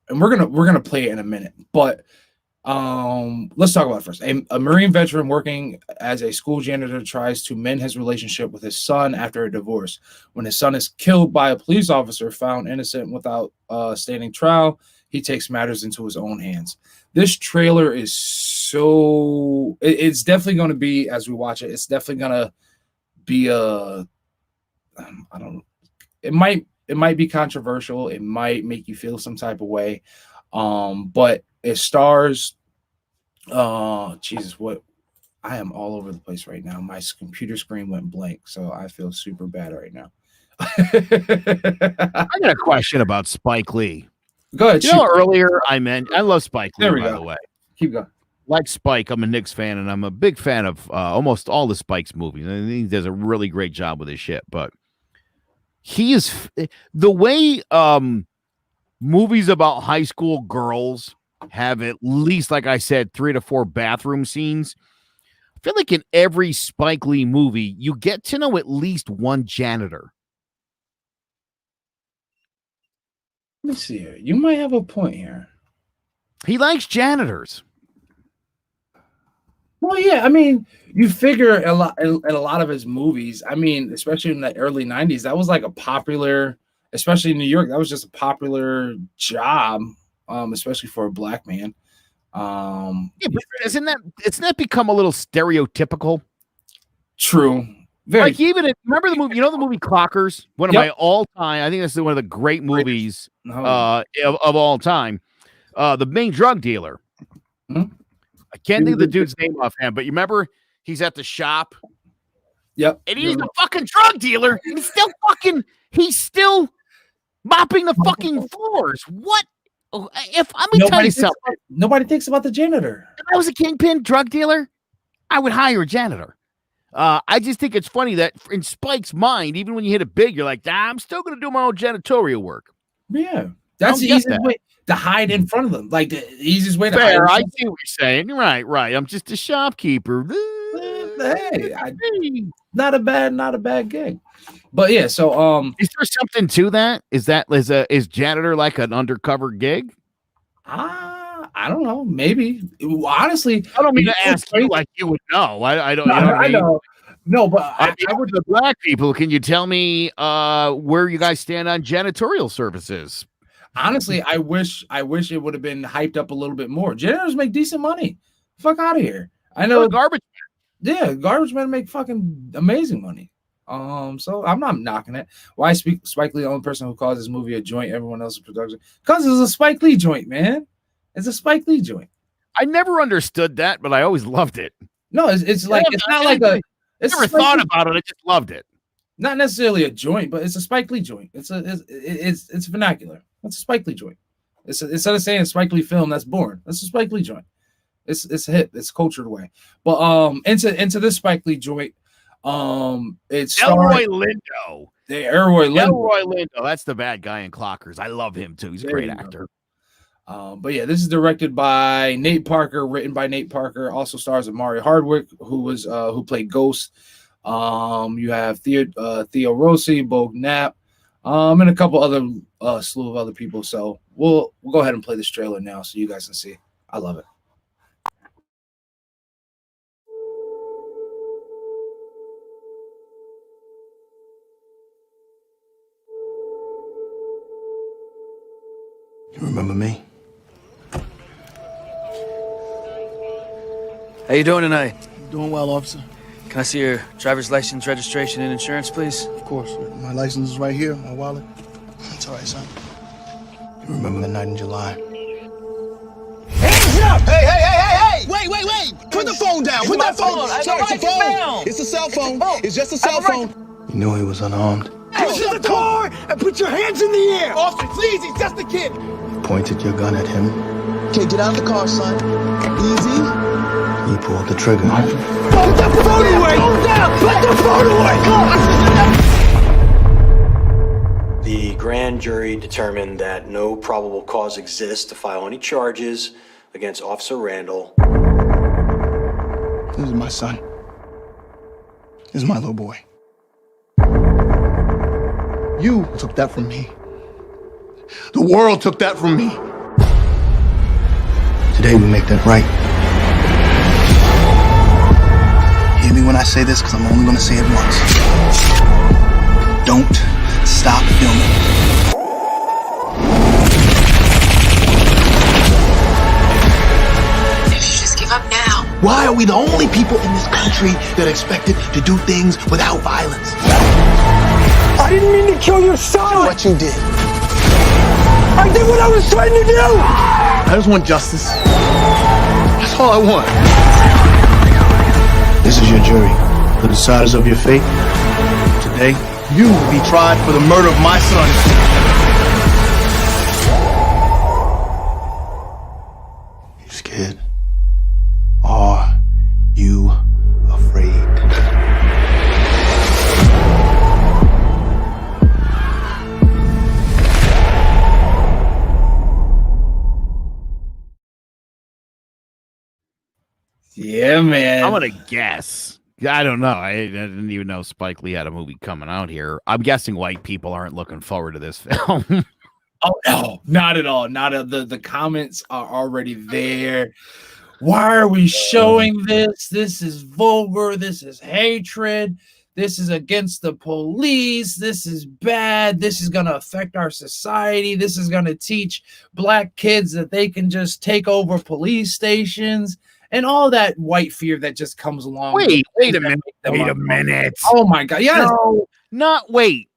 and we're gonna play it in a minute, but let's talk about it first. A Marine veteran working as a school janitor tries to mend his relationship with his son after a divorce. When his son is killed by a police officer found innocent without standing trial, he takes matters into his own hands. This trailer is it's definitely going to be, as we watch it, it's definitely going to be it might be controversial. It might make you feel some type of way. But it stars, Jesus, what? I am all over the place right now. My computer screen went blank, so I feel super bad right now. I got a question about Spike Lee. Go ahead. Earlier I love Spike Lee, by the way. Keep going. Like Spike, I'm a Knicks fan, and I'm a big fan of almost all the Spike's movies. I think he does a really great job with his shit. But he is the way movies about high school girls have at least, like I said, 3 to 4 bathroom scenes. I feel like in every Spike Lee movie, you get to know at least one janitor. Let me see here. You might have a point here. He likes janitors. Well, yeah. I mean, you figure a lot in a lot of his movies. I mean, especially in the early 90s, that was like a popular, especially in New York, that was just a popular job, especially for a black man. Yeah, but isn't that become a little stereotypical? True. Remember the movie? You know the movie Clockers? One of my all-time. I think this is one of the great movies of all time. The main drug dealer. Mm-hmm. I can't think of the dude's name offhand, but you remember he's at the shop. Yep. And he's a fucking drug dealer. He's still mopping the fucking floors. What? Let me tell you something. Nobody thinks about the janitor. If I was a kingpin drug dealer, I would hire a janitor. I just think it's funny that in Spike's mind, even when you hit it big, you're like, I'm still going to do my own janitorial work. Yeah. That's the easiest way to hide in front of them. Like the easiest way to hide. I see what you're saying. Right. I'm just a shopkeeper. Hey, not a bad gig. But yeah, so is there something to that? Is janitor like an undercover gig? I I don't know. Maybe. Honestly, I don't mean to ask you like you would know. I don't. You know what I mean? know. No, but I would. The black people. Can you tell me where you guys stand on janitorial services? Honestly, I wish it would have been hyped up a little bit more. Janitors make decent money. Fuck out of here. I know garbage. Yeah, garbage men make fucking amazing money. So I'm not knocking it. Why Spike Lee the only person who calls this movie a joint? Everyone else's production because it's a Spike Lee joint, man. It's a Spike Lee joint. I never understood that, but I always loved it. No, it's like it's not like a. It's never thought about it. I just loved it. Not necessarily a joint, but it's a Spike Lee joint. It's vernacular. It's a Spike Lee joint. Instead of saying Spike Lee film, that's boring. It's a Spike Lee joint. It's hip. It's cultured way. But into this Spike Lee joint, it's Elroy Lindo. Elroy Lindo. That's the bad guy in Clockers. I love him too. He's a great actor. But yeah, this is directed by Nate Parker, written by Nate Parker. Also stars Amari Hardwick, who played Ghost. You have Theo Rossi, Bo Knapp, and a couple other slew of other people. So we'll go ahead and play this trailer now so you guys can see. I love it. You remember me? How you doing tonight? Doing well, officer. Can I see your driver's license, registration, and insurance, please? Of course. My license is right here, my wallet. It's all right, son. You remember the night in July? Hands up! Hey! Wait! Put the phone down! Put that phone down! It's a phone! It's a cell phone! It's just a cell phone! You knew he was unarmed. Get to the car and put your hands in the air! Officer, please, he's just a kid! You pointed your gun at him. Okay, get out of the car, son. Easy. You pulled the trigger. Put the phone away! Put the phone away! The grand jury determined that no probable cause exists to file any charges against Officer Randall. This is my son. This is my little boy. You took that from me. The world took that from me. Today we make that right. Hear me when I say this, because I'm only going to say it once. Don't stop filming. Maybe you should just give up now. Why are we the only people in this country that are expected to do things without violence? I didn't mean to kill your son! What you did. I did what I was trying to do! I just want justice. That's all I want. This is your jury, the deciders of your fate. Today, you will be tried for the murder of my son. You scared? Are you afraid? Yeah, man. I'm gonna guess. I don't know. I didn't even know Spike Lee had a movie coming out here. I'm guessing white people aren't looking forward to this film. Oh no, not at all. The comments are already there. Why are we showing this? This is vulgar. This is hatred. This is against the police. This is bad. This is going to affect our society. This is going to teach black kids that they can just take over police stations and all that white fear that just comes along. Wait a minute. Wait a minute. Oh my God. Yes. No, not wait.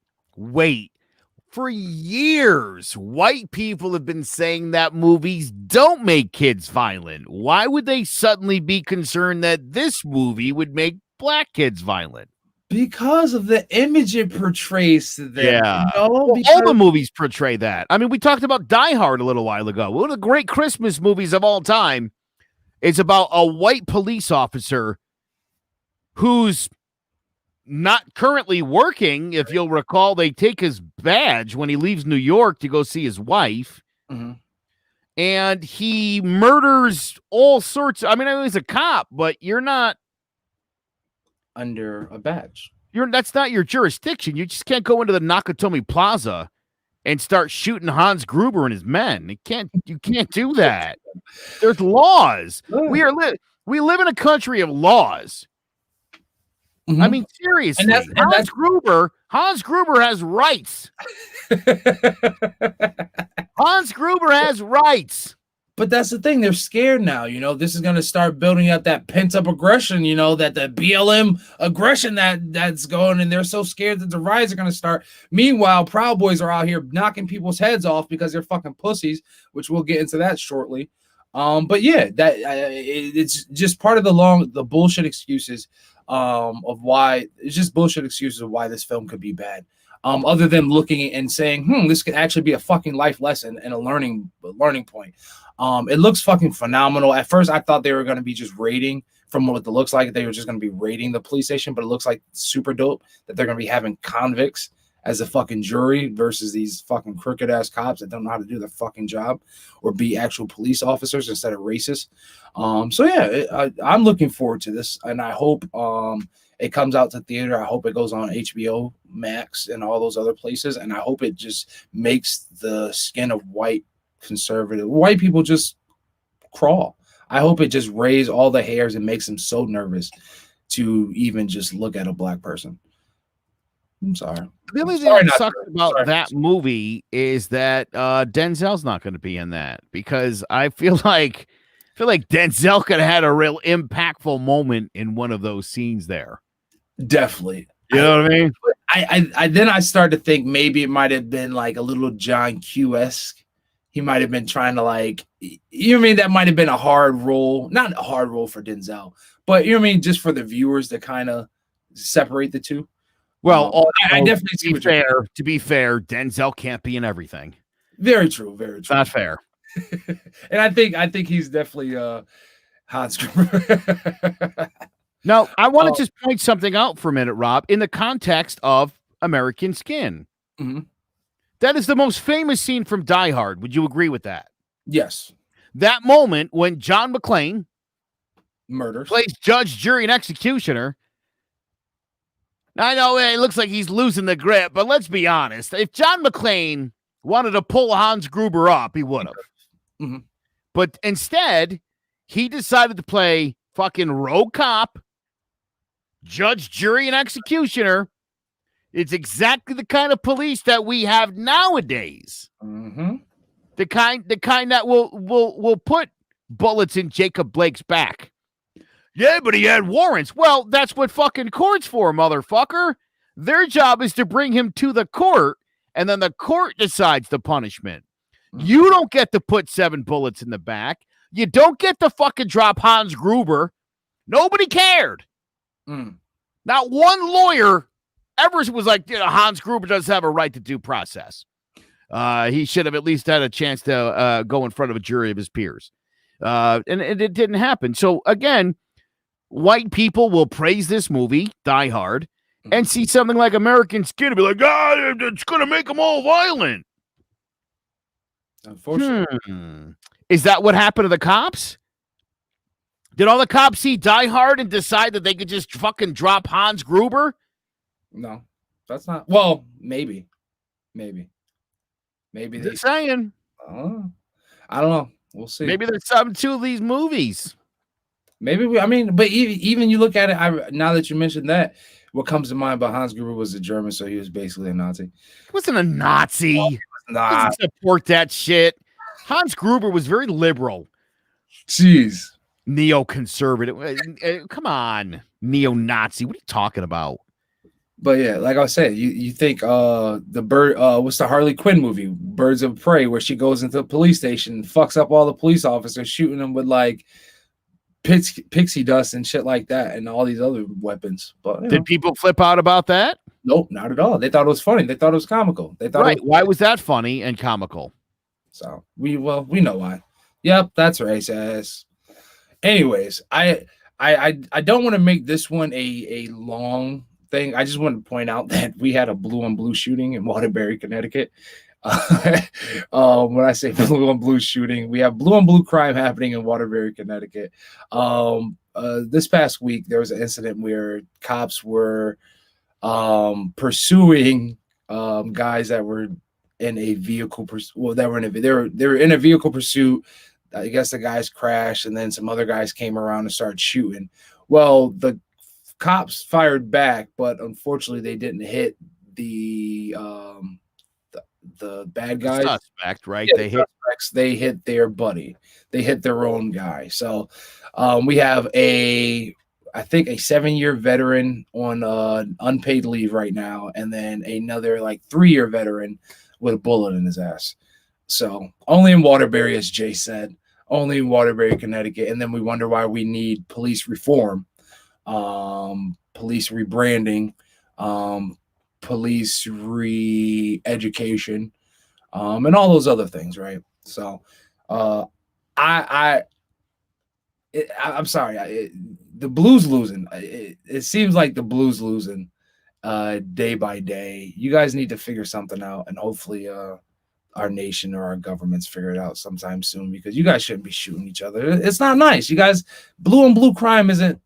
For years, white people have been saying that movies don't make kids violent. Why would they suddenly be concerned that this movie would make black kids violent? Because of the image it portrays to them. Yeah. You know? Well, all the movies portray that. I mean, we talked about Die Hard a little while ago. One of the great Christmas movies of all time. It's about a white police officer who's not currently working. If you'll recall, they take his badge when he leaves New York to go see his wife. Mm-hmm. And he murders all sorts. I know he's a cop, but you're not under a badge. That's not your jurisdiction. You just can't go into the Nakatomi Plaza and start shooting Hans Gruber and his men. You can't do that. There's laws. We live in a country of laws. I mean, seriously, Hans Gruber has rights. Hans Gruber has rights. But that's the thing. They're scared now. This is going to start building up that pent-up aggression, that the BLM aggression that's going, and they're so scared that the riots are going to start. Meanwhile, Proud Boys are out here knocking people's heads off because they're fucking pussies, which we'll get into that shortly. But yeah, it's just part of the bullshit excuses of why it's just bullshit excuses of why this film could be bad. Other than looking and saying, this could actually be a fucking life lesson and a learning point. It looks fucking phenomenal. At first, I thought they were going to be just raiding. From what it looks like, they were just going to be raiding the police station, but it looks like super dope that they're going to be having convicts as a fucking jury versus these fucking crooked ass cops that don't know how to do their fucking job or be actual police officers instead of racist. So yeah, I'm looking forward to this, and I hope it comes out to theater. I hope it goes on HBO Max and all those other places, and I hope it just makes the skin of white people just crawl. I hope it just raises all the hairs and makes them so nervous to even just look at a black person. I'm sorry. The only thing that sucks about that movie is that Denzel's not going to be in that, because I feel like Denzel could have had a real impactful moment in one of those scenes there. Definitely. You know what I mean? I started to think maybe it might have been like a little John Q-esque. He might have been trying to that might have been a hard role, not a hard role for Denzel, but just for the viewers to kind of separate the two. Well, I definitely see what you're saying. To be fair, Denzel can't be in everything. Very true. Very true. Not fair. And I think he's definitely Hans Gruber. Now, I want to just point something out for a minute, Rob, in the context of American Skin. Mm-hmm. That is the most famous scene from Die Hard. Would you agree with that? Yes. That moment when John McClane murders, plays judge, jury, and executioner. Now, I know it looks like he's losing the grip, but let's be honest. If John McClane wanted to pull Hans Gruber up, he would have. Mm-hmm. But instead, he decided to play fucking rogue cop, judge, jury, and executioner. It's exactly the kind of police that we have nowadays. Mm-hmm. The kind that will put bullets in Jacob Blake's back. Yeah, but he had warrants. Well, that's what fucking court's for, motherfucker. Their job is to bring him to the court, and then the court decides the punishment. Mm-hmm. You don't get to put 7 bullets in the back. You don't get to fucking drop Hans Gruber. Nobody cared. Mm. Not one lawyer ever was like, Hans Gruber doesn't have a right to due process. He should have at least had a chance to go in front of a jury of his peers. And it didn't happen. So, again, white people will praise this movie, Die Hard, and see something like American Skin and be like, it's going to make them all violent. Unfortunately. Is that what happened to the cops? Did all the cops see Die Hard and decide that they could just fucking drop Hans Gruber? No, that's not. Well, maybe. They're saying. I don't know. We'll see. Maybe there's something to these movies. Maybe but even you look at it. Now that you mentioned that, what comes to mind about Hans Gruber was a German, so he was basically a Nazi. He wasn't a Nazi. He doesn't support that shit. Hans Gruber was very liberal. Jeez. Neoconservative. Come on. Neo-Nazi. What are you talking about? But yeah, like I said, you think the bird what's the Harley Quinn movie, Birds of Prey, where she goes into the police station and fucks up all the police officers, shooting them with like pixie dust and shit like that, and all these other weapons. But did people flip out about that? Nope, not at all. They thought it was funny. They thought it was comical. They thought why was that funny and comical? So we know why. Yep, that's racist. Anyways, I don't want to make this one a long thing. I just want to point out that we had a blue on blue shooting in Waterbury, Connecticut. When I say blue on blue shooting, we have blue on blue crime happening in Waterbury, Connecticut. This past week, there was an incident where cops were pursuing guys that were in a vehicle well, they were in a vehicle pursuit. I guess the guys crashed, and then some other guys came around and started shooting. Well, the cops fired back, but unfortunately they didn't hit the bad guys. The suspect, right? Yeah, they hit their buddy. They hit their own guy. So we have I think a 7-year veteran on unpaid leave right now, and then another like 3-year veteran with a bullet in his ass. So only in Waterbury, as Jay said, only in Waterbury, Connecticut. And then we wonder why we need police reform, police rebranding, police re-education, and all those other things, right? So I'm sorry, the Blues losing. It seems like the Blues losing day by day. You guys need to figure something out, and hopefully our nation or our governments figure it out sometime soon, because you guys shouldn't be shooting each other. It's not nice. You guys, blue on blue crime isn't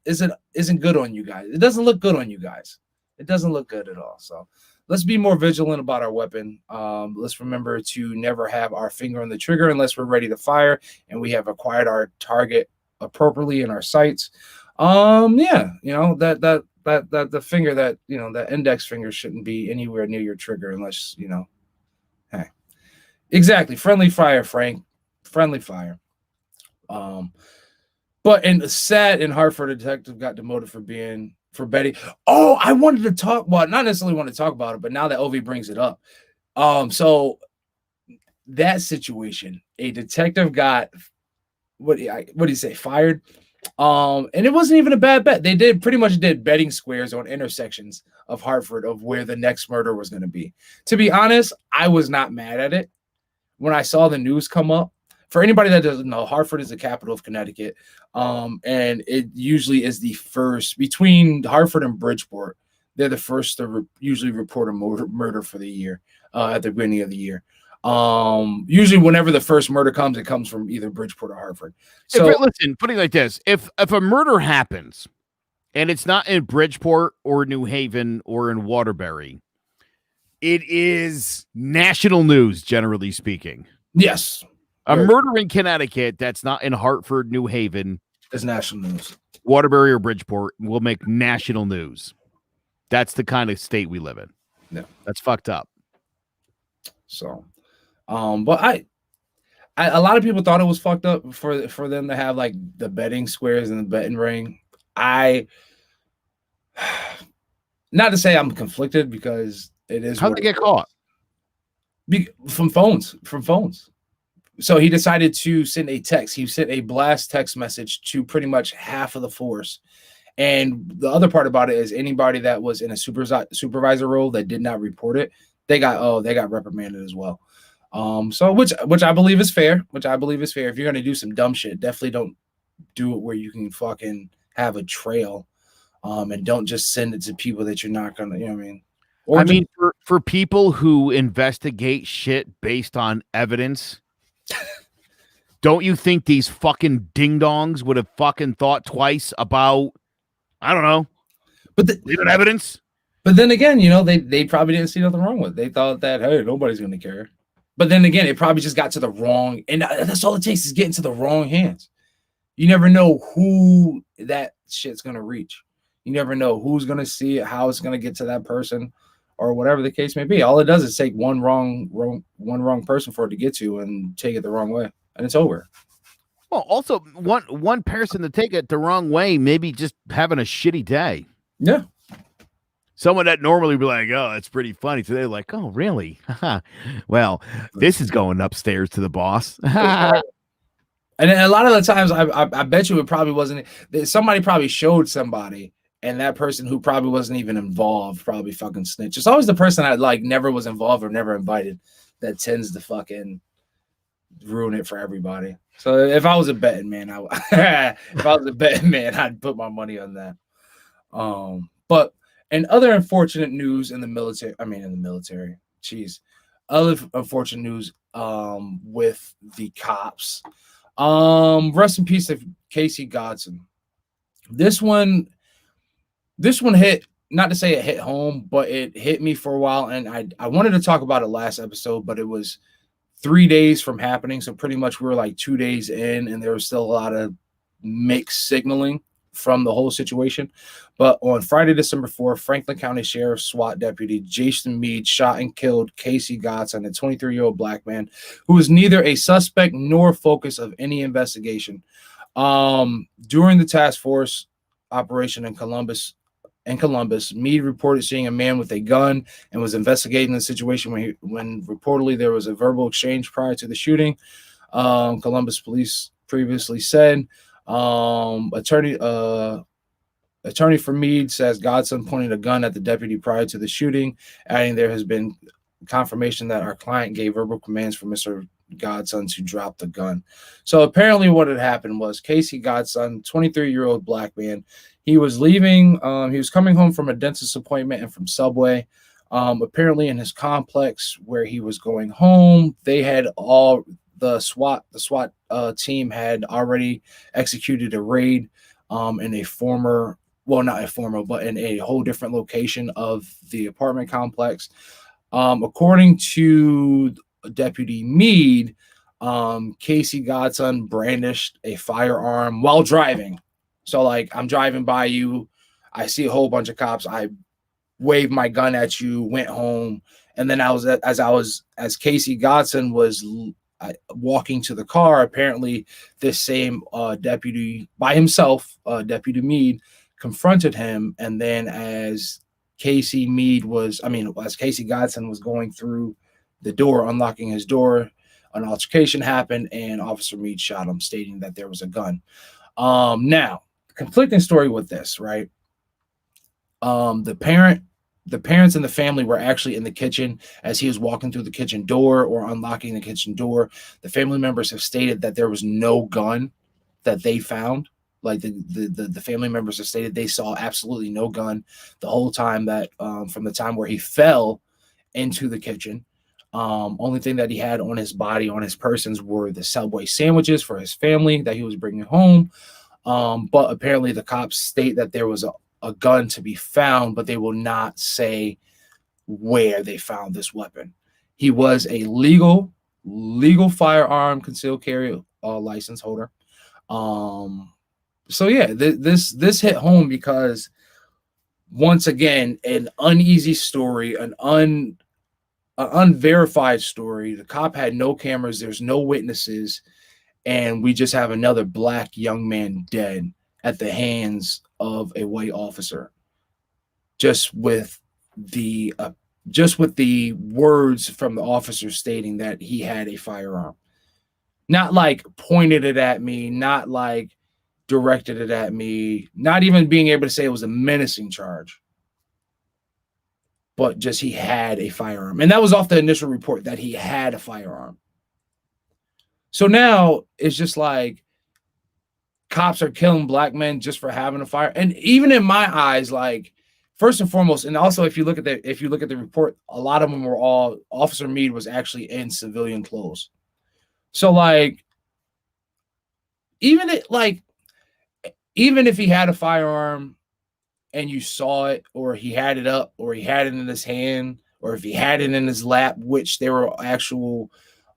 good on you guys. It doesn't look good on you guys. It doesn't look good at all. So let's be more vigilant about our weapon. Let's remember to never have our finger on the trigger unless we're ready to fire and we have acquired our target appropriately in our sights. Yeah, you know, that the finger, that, you know, that index finger shouldn't be anywhere near your trigger unless, you know, hey, exactly. Friendly fire, Frank. Friendly fire. But in sad in Hartford, a detective got demoted for betting. Oh, I wanted to talk, well, not necessarily want to talk about it, but now that Ovi brings it up. So that situation, a detective got what do you say, fired? And it wasn't even a bad bet. They pretty much did betting squares on intersections of Hartford of where the next murder was going to be. To be honest, I was not mad at it when I saw the news come up. For anybody that doesn't know, Hartford is the capital of Connecticut, and it usually is the first between Hartford and Bridgeport. They're the first to usually report a murder for the year at the beginning of the year. Usually whenever the first murder comes, it comes from either Bridgeport or Hartford. So listen, putting it like this, if a murder happens and it's not in Bridgeport or New Haven or in Waterbury, it is national news, generally speaking. Yes. A murder in Connecticut that's not in Hartford, New Haven is national news. Waterbury or Bridgeport will make national news. That's the kind of state we live in. Yeah. That's fucked up. So but a lot of people thought it was fucked up for them to have like the betting squares and the betting ring. Not to say I'm conflicted, because it is. How'd they get caught? From phones. So he decided to send a text. He sent a blast text message to pretty much half of the force. And the other part about it is anybody that was in a supervisor role that did not report it, they got reprimanded as well. So which I believe is fair. If you're gonna do some dumb shit, definitely don't do it where you can fucking have a trail. And don't just send it to people that you're not gonna, you know what I mean? Or for people who investigate shit based on evidence, don't you think these fucking ding-dongs would have fucking thought twice about, I don't know, leaving evidence? But then again, you know, they probably didn't see nothing wrong with it. They thought that, hey, nobody's going to care. But then again, it probably just got to the wrong, and that's all it takes is getting to the wrong hands. You never know who that shit's going to reach. You never know who's going to see it, how it's going to get to that person, or whatever the case may be. All it does is take one wrong person for it to get to and take it the wrong way, and it's over. Well, also one person to take it the wrong way, maybe just having a shitty day. Yeah. Someone that normally would be like, oh, it's pretty funny. So they're like, oh, really? Well, this is going upstairs to the boss. And a lot of the times, I bet you it probably wasn't. Somebody probably showed somebody, and that person who probably wasn't even involved probably fucking snitched. It's always the person that like never was involved or never invited that tends to fucking ruin it for everybody. So if I was a betting man, I'd put my money on that. But in other unfortunate news other unfortunate news with the cops. Rest in peace of Casey Goodwin. This one hit not to say it hit home, but it hit me for a while. And I wanted to talk about it last episode, but it was 3 days from happening. So pretty much we were like 2 days in, and there was still a lot of mixed signaling from the whole situation. But on Friday, December 4th, Franklin County Sheriff SWAT Deputy Jason Meade shot and killed Casey Goodwin, a 23-year-old black man who was neither a suspect nor focus of any investigation. During the task force operation in Columbus, Meade reported seeing a man with a gun and was investigating the situation when reportedly there was a verbal exchange prior to the shooting. Columbus police previously said. Attorney for Meade says Godson pointed a gun at the deputy prior to the shooting, adding there has been confirmation that our client gave verbal commands for Mr. Godson to drop the gun. So apparently what had happened was Casey Godson, 23-year-old black man, he was leaving, he was coming home from a dentist appointment and from Subway. Apparently in his complex where he was going home, they had the SWAT team had already executed a raid in a former, well, not a former, but in a whole different location of the apartment complex. According to Deputy Meade, Casey Godson brandished a firearm while driving. So like, I'm driving by you, I see a whole bunch of cops, I waved my gun at you, went home, and then as Casey Godson was walking to the car, apparently this same deputy by himself, Deputy Meade, confronted him, and then as Casey Godson was going through the door, unlocking his door, an altercation happened, and Officer Meade shot him, stating that there was a gun. Now, conflicting story with this, right? The parents and the family were actually in the kitchen as he was walking through the kitchen door or unlocking the kitchen door. The family members have stated that there was no gun that they found. Like the family members have stated they saw absolutely no gun the whole time that from the time where he fell into the kitchen. Only thing that he had on his body, on his persons, were the Subway sandwiches for his family that he was bringing home. But apparently the cops state that there was a gun to be found, but they will not say where they found this weapon. He was a legal firearm concealed carry license holder. So yeah, this hit home because once again, an uneasy story, an unverified story. The cop had no cameras, there's no witnesses, and we just have another black young man dead at the hands of a white officer, just with the words from the officer stating that he had a firearm, not like pointed it at me, not like directed it at me, not even being able to say it was a menacing charge, but just he had a firearm. And that was off the initial report that he had a firearm. So now it's just like cops are killing black men just for having a fire. And even in my eyes, like, first and foremost, and also if you look at the report, a lot of them were all, Officer Meade was actually in civilian clothes. So like, even if he had a firearm and you saw it, or he had it up, or he had it in his hand, or if he had it in his lap, which there were actual,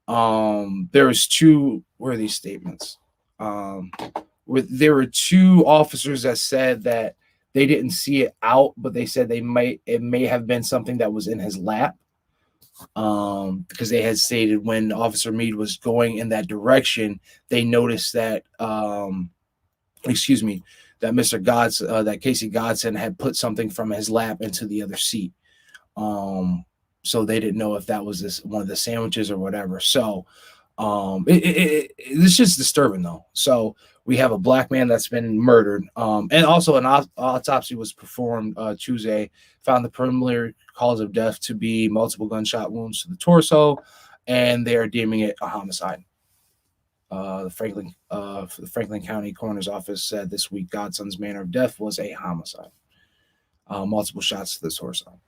there was two, where are these statements? There were two officers that said that they didn't see it out, but they said it may have been something that was in his lap. Because they had stated when Officer Meade was going in that direction, they noticed that, that Mr. Godson, that Casey Godson had put something from his lap into the other seat. So they didn't know if that was one of the sandwiches or whatever. So it's just disturbing though. So we have a black man that's been murdered. And also an autopsy was performed Tuesday, found the preliminary cause of death to be multiple gunshot wounds to the torso, and they are deeming it a homicide. The Franklin County Coroner's Office said this week Godson's manner of death was a homicide. Multiple shots to the torso.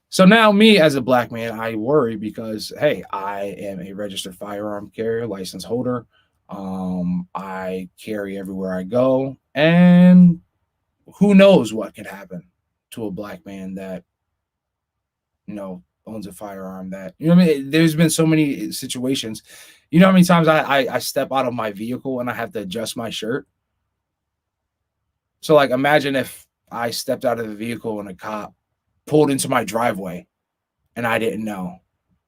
So now me as a black man, I worry because, hey, I am a registered firearm carrier, license holder. I carry everywhere I go, and who knows what could happen. to a black man that, owns a firearm that, I mean? There's been so many situations. You know how many times I step out of my vehicle and I have to adjust my shirt? So, like, imagine if I stepped out of the vehicle and a cop pulled into my driveway and I didn't know.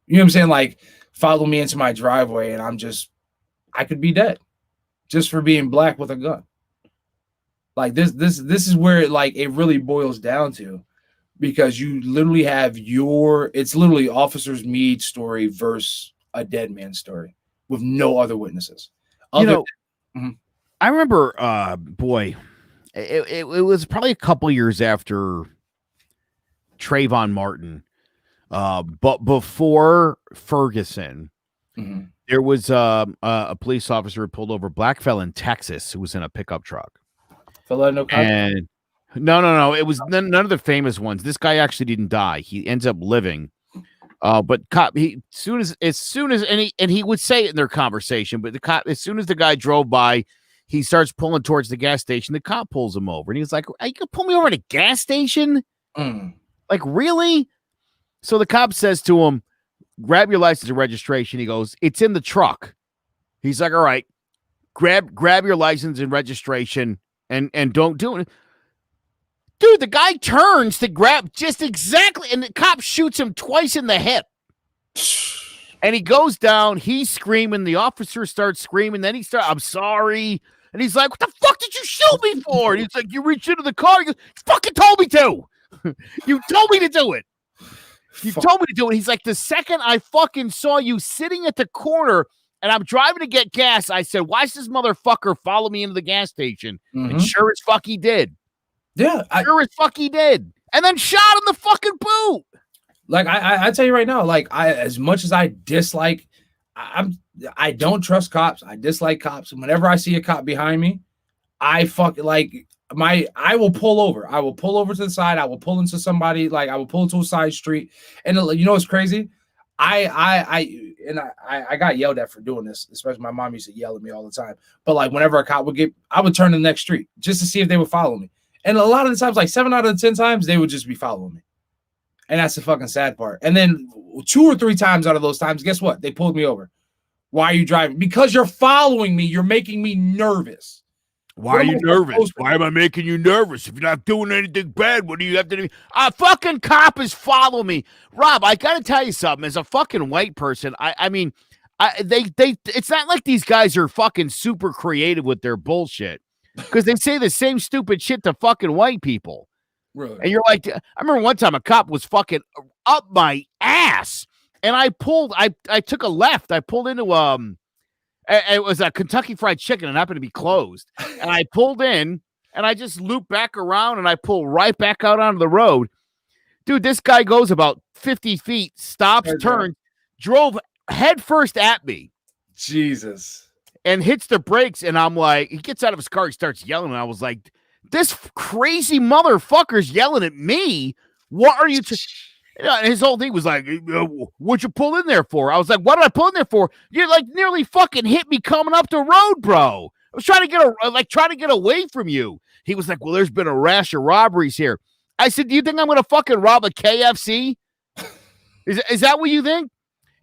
You know what I'm saying? Like, follow me into my driveway and I could be dead just for being black with a gun. Like, this is where it really boils down to, because you literally have it's literally Officer Meade's story versus a dead man's story with no other witnesses. I remember, it was probably a couple years after Trayvon Martin, but before Ferguson, there was a police officer who pulled over a black fella in Texas who was in a pickup truck. And no, it was none of the famous ones. This guy actually didn't die. He ends up living. But cop, he as soon as he would say it in their conversation, but the cop, as soon as the guy drove by, he starts pulling towards the gas station. The cop pulls him over, and he was like, "You can pull me over at a gas station? Like, really?" So the cop says to him, "Grab your license and registration." He goes, "It's in the truck." He's like, "All right, grab your license and registration, and don't do it." Dude, the guy turns to grab just exactly, and the cop shoots him twice in the hip. And he goes down. He's screaming. The officer starts screaming. Then I'm sorry. And he's like, "What the fuck did you shoot me for?" And he's like, "You reached into the car." He goes, "You fucking told me to. You told me to do it. You told me to do it." He's like, "The second I fucking saw you sitting at the corner and I'm driving to get gas, I said, why's this motherfucker follow me into the gas station?" And sure as fuck he did. Yeah. Sure as fuck he did. And then shot in the fucking boot. Like, I tell you right now, like, as much as I dislike, I don't trust cops. I dislike cops. And whenever I see a cop behind me, I will pull over. I will pull over to the side. I will pull into somebody. Like, I will pull into a side street. And you know what's crazy? I got yelled at for doing this, especially my mom used to yell at me all the time. But like, whenever a cop I would turn to the next street just to see if they would follow me. And a lot of the times, like 7 out of 10 times, they would just be following me. And that's the fucking sad part. And then 2 or 3 times out of those times, guess what? They pulled me over. "Why are you driving?" "Because you're following me. You're making me nervous." "Why are you nervous?" "Why am I making you nervous? If you're not doing anything bad, what do you have to do?" "A fucking cop is following me." Rob, I got to tell you something. As a fucking white person, I mean, it's not like these guys are fucking super creative with their bullshit, because they say the same stupid shit to fucking white people. Really? And you're like, I remember one time a cop was fucking up my ass, and I took a left. I pulled into it was a Kentucky Fried Chicken, and happened to be closed. And I pulled in, and I just looped back around, and I pulled right back out onto the road. Dude, this guy goes about 50 feet, stops, turns, drove headfirst at me. Jesus. And hits the brakes, and I'm like, he gets out of his car, he starts yelling, and I was like, this crazy motherfucker's yelling at me. What are you? And his whole thing was like, "What'd you pull in there for?" I was like, "What did I pull in there for? You like nearly fucking hit me coming up the road, bro. I was trying to get away from you." He was like, "Well, there's been a rash of robberies here." I said, "Do you think I'm gonna fucking rob a KFC? Is that what you think?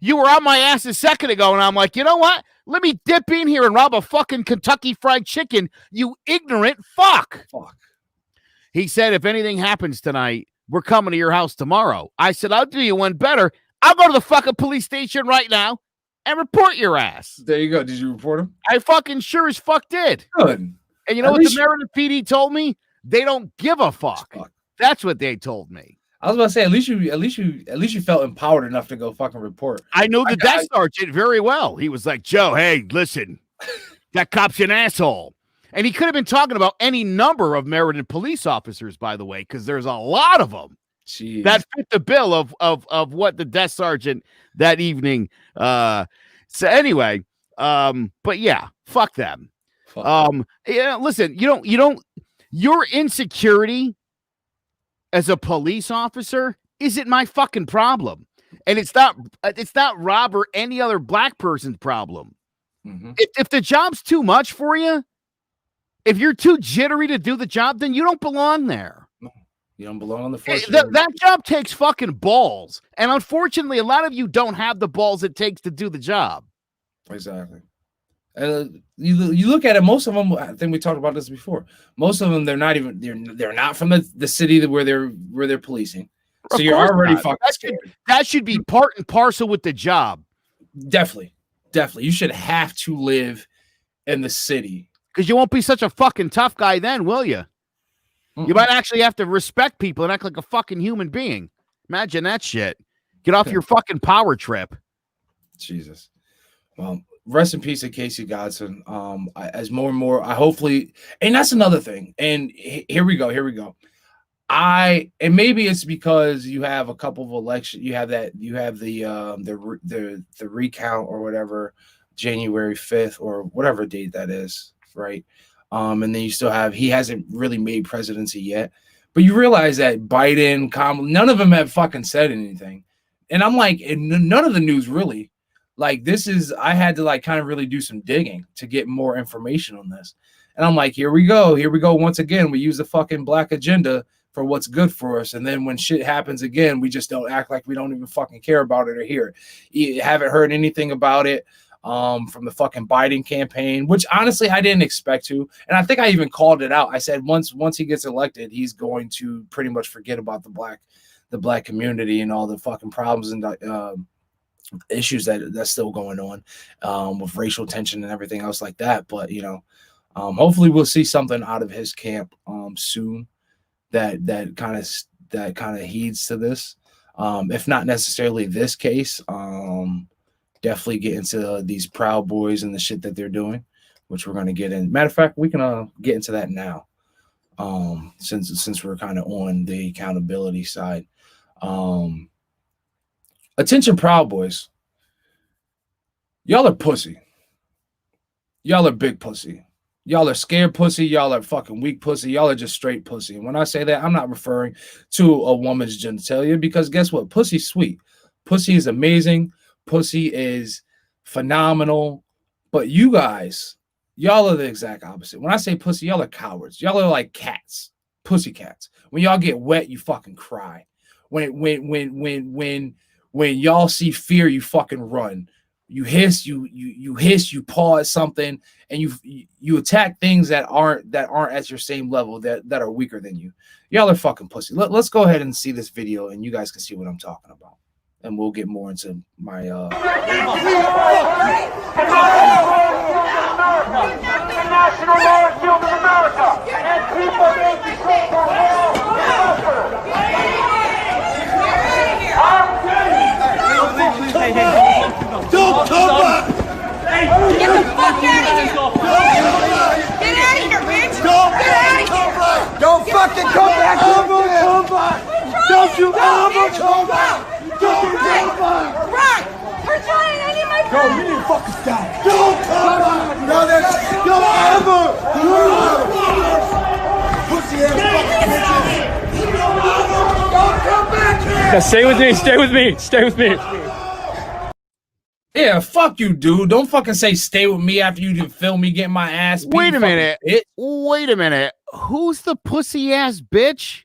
You were on my ass a second ago, and I'm like, you know what? Let me dip in here and rob a fucking Kentucky Fried Chicken, you ignorant fuck." He said, "If anything happens tonight, we're coming to your house tomorrow." I said, "I'll do you one better. I'll go to the fucking police station right now and report your ass." There you go. Did you report him? I fucking sure as fuck did. Good. And you know what the Meredith PD told me? They don't give a fuck. That's what they told me. I was about to say, at least you felt empowered enough to go fucking report. I know the desk sergeant very well. He was like, "Joe, hey, listen, that cop's an asshole." And he could have been talking about any number of Meriden police officers, by the way, because there's a lot of them that fit the bill of what the desk sergeant that evening. So anyway, but yeah, fuck them. Yeah, listen, your insecurity as a police officer isn't my fucking problem. And it's not Rob or any other black person's problem. If the job's too much for you, if you're too jittery to do the job, then you don't belong there. You don't belong on the force. That job takes fucking balls. And unfortunately, a lot of you don't have the balls it takes to do the job. Exactly. You look at it, most of them, I think we talked about this before. Most of them, they're not from the city where they're policing. So you're already fucking scared. That should be part and parcel with the job. Definitely. You should have to live in the city. Because you won't be such a fucking tough guy then, will you? You might actually have to respect people and act like a fucking human being. Imagine that shit. Get off your fucking power trip. Jesus. Well, rest in peace to Casey Goodwin. As more and more, I hopefully, and that's another thing. And here we go. And maybe it's because you have a couple of elections. You have the recount or whatever, January 5th or whatever date that is, right? And then you still have, he hasn't really made presidency yet, but you realize that Biden, Kamala, none of them have fucking said anything. And I'm like, none of the news really, like I had to like kind of really do some digging to get more information on this. And I'm like, here we go. Once again, we use the fucking black agenda for what's good for us. And then when shit happens again, we just don't act like we don't even fucking care about it or hear it. You haven't heard anything about it. From the fucking Biden campaign, which honestly I didn't expect to. And I think I even called it out. I said once he gets elected, he's going to pretty much forget about the black community and all the fucking problems and issues that's still going on with racial tension and everything else like that. But hopefully we'll see something out of his camp soon that kind of heeds to this. If not necessarily this case, definitely get into these Proud Boys and the shit that they're doing, which we're going to get in. Matter of fact, we can get into that now, since we're kind of on the accountability side. Attention, Proud Boys. Y'all are pussy. Y'all are big pussy. Y'all are scared pussy. Y'all are fucking weak pussy. Y'all are just straight pussy. And when I say that, I'm not referring to a woman's genitalia, because guess what? Pussy's sweet. Pussy is amazing. Pussy is phenomenal, but you guys, y'all are the exact opposite. When I say pussy, y'all are cowards. Y'all are like cats, pussy cats. When y'all get wet, you fucking cry. When y'all see fear, you fucking run. You hiss, you hiss, you paw at something, and you attack things that aren't at your same level, that are weaker than you. Y'all are fucking pussy. Let's go ahead and see this video, and you guys can see what I'm talking about. And we'll get more into my National Lord Field of America and people make you say Don't come back! Get the fuck out of here! Get out of here, bitch! Get out of here! Don't fucking come back! Come back! Don't you ever come back! Right! We're trying to end my friend! Yo, you need to fucking stop! Don't come back! No, don't ever! Pussy ass fucking bitches! Don't come back here! Now stay with me. Yeah, fuck you, dude. Don't fucking say stay with me after you film me getting my ass beat. Wait a minute. Who's the pussy ass bitch?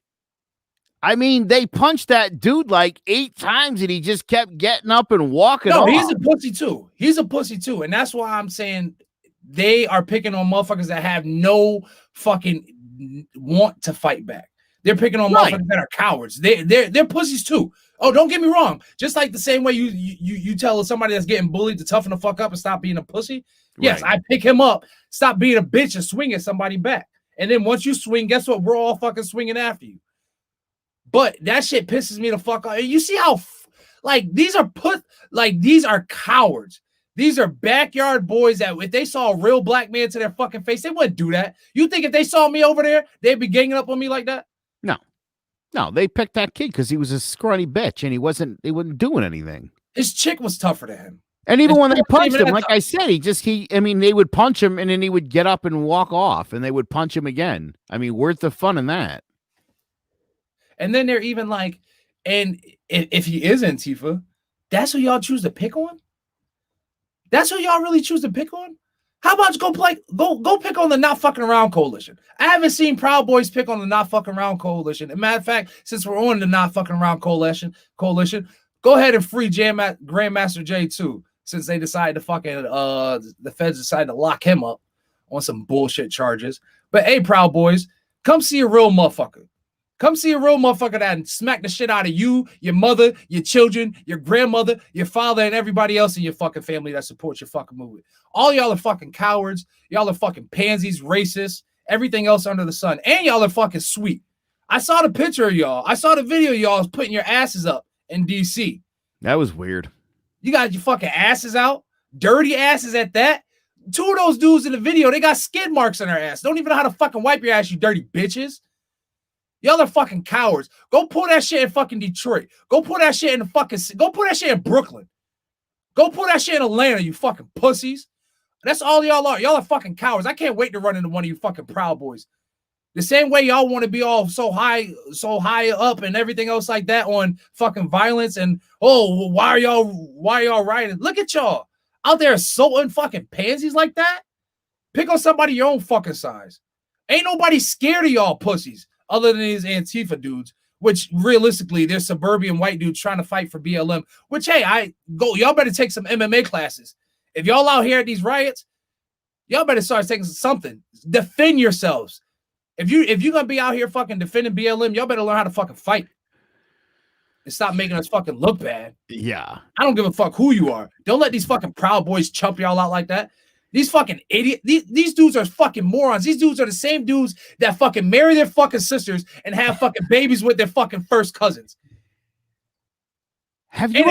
I mean, they punched that dude like 8 times and he just kept getting up and walking off. He's a pussy too. And that's why I'm saying they are picking on motherfuckers that have no fucking want to fight back. They're picking on motherfuckers that are cowards. They're pussies too. Oh, don't get me wrong. Just like the same way you tell somebody that's getting bullied to toughen the fuck up and stop being a pussy. Yes, I pick him up, stop being a bitch, and swing at somebody back. And then once you swing, guess what? We're all fucking swinging after you. But that shit pisses me the fuck off. You see how these are cowards. These are backyard boys that if they saw a real black man to their fucking face, they wouldn't do that. You think if they saw me over there, they'd be ganging up on me like that? No, they picked that kid because he was a scrawny bitch and he wasn't doing anything. His chick was tougher than him. And even when they punched him, like I said, they would punch him and then he would get up and walk off and they would punch him again. I mean, where's the fun in that? And then they're even like, and if he is Antifa, that's who y'all choose to pick on? That's who y'all really choose to pick on? How about you go pick on the Not Fucking Around Coalition? I haven't seen Proud Boys pick on the Not Fucking Around Coalition. As a matter of fact, since we're on the Not Fucking Around Coalition, go ahead and free Grandmaster J too, since they decided to fucking the feds decided to lock him up on some bullshit charges. But hey, Proud Boys, come see a real motherfucker. Come see a real motherfucker that smack the shit out of you, your mother, your children, your grandmother, your father, and everybody else in your fucking family that supports your fucking movement. All y'all are fucking cowards. Y'all are fucking pansies, racists, everything else under the sun. And y'all are fucking sweet. I saw the picture of y'all. I saw the video of y'all putting your asses up in D.C. That was weird. You got your fucking asses out. Dirty asses at that. Two of those dudes in the video, they got skid marks on their ass. Don't even know how to fucking wipe your ass, you dirty bitches. Y'all are fucking cowards. Go pull that shit in fucking Detroit. Go pull that shit in go pull that shit in Brooklyn. Go pull that shit in Atlanta, you fucking pussies. That's all y'all are. Y'all are fucking cowards. I can't wait to run into one of you fucking Proud Boys. The same way y'all want to be all so high up and everything else like that on fucking violence and why are y'all rioting? Look at y'all out there assaulting fucking pansies like that. Pick on somebody your own fucking size. Ain't nobody scared of y'all pussies other than these Antifa dudes, which realistically they're suburban white dudes trying to fight for BLM. Which hey, y'all better take some MMA classes. If y'all out here at these riots, y'all better start taking something. Defend yourselves. If you're gonna be out here fucking defending BLM, y'all better learn how to fucking fight and stop making us fucking look bad. Yeah. I don't give a fuck who you are. Don't let these fucking Proud Boys chump y'all out like that. These fucking idiots. These dudes are fucking morons. These dudes are the same dudes that fucking marry their fucking sisters and have fucking babies with their fucking first cousins. Have you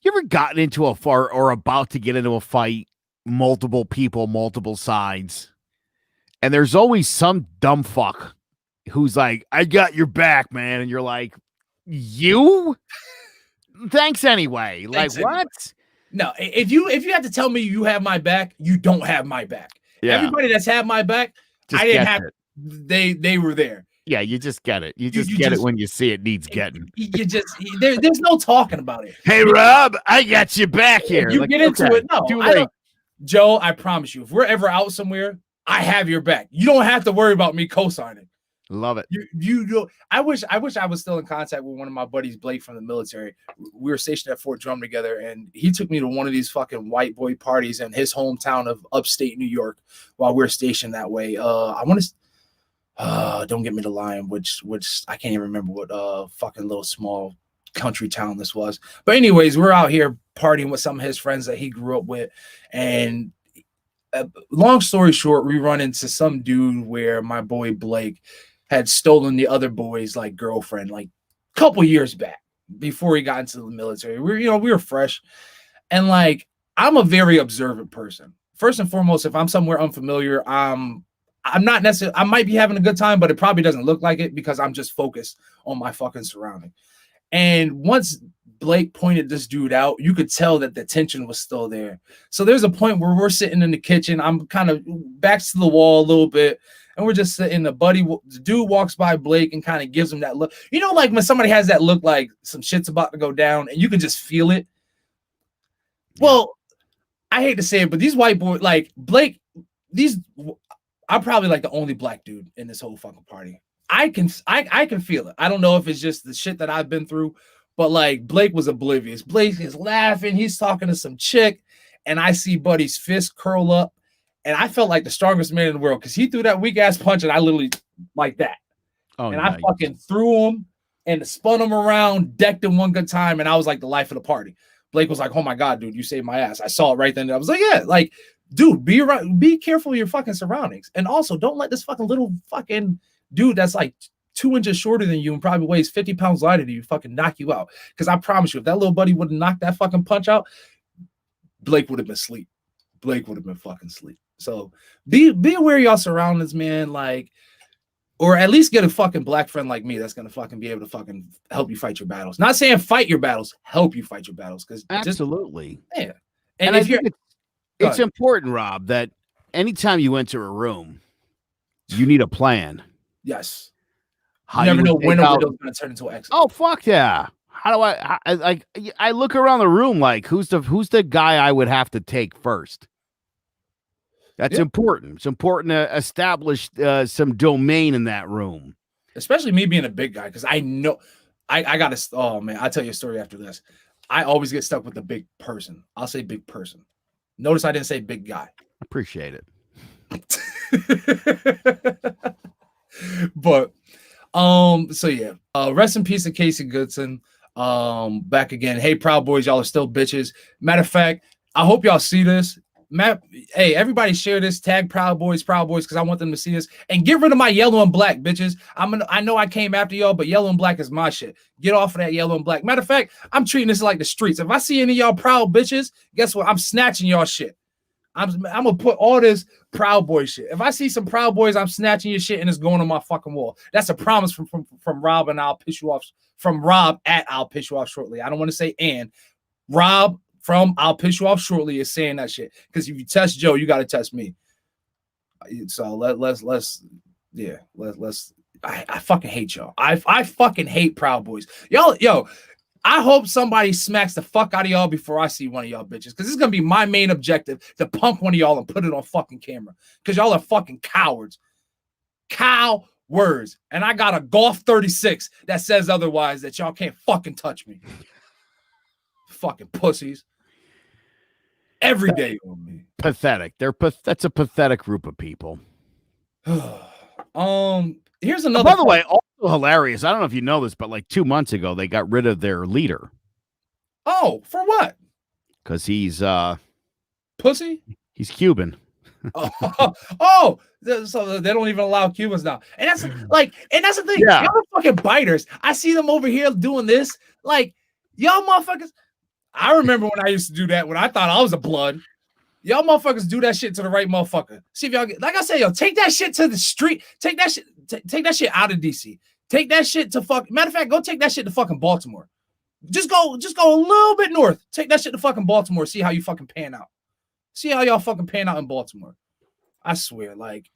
ever gotten into a fight or about to get into a fight? Multiple people, multiple sides. And there's always some dumb fuck who's like, I got your back, man. And you're like, you? Thanks anyway. Thanks like, anyway. what? No, if you have to tell me you have my back, you don't have my back. Yeah. Everybody that's had my back, Just I didn't gets have it. They were there. Yeah, you just get it. You just get it when you see it needs getting. There's no talking about it. Hey, Rob, I got you back here. You get into it. No, too I late. don't. Joe, I promise you, if we're ever out somewhere, I have your back. You don't have to worry about me co-signing. Love it. You I wish I was still in contact with one of my buddies, Blake, from the military. We were stationed at Fort Drum together, and he took me to one of these fucking white boy parties in his hometown of upstate New York while we were stationed that way. I want to don't get me to lying, which I can't even remember what fucking little small country town this was. But anyways, we're out here partying with some of his friends that he grew up with, and long story short, we run into some dude where my boy Blake had stolen the other boy's like girlfriend like a couple years back before he got into the military. We were fresh, and like I'm a very observant person. First and foremost, if I'm somewhere unfamiliar, I'm not necessarily, I might be having a good time, but it probably doesn't look like it because I'm just focused on my fucking surrounding. And once Blake pointed this dude out, you could tell that the tension was still there. So there's a point where we're sitting in the kitchen. I'm kind of backs to the wall a little bit, and we're just sitting. The dude walks by Blake and kind of gives him that look. You know, like when somebody has that look like some shit's about to go down, and you can just feel it. Well, I hate to say it, but these white boys, like Blake, I'm probably like the only black dude in this whole fucking party. I can feel it. I don't know if it's just the shit that I've been through, but like Blake was oblivious. Blake is laughing. He's talking to some chick, and I see Buddy's fist curl up, and I felt like the strongest man in the world because he threw that weak ass punch, and I literally like that. Oh, and nice. I fucking threw him and spun him around, decked him one good time, and I was like the life of the party. Blake was like, "Oh my god, dude, you saved my ass." I saw it right then. I was like, "Yeah, like, dude, be careful of your fucking surroundings, and also don't let this fucking little fucking dude that's like 2 inches shorter than you and probably weighs 50 pounds lighter than you fucking knock you out." Because I promise you, if that little buddy would have knocked that fucking punch out, Blake would have been asleep. Blake would have been fucking asleep. So be aware of y'all surroundings, man. Like, or at least get a fucking black friend like me that's gonna fucking be able to fucking help you fight your battles. Not saying fight your battles, help you fight your battles. Because absolutely, yeah. And if it's important, Rob, that anytime you enter a room, you need a plan. Yes. You never know when a widow's going to turn into an exit. Oh, fuck yeah. How do I look around the room like who's the guy I would have to take first? That's important. It's important to establish some domain in that room. Especially me being a big guy, because I know I got to. Oh man, I'll tell you a story after this. I always get stuck with the big person. I'll say big person. Notice I didn't say big guy. Appreciate it. But so yeah, rest in peace to Casey Goodwin. Back again. Hey, Proud Boys, y'all are still bitches. Matter of fact, I hope y'all see this. Hey, everybody share this, tag Proud Boys, because I want them to see this. And get rid of my yellow and black, bitches. I know I came after y'all, but yellow and black is my shit. Get off of that yellow and black. Matter of fact, I'm treating this like the streets. If I see any of y'all proud bitches, guess what? I'm snatching y'all shit. I'm gonna put all this Proud Boy shit. If I see some Proud Boys, I'm snatching your shit and it's going on my fucking wall. That's a promise from Rob, and I'll piss you off. From Rob at I'll piss you off shortly. I don't want to say and. Rob from I'll piss you off shortly is saying that shit. Because if you test Joe, you got to test me. So let's I fucking hate y'all. I fucking hate Proud Boys. Yo, I hope somebody smacks the fuck out of y'all before I see one of y'all bitches. Because this is gonna be my main objective, to punk one of y'all and put it on fucking camera. Because y'all are fucking cowards. Cowards. And I got a Golf 36 that says otherwise, that y'all can't fucking touch me. Fucking pussies. Every day on me. Pathetic. That's a pathetic group of people. Here's another. By the way, also hilarious. I don't know if you know this, but like 2 months ago, they got rid of their leader. Oh, for what? Because he's pussy. He's Cuban. So they don't even allow Cubans now. And that's the thing. Yeah. Y'all are fucking biters. I see them over here doing this. Like, y'all motherfuckers. I remember when I used to do that when I thought I was a blood. Y'all motherfuckers do that shit to the right motherfucker. See if y'all get, like I said, yo, take that shit to the street. Take that shit out of DC. Take that shit to matter of fact, go take that shit to fucking Baltimore. Just go a little bit north. Take that shit to fucking Baltimore. See how you fucking pan out. See how y'all fucking pan out in Baltimore. I swear, like,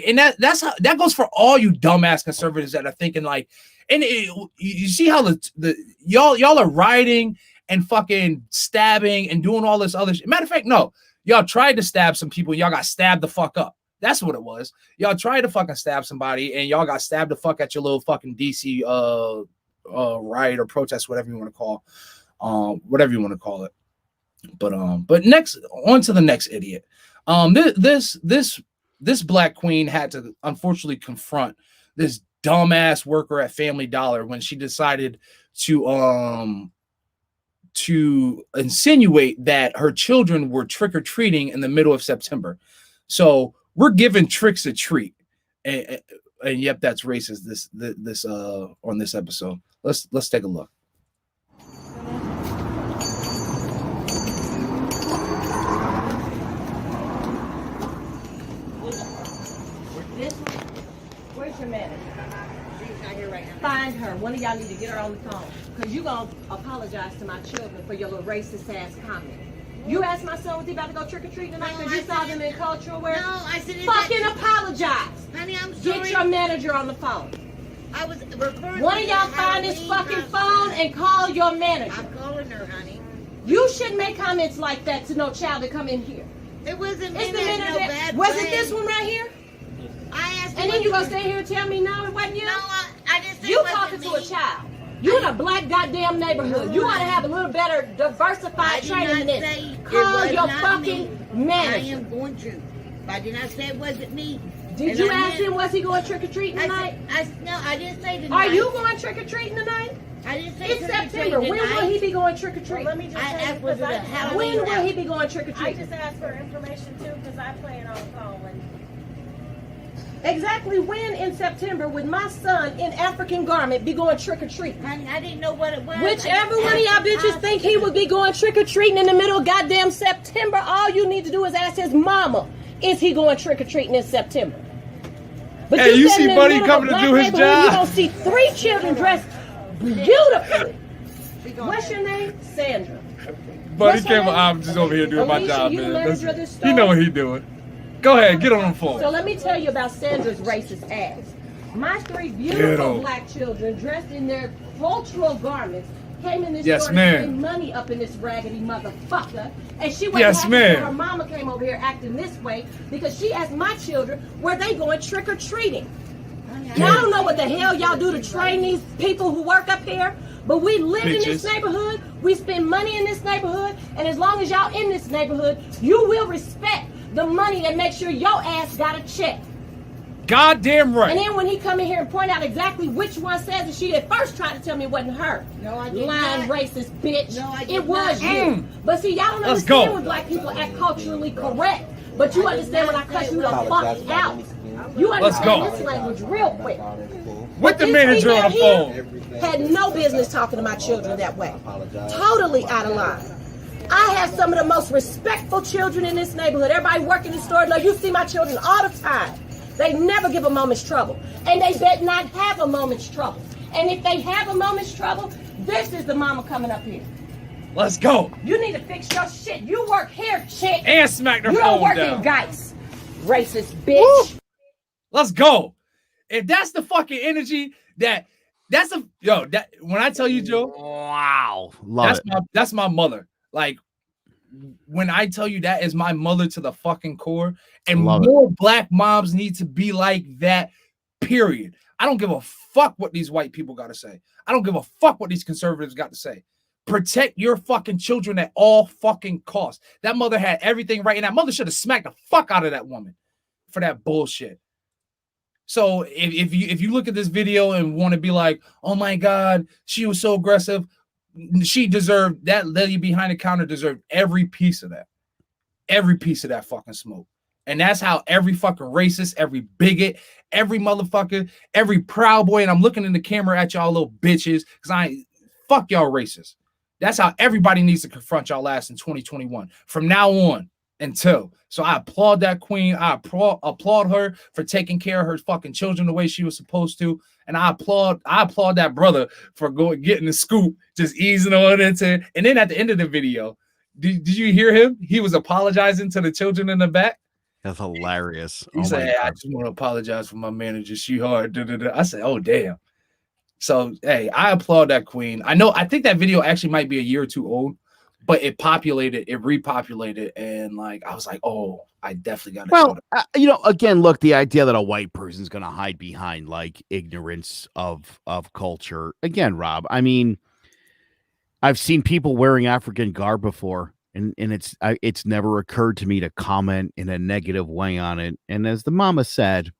and that goes for all you dumbass conservatives that are thinking like, and you see how the y'all are rioting and fucking stabbing and doing all this other shit. Matter of fact, no, y'all tried to stab some people. Y'all got stabbed the fuck up. That's what it was. Y'all tried to fucking stab somebody and y'all got stabbed the fuck at your little fucking DC riot or protest, whatever you want to call, it. But next, on to the next idiot. This black queen had to unfortunately confront this dumbass worker at Family Dollar when she decided to insinuate that her children were trick-or-treating in the middle of September. So we're giving tricks a treat. And yep, that's racist this on this episode. Let's take a look. Where's your manager? She's not here right now. Find her. One of y'all need to get her on the phone. Because you're going to apologize to my children for your little racist ass comment. You asked my son, was he about to go trick-or-treating tonight because you saw them in cultural wear? No, I said fucking apologize. Honey, I'm sorry. Get your manager on the phone. I was referring One of y'all find this fucking phone and call your manager. I'm calling her, honey. You shouldn't make comments like that to no child that come in here. It wasn't meant no bad Was way. it this one right here? I asked and then you gonna stay here and tell me no, it wasn't you? No, I didn't say you it wasn't talking to me. a child. You in a black goddamn neighborhood. You ought to have a little better diversified training than this. Call your fucking manager. I am going to. I did not say it wasn't me. Did you ask him, was he going trick-or-treating tonight? No, I didn't say tonight. Are you going trick-or-treating tonight? I didn't say it's September. When will he be going trick-or-treating? Well, let me just say because when will he be going trick-or-treating? I just asked for information too because I play it on the phone. Exactly when in September would my son in African garment be going trick-or-treating? Honey, I didn't know what it was. Whichever one of y'all bitches think he would be going trick-or-treating in the middle of goddamn September, all you need to do is ask his mama, is he going trick-or-treating in September? But hey, you see Buddy coming to do his job? You don't see 3 children dressed beautifully. What's your name? Sandra. Buddy came. I'm just over here doing my job, man. He know what he doing. Go ahead, get on the phone. So let me tell you about Sandra's racist ass. My 3 beautiful black children dressed in their cultural garments came in this Yes, store ma'am. to spend money up in this raggedy motherfucker. And she wasn't Yes, happy ma'am. that her mama came over here acting this way because she asked my children where they going trick-or-treating. Now, I don't know what the hell y'all do to train these people who work up here, but we live in this neighborhood, we spend money in this neighborhood, and as long as y'all in this neighborhood, you will respect the money that makes sure your ass got a check. Goddamn right. And then when he come in here and point out exactly which one says that she did first try to tell me it wasn't her. No, I did Lying not. racist bitch. No, I did it was not. you. But see, y'all don't Let's understand go. when black people act culturally correct. But you understand when I cuss you the fuck out. You Let's go. understand this language real quick. With the This manager on the female phone. here had no business talking to my children that way. Totally out of line. I have some of the most respectful children in this neighborhood. Everybody working in the store, you see my children all the time. They never give a moment's trouble. And they bet not have a moment's trouble. And if they have a moment's trouble, this is the mama coming up here. Let's go. You need to fix your shit. You work here, chick. And smack their You don't phone work down. in Geist. Racist bitch. Let's go. If that's the fucking energy that when I tell you, Joe, wow, that's my mother. Like when I tell you that is my mother to the fucking core, and more black moms need to be like that, period. I don't give a fuck what these white people got to say. I don't give a fuck what these conservatives got to say. Protect your fucking children at all fucking costs. That mother had everything right, and that mother should have smacked the fuck out of that woman for that bullshit. So if you look at this video and want to be like, oh my God, she was so aggressive, she deserved that lady behind the counter deserved every piece of that fucking smoke. And that's how every fucking racist, every bigot, every motherfucker, every proud boy, and I'm looking in the camera at y'all little bitches because fuck y'all racist. That's how everybody needs to confront y'all ass in 2021 from now on until. So I applaud that queen. I applaud her for taking care of her fucking children the way she was supposed to. And I applaud that brother for getting the scoop, just easing on into. And then at the end of the video, did you hear him? He was apologizing to the children in the back. That's hilarious. He said, hey, I just want to apologize for my manager. She hard. I said, oh, damn. So, hey, I applaud that queen. I think that video actually might be a year or two old, but it repopulated. And like, I was like, oh, I definitely got to. Well, again, look, the idea that a white person's going to hide behind like ignorance of culture. Again, Rob, I mean, I've seen people wearing African garb before. And it's never occurred to me to comment in a negative way on it. And as the mama said,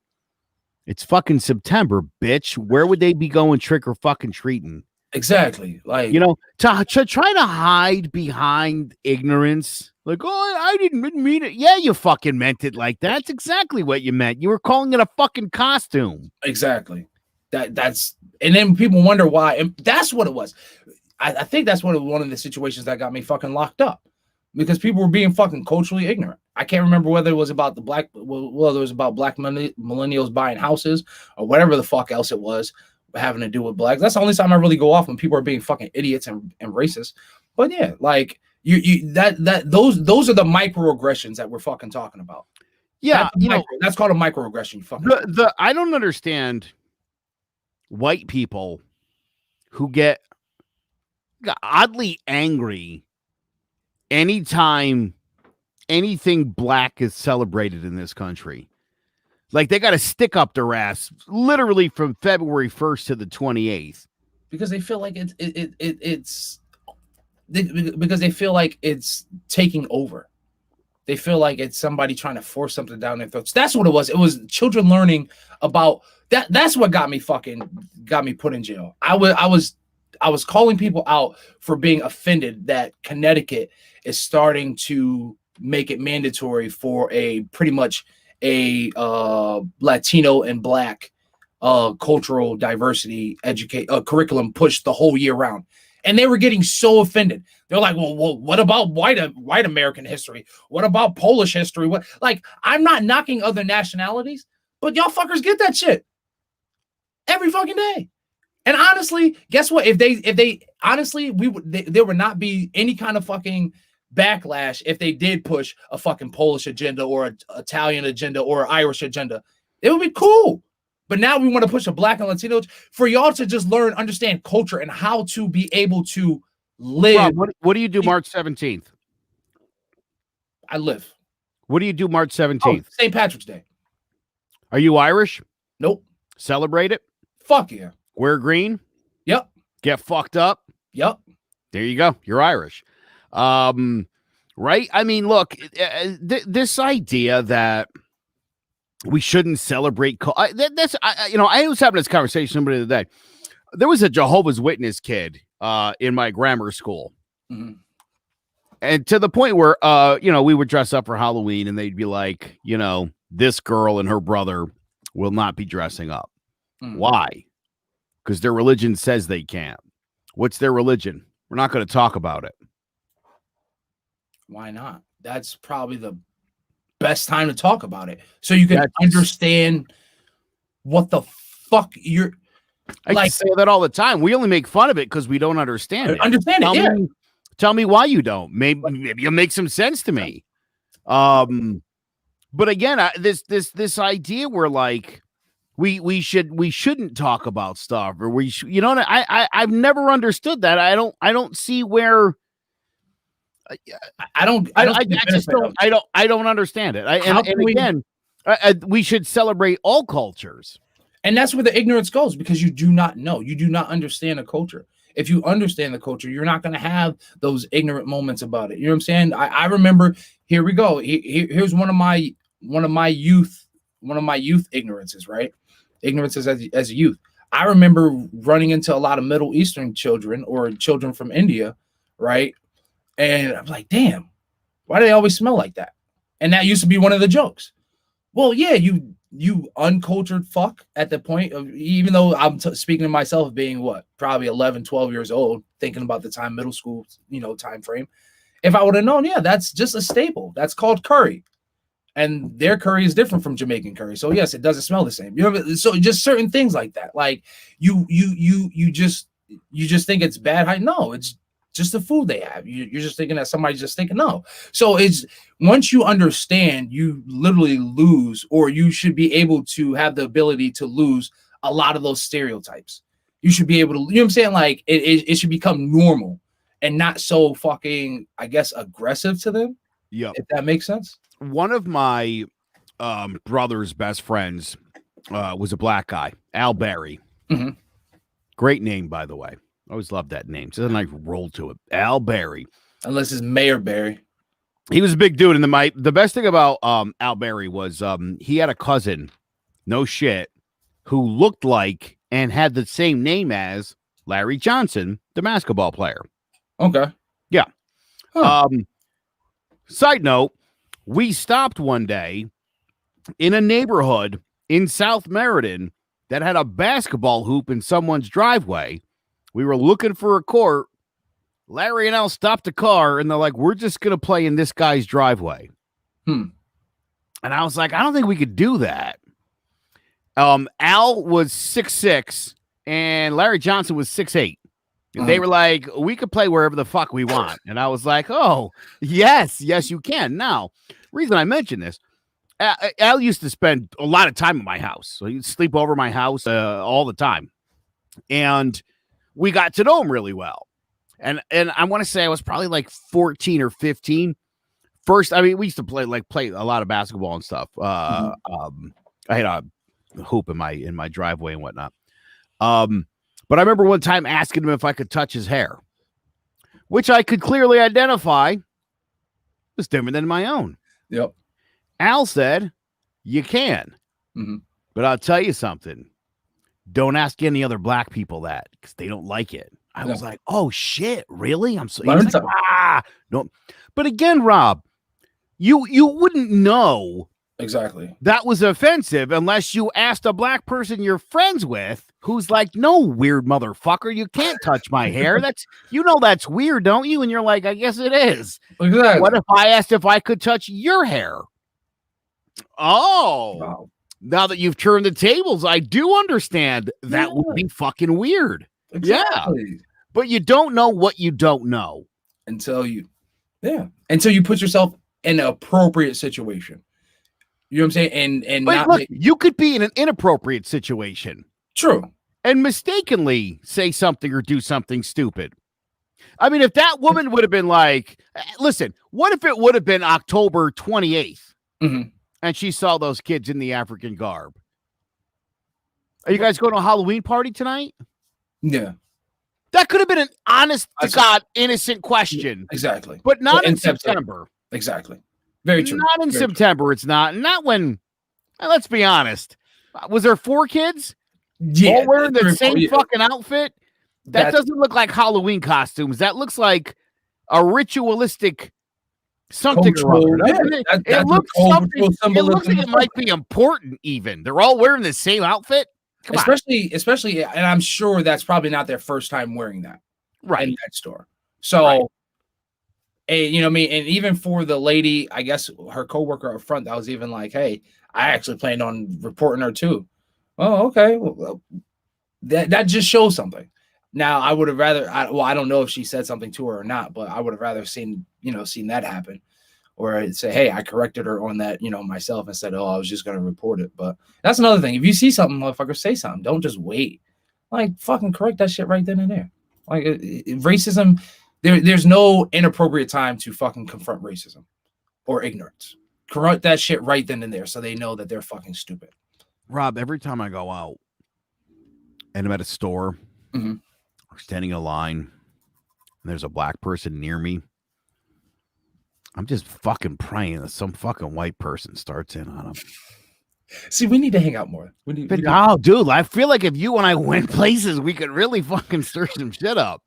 it's fucking September, bitch. Where would they be going trick or fucking treating? Exactly. Like, to try to hide behind ignorance. Like, oh, I didn't mean it. Yeah, you fucking meant it like that. That's exactly what you meant. You were calling it a fucking costume. Exactly. That's and then people wonder why. And that's what it was. I think that's one of the situations that got me fucking locked up. Because people were being fucking culturally ignorant. I can't remember whether it was about black millennials buying houses or whatever the fuck else it was having to do with blacks. That's the only time I really go off when people are being fucking idiots and racist. But yeah, like those are the microaggressions that we're fucking talking about. Yeah, that's called a microaggression. You fucking I don't understand white people who get oddly angry anytime anything black is celebrated in this country. Like they got a stick up their ass literally from February 1st to the 28th. Because they feel like because they feel like it's taking over. They feel like it's somebody trying to force something down their throats. That's what it was. It was children learning about that. That's what got me put in jail. I was calling people out for being offended that Connecticut is starting to make it mandatory for pretty much a Latino and Black cultural diversity curriculum pushed the whole year round. And they were getting so offended. They're like, well, what about white American history? What about Polish history? I'm not knocking other nationalities, but y'all fuckers get that shit every fucking day. And honestly, guess what? If they honestly, there would not be any kind of fucking backlash if they did push a fucking Polish agenda or an Italian agenda or an Irish agenda. It would be cool. But now we want to push a Black and Latino for y'all to just learn, understand culture and how to be able to live. Rob, what do you do March 17th? I live. What do you do March 17th? St. Patrick's Day. Are you Irish? Nope. Celebrate it? Fuck yeah. Wear green? Yep. Get fucked up? Yep. There you go. You're Irish. Right? I mean, look, this idea that we shouldn't celebrate. I was having this conversation with somebody the other day. There was a Jehovah's Witness kid in my grammar school. Mm-hmm. And to the point where, we would dress up for Halloween and they'd be like, this girl and her brother will not be dressing up. Mm-hmm. Why? Because their religion says they can't. What's their religion? We're not going to talk about it. Why not? That's probably the best time to talk about it. So you can understand what the fuck you're I say that all the time. We only make fun of it because we don't understand it. Understand it, Tell me why you don't. Maybe you'll make some sense to me. But again, this idea where like we shouldn't talk about stuff, or I've never understood that. I don't see where. I don't understand it. We should celebrate all cultures. And that's where the ignorance goes, because you do not know. You do not understand a culture. If you understand the culture, you're not going to have those ignorant moments about it. You know what I'm saying? I remember, here we go. Here's one of my youth ignorances, right? Ignorances as a youth. I remember running into a lot of Middle Eastern children or children from India, right? And I'm like, damn, why do they always smell like that? And that used to be one of the jokes. Well, yeah, you uncultured fuck at the point of, even though I'm speaking to myself being probably 11, 12 years old, thinking about the time middle school, time frame. If I would have known, yeah, that's just a staple. That's called curry. And their curry is different from Jamaican curry. So yes, it doesn't smell the same. So just certain things like that. Like you just think it's bad. No, it's just the food they have. You're just thinking that somebody's just thinking, no. So it's, once you understand, you literally lose, or you should be able to have the ability to lose a lot of those stereotypes. You should be able to, you know what I'm saying? Like it should become normal and not so fucking, I guess, aggressive to them. Yeah. If that makes sense. One of my brother's best friends was a black guy, Al Berry. Mm-hmm. Great name, by the way. I always love that name. So then I roll to it. Al Berry. Unless it's Mayor Berry. He was a big dude. And the best thing about Al Berry was he had a cousin, no shit, who looked like and had the same name as Larry Johnson, the basketball player. Okay. Yeah. Huh. Side note, we stopped one day in a neighborhood in South Meriden that had a basketball hoop in someone's driveway. We were looking for a court. Larry and Al stopped the car, and they're like, we're just going to play in this guy's driveway. And I was like, I don't think we could do that. Al was 6'6", and Larry Johnson was 6'8". They were like, we could play wherever the fuck we want. And I was like, oh, yes, you can. Now, reason I mention this, Al used to spend a lot of time at my house. So he'd sleep over my house all the time. And we got to know him really well. And I want to say I was probably like 14 or 15. First, I mean, we used to play a lot of basketball and stuff. I had a hoop in my driveway and whatnot. But I remember one time asking him if I could touch his hair, which I could clearly identify was different than my own. Yep. Al said, you can. But I'll tell you something. Don't ask any other black people that, because they don't like it. I was like, oh shit, really? I'm so like, no. But again, Rob, you wouldn't know exactly that was offensive unless you asked a black person you're friends with who's like, no, weird motherfucker, you can't touch my hair. That's weird, don't you? And you're like, I guess it is. Exactly. What if I asked if I could touch your hair? Oh, wow. Now that you've turned the tables, I do understand that would be fucking weird. Exactly. Yeah. But you don't know what you don't know until you put yourself in an appropriate situation. You know what I'm saying? And But not look, you could be in an inappropriate situation. True. And mistakenly say something or do something stupid. I mean, if that woman would have been like, listen, what if it would have been October 28th and she saw those kids in the African garb? Are you guys going to a Halloween party tonight? Yeah. That could have been an honest to God, innocent question. Exactly. But not in September. Exactly. Very true. Not in September. It's not. Not when, let's be honest. Was there 4 kids? Yeah. All wearing the same fucking outfit? That doesn't look like Halloween costumes. That looks like a ritualistic something or other. It looks like it might be important even. They're all wearing the same outfit. Especially, and I'm sure that's probably not their first time wearing that in that store. So, you know what I mean? And even for the lady, I guess her coworker up front, that was even like, hey, I actually planned on reporting her too. Oh, okay. Well, that just shows something. Now, I would have rather, I don't know if she said something to her or not, but I would have rather seen that happen. Or I'd say, hey, I corrected her on that, myself and said, oh, I was just going to report it. But that's another thing. If you see something, motherfucker, say something. Don't just wait. Like, fucking correct that shit right then and there. Like, racism, there's no inappropriate time to fucking confront racism or ignorance. Correct that shit right then and there so they know that they're fucking stupid. Rob, every time I go out and I'm at a store or standing in a line and there's a black person near me, I'm just fucking praying that some fucking white person starts in on them. See, we need to hang out more. Dude, I feel like if you and I went places, we could really fucking stir some shit up.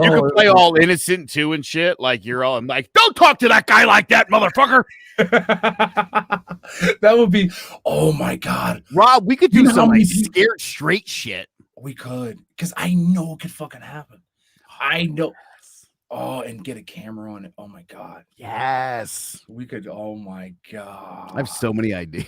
You could play all innocent too and shit. Like I'm like, don't talk to that guy like that, motherfucker. That would be, oh my God. Rob, we could do some scared straight shit. We could, because I know it could fucking happen. I know. Oh, and get a camera on it. Oh my God. Yes. We could. Oh my God. I have so many ideas.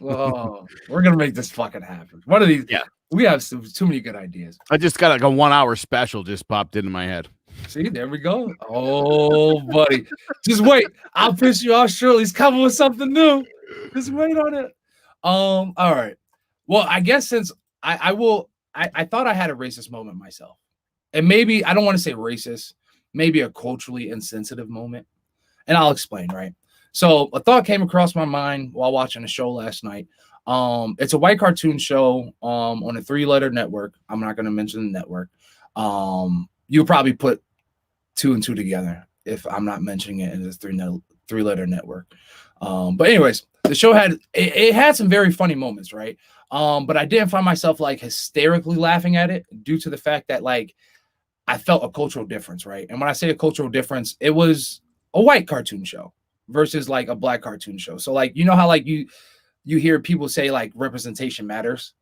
Oh, we're going to make this fucking happen. One of these. Yeah. We have too many good ideas. I just got like a 1-hour special just popped into my head. See, there we go. Oh, buddy. Just wait. I'll piss you off shortly. He's coming with something new. Just wait on it. All right. Well, I guess since I thought I had a racist moment myself. And maybe, I don't want to say racist, maybe a culturally insensitive moment. And I'll explain, right? So a thought came across my mind while watching a show last night. It's a white cartoon show on a 3-letter network. I'm not going to mention the network. You'll probably put 2 and 2 together if I'm not mentioning it in this 3-letter network. But anyways, the show had some very funny moments, right? But I didn't find myself like hysterically laughing at it due to the fact that like I felt a cultural difference, right? And when I say a cultural difference, it was a white cartoon show versus like a black cartoon show. So like, you know how like you hear people say like representation matters.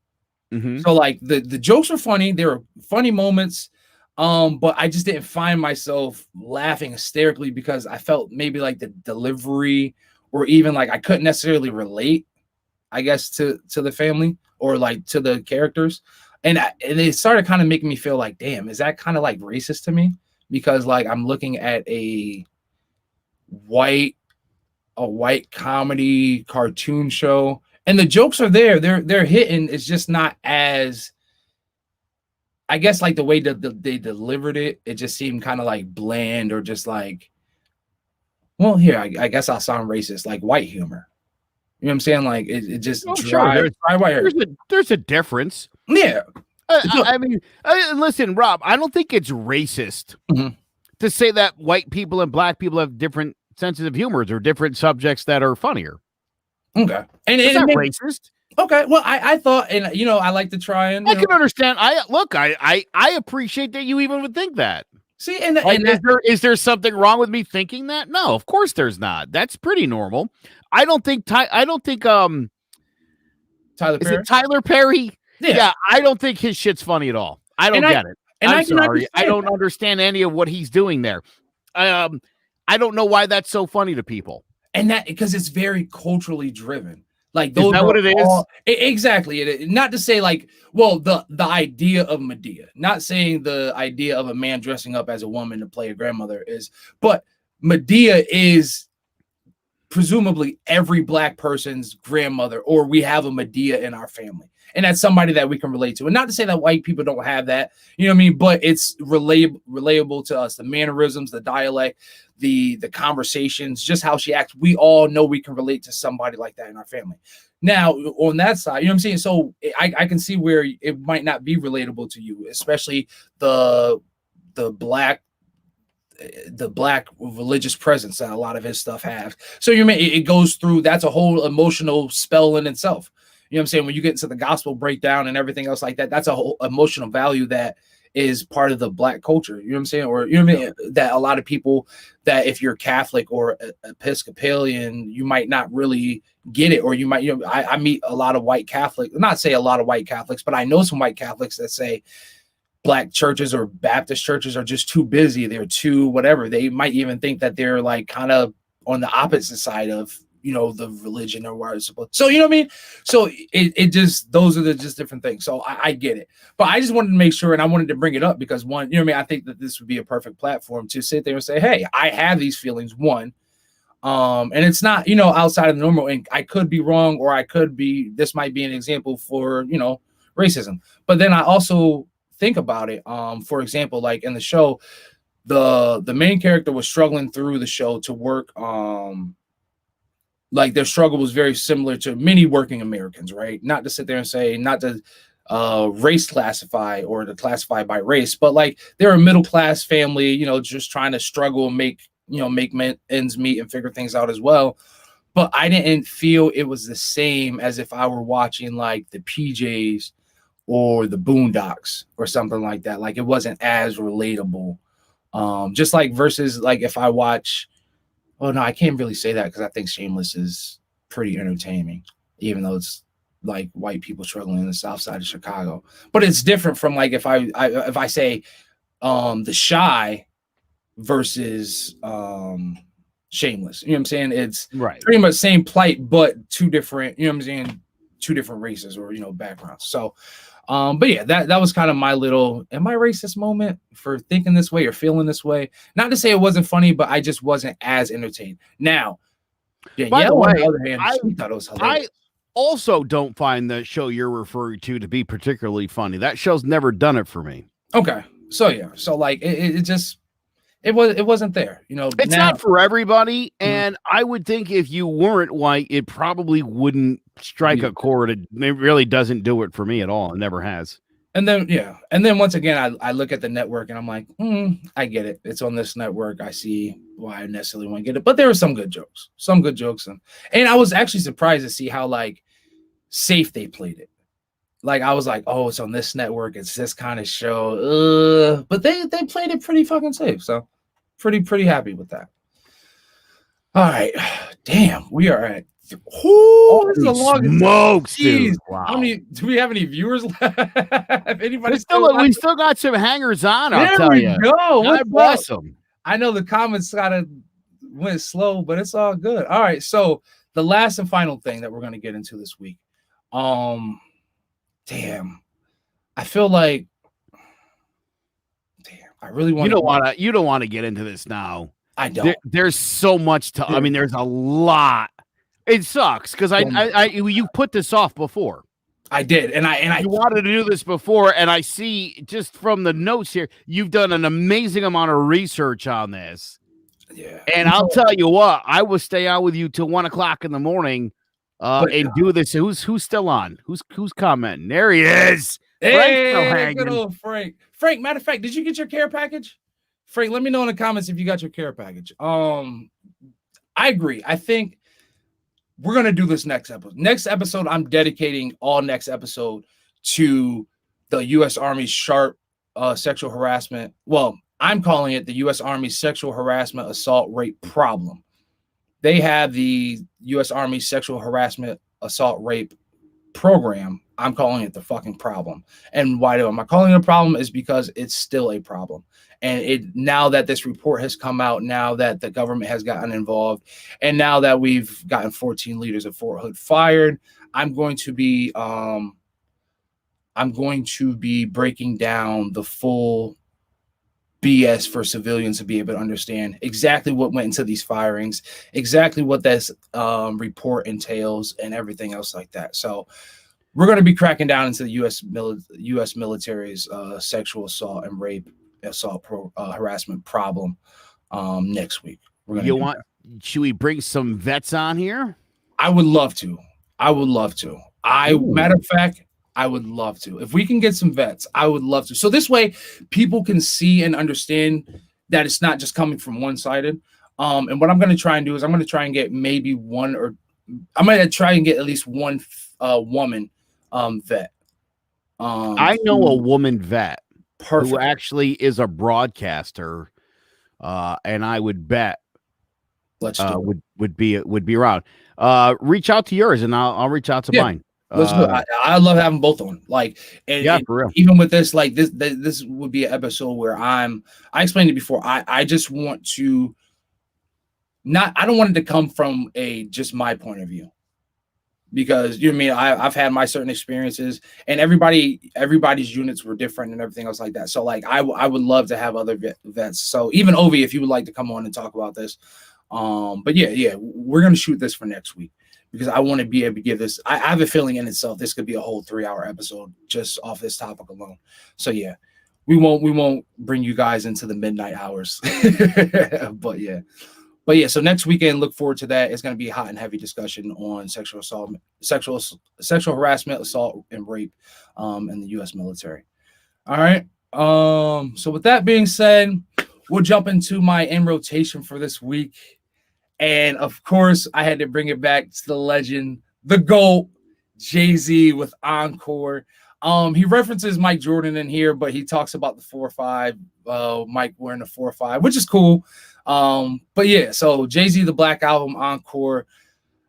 So like the jokes were funny. There were funny moments. But I just didn't find myself laughing hysterically because I felt maybe like the delivery or even like I couldn't necessarily relate, I guess, to the family or like to the characters. And it started kind of making me feel like, damn, is that kind of like racist to me? Because like I'm looking at a white comedy cartoon show and the jokes are there. They're hitting. It's just not as, I guess, like the way that they delivered it, it just seemed kind of like bland or just like, well, here, I guess I'll sound racist, like white humor. You know what I'm saying? Like it just dry white. There's a difference. Yeah. I mean, listen, Rob, I don't think it's racist to say that white people and black people have different senses of humors or different subjects that are funnier. Okay. And it's not racist. Okay, well, I thought, and you know, I like to try and I can understand. I appreciate that you even would think that. See, and is there something wrong with me thinking that? No, of course there's not. That's pretty normal. I don't think Tyler Perry? Is it Tyler Perry? Yeah, I don't think his shit's funny at all. I don't get it. And I'm sorry. I don't understand any of what he's doing there. I don't know why that's so funny to people. And that because it's very culturally driven. Like those, is that what it is? Exactly. Not to say like, well, the idea of Medea, not saying the idea of a man dressing up as a woman to play a grandmother is, but Medea is presumably every black person's grandmother, or we have a Medea in our family. And that's somebody that we can relate to. And not to say that white people don't have that, you know what I mean? But it's relatable to us. The mannerisms, the dialect, the conversations, just how she acts. We all know we can relate to somebody like that in our family. Now, on that side, you know what I'm saying? So I can see where it might not be relatable to you, especially the black religious presence that a lot of his stuff has. So you may it goes through, that's a whole emotional spell in itself. You know what I'm saying? When you get into the gospel breakdown and everything else like that, that's a whole emotional value that is part of the black culture. You know what I'm saying? Or, you know what I mean? That a lot of people, that if you're Catholic or Episcopalian, you might not really get it. Or you might, you know, I meet a lot of white Catholics, not say a lot of white Catholics, but I know some white Catholics that say black churches or Baptist churches are just too busy. They're too whatever. They might even think that they're like kind of on the opposite side of, you know, the religion or where it's supposed. So, you know what I mean? So it just, those are the just different things. So I get it, but I just wanted to make sure, and I wanted to bring it up because one, you know what I mean? I think that this would be a perfect platform to sit there and say, hey, I have these feelings. One, and it's not, you know, outside of the normal, and I could be wrong, or I could be, this might be an example for, you know, racism. But then I also think about it. For example, like in the show, the main character was struggling through the show to work, like their struggle was very similar to many working Americans, right? Not to sit there and say, not to race classify or to classify by race, but like they're a middle class family, you know, just trying to struggle and make ends meet and figure things out as well. But I didn't feel it was the same as if I were watching like the PJs or the Boondocks or something like that. Like it wasn't as relatable. Just like versus like if I watch, oh no, I can't really say that because I think Shameless is pretty entertaining, even though it's like white people struggling in the South Side of Chicago. But it's different from like if I say The Shy versus Shameless. You know what I'm saying? It's right, pretty much same plight, but two different, you know what I'm saying, two different races or, you know, backgrounds. So but yeah, that was kind of my little, am I racist moment for thinking this way or feeling this way? Not to say it wasn't funny, but I just wasn't as entertained. Now, by the way, on the other hand, she thought it was hilarious. I also don't find the show you're referring to be particularly funny. That show's never done it for me. Okay, so yeah, so like it just it wasn't there. You know, it's not for everybody, and I would think if you weren't white, it probably wouldn't strike a chord. It really doesn't do it for me at all. It never has. And then once again, I look at the network and I'm like, I get it. It's on this network. I see why I necessarily want to get it. But there were some good jokes, and I was actually surprised to see how like safe they played it. Like I was like, oh, it's on this network. It's this kind of show. But they played it pretty fucking safe. So pretty happy with that. All right, damn, we are at. This is a long smokes, dude. Wow. How many do we have? Any viewers left? Anybody we still got some hangers on. I'll there tell we you. Go. God bless them. I know the comments went slow, but it's all good. All right, so the last and final thing that we're gonna get into this week. Damn, I feel like, I really want. You don't want to get into this now. I don't. There's so much to. I mean, there's a lot. It sucks because you put this off before. I did, and I wanted to do this before, and I see just from the notes here, you've done an amazing amount of research on this. Yeah, and I'll tell you what, I will stay out with you till 1 o'clock in the morning, and do this. Who's still on? Who's commenting? There he is. Hey, good old Frank. Frank, matter of fact, did you get your care package? Frank, let me know in the comments if you got your care package. I agree. I think we're going to do this next episode. Next episode, I'm dedicating all next episode to the U.S. Army sharp sexual harassment. Well, I'm calling it the U.S. Army sexual harassment assault rape problem. They have the U.S. Army sexual harassment assault rape program. I'm calling it the fucking problem. And why am I calling it a problem? Is because it's still a problem. And now that this report has come out, now that the government has gotten involved, and now that we've gotten 14 leaders of Fort Hood fired, I'm going to be breaking down the full BS for civilians to be able to understand exactly what went into these firings, exactly what this report entails, and everything else like that. So we're going to be cracking down into the U.S. military's sexual assault and rape harassment problem next week. Should we bring some vets on here? I would love to. Matter of fact, I would love to. If we can get some vets, I would love to. So this way people can see and understand that it's not just coming from one-sided. And what I'm going to try and do is I'm going to try and get at least one woman vet. I know a woman vet perfect. who actually is a broadcaster, and I would bet would be around. Reach out to yours, and I'll reach out to mine. Let's do it. I love having both of them. Like, and for real. Even with this, like this would be an episode where I explained it before. I just want to I don't want it to come from just my point of view, because you know what I mean. I've had my certain experiences, and everybody's units were different and everything else like that. So like I would love to have other vets. So even Ovi, if you would like to come on and talk about this, but yeah, we're gonna shoot this for next week, because I want to be able to give this. I have a feeling in itself this could be a whole 3-hour episode just off this topic alone. So yeah, we won't bring you guys into the midnight hours, but yeah. So next weekend, look forward to that. It's going to be a hot and heavy discussion on sexual harassment, assault, and rape in the U.S. military. All right. So with that being said, we'll jump into my in rotation for this week. And of course, I had to bring it back to the legend, the GOAT, Jay-Z with Encore. He references Mike Jordan in here, but he talks about the 4-5, Mike wearing the 4-5, which is cool. But yeah, so Jay-Z, the Black Album, Encore.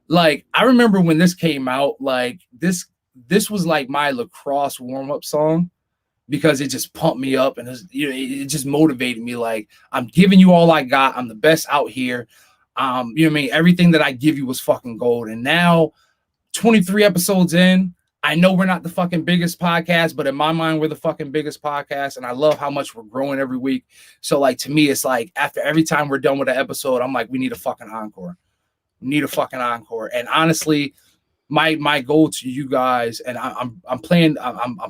Like, I remember when this came out, like this was like my lacrosse warm-up song, because it just pumped me up, and it just motivated me. Like, I'm giving you all I got. I'm the best out here. You know what I mean? Everything that I give you was fucking gold. And now 23 episodes in, I know we're not the fucking biggest podcast, but in my mind, we're the fucking biggest podcast. And I love how much we're growing every week. So like, to me, it's like after every time we're done with an episode, I'm like, we need a fucking encore. And honestly, my goal to you guys, and I'm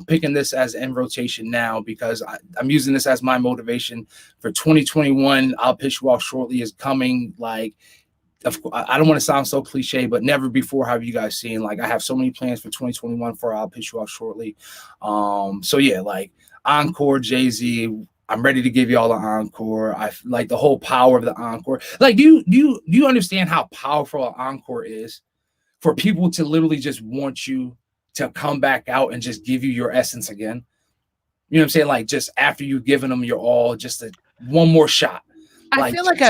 picking this as in rotation now, because I'm using this as my motivation for 2021. I'll Piss You Off Shortly is coming. Like, I don't want to sound so cliche, but never before have you guys seen. Like, I have so many plans for 2021 for I'll Piss You Off Shortly. So yeah, like Encore, Jay-Z. I'm ready to give you all an encore. I like the whole power of the encore. Like, do you understand how powerful an encore is? For people to literally just want you to come back out and just give you your essence again. You know what I'm saying? Like, just after you've given them your all, just one more shot. I feel like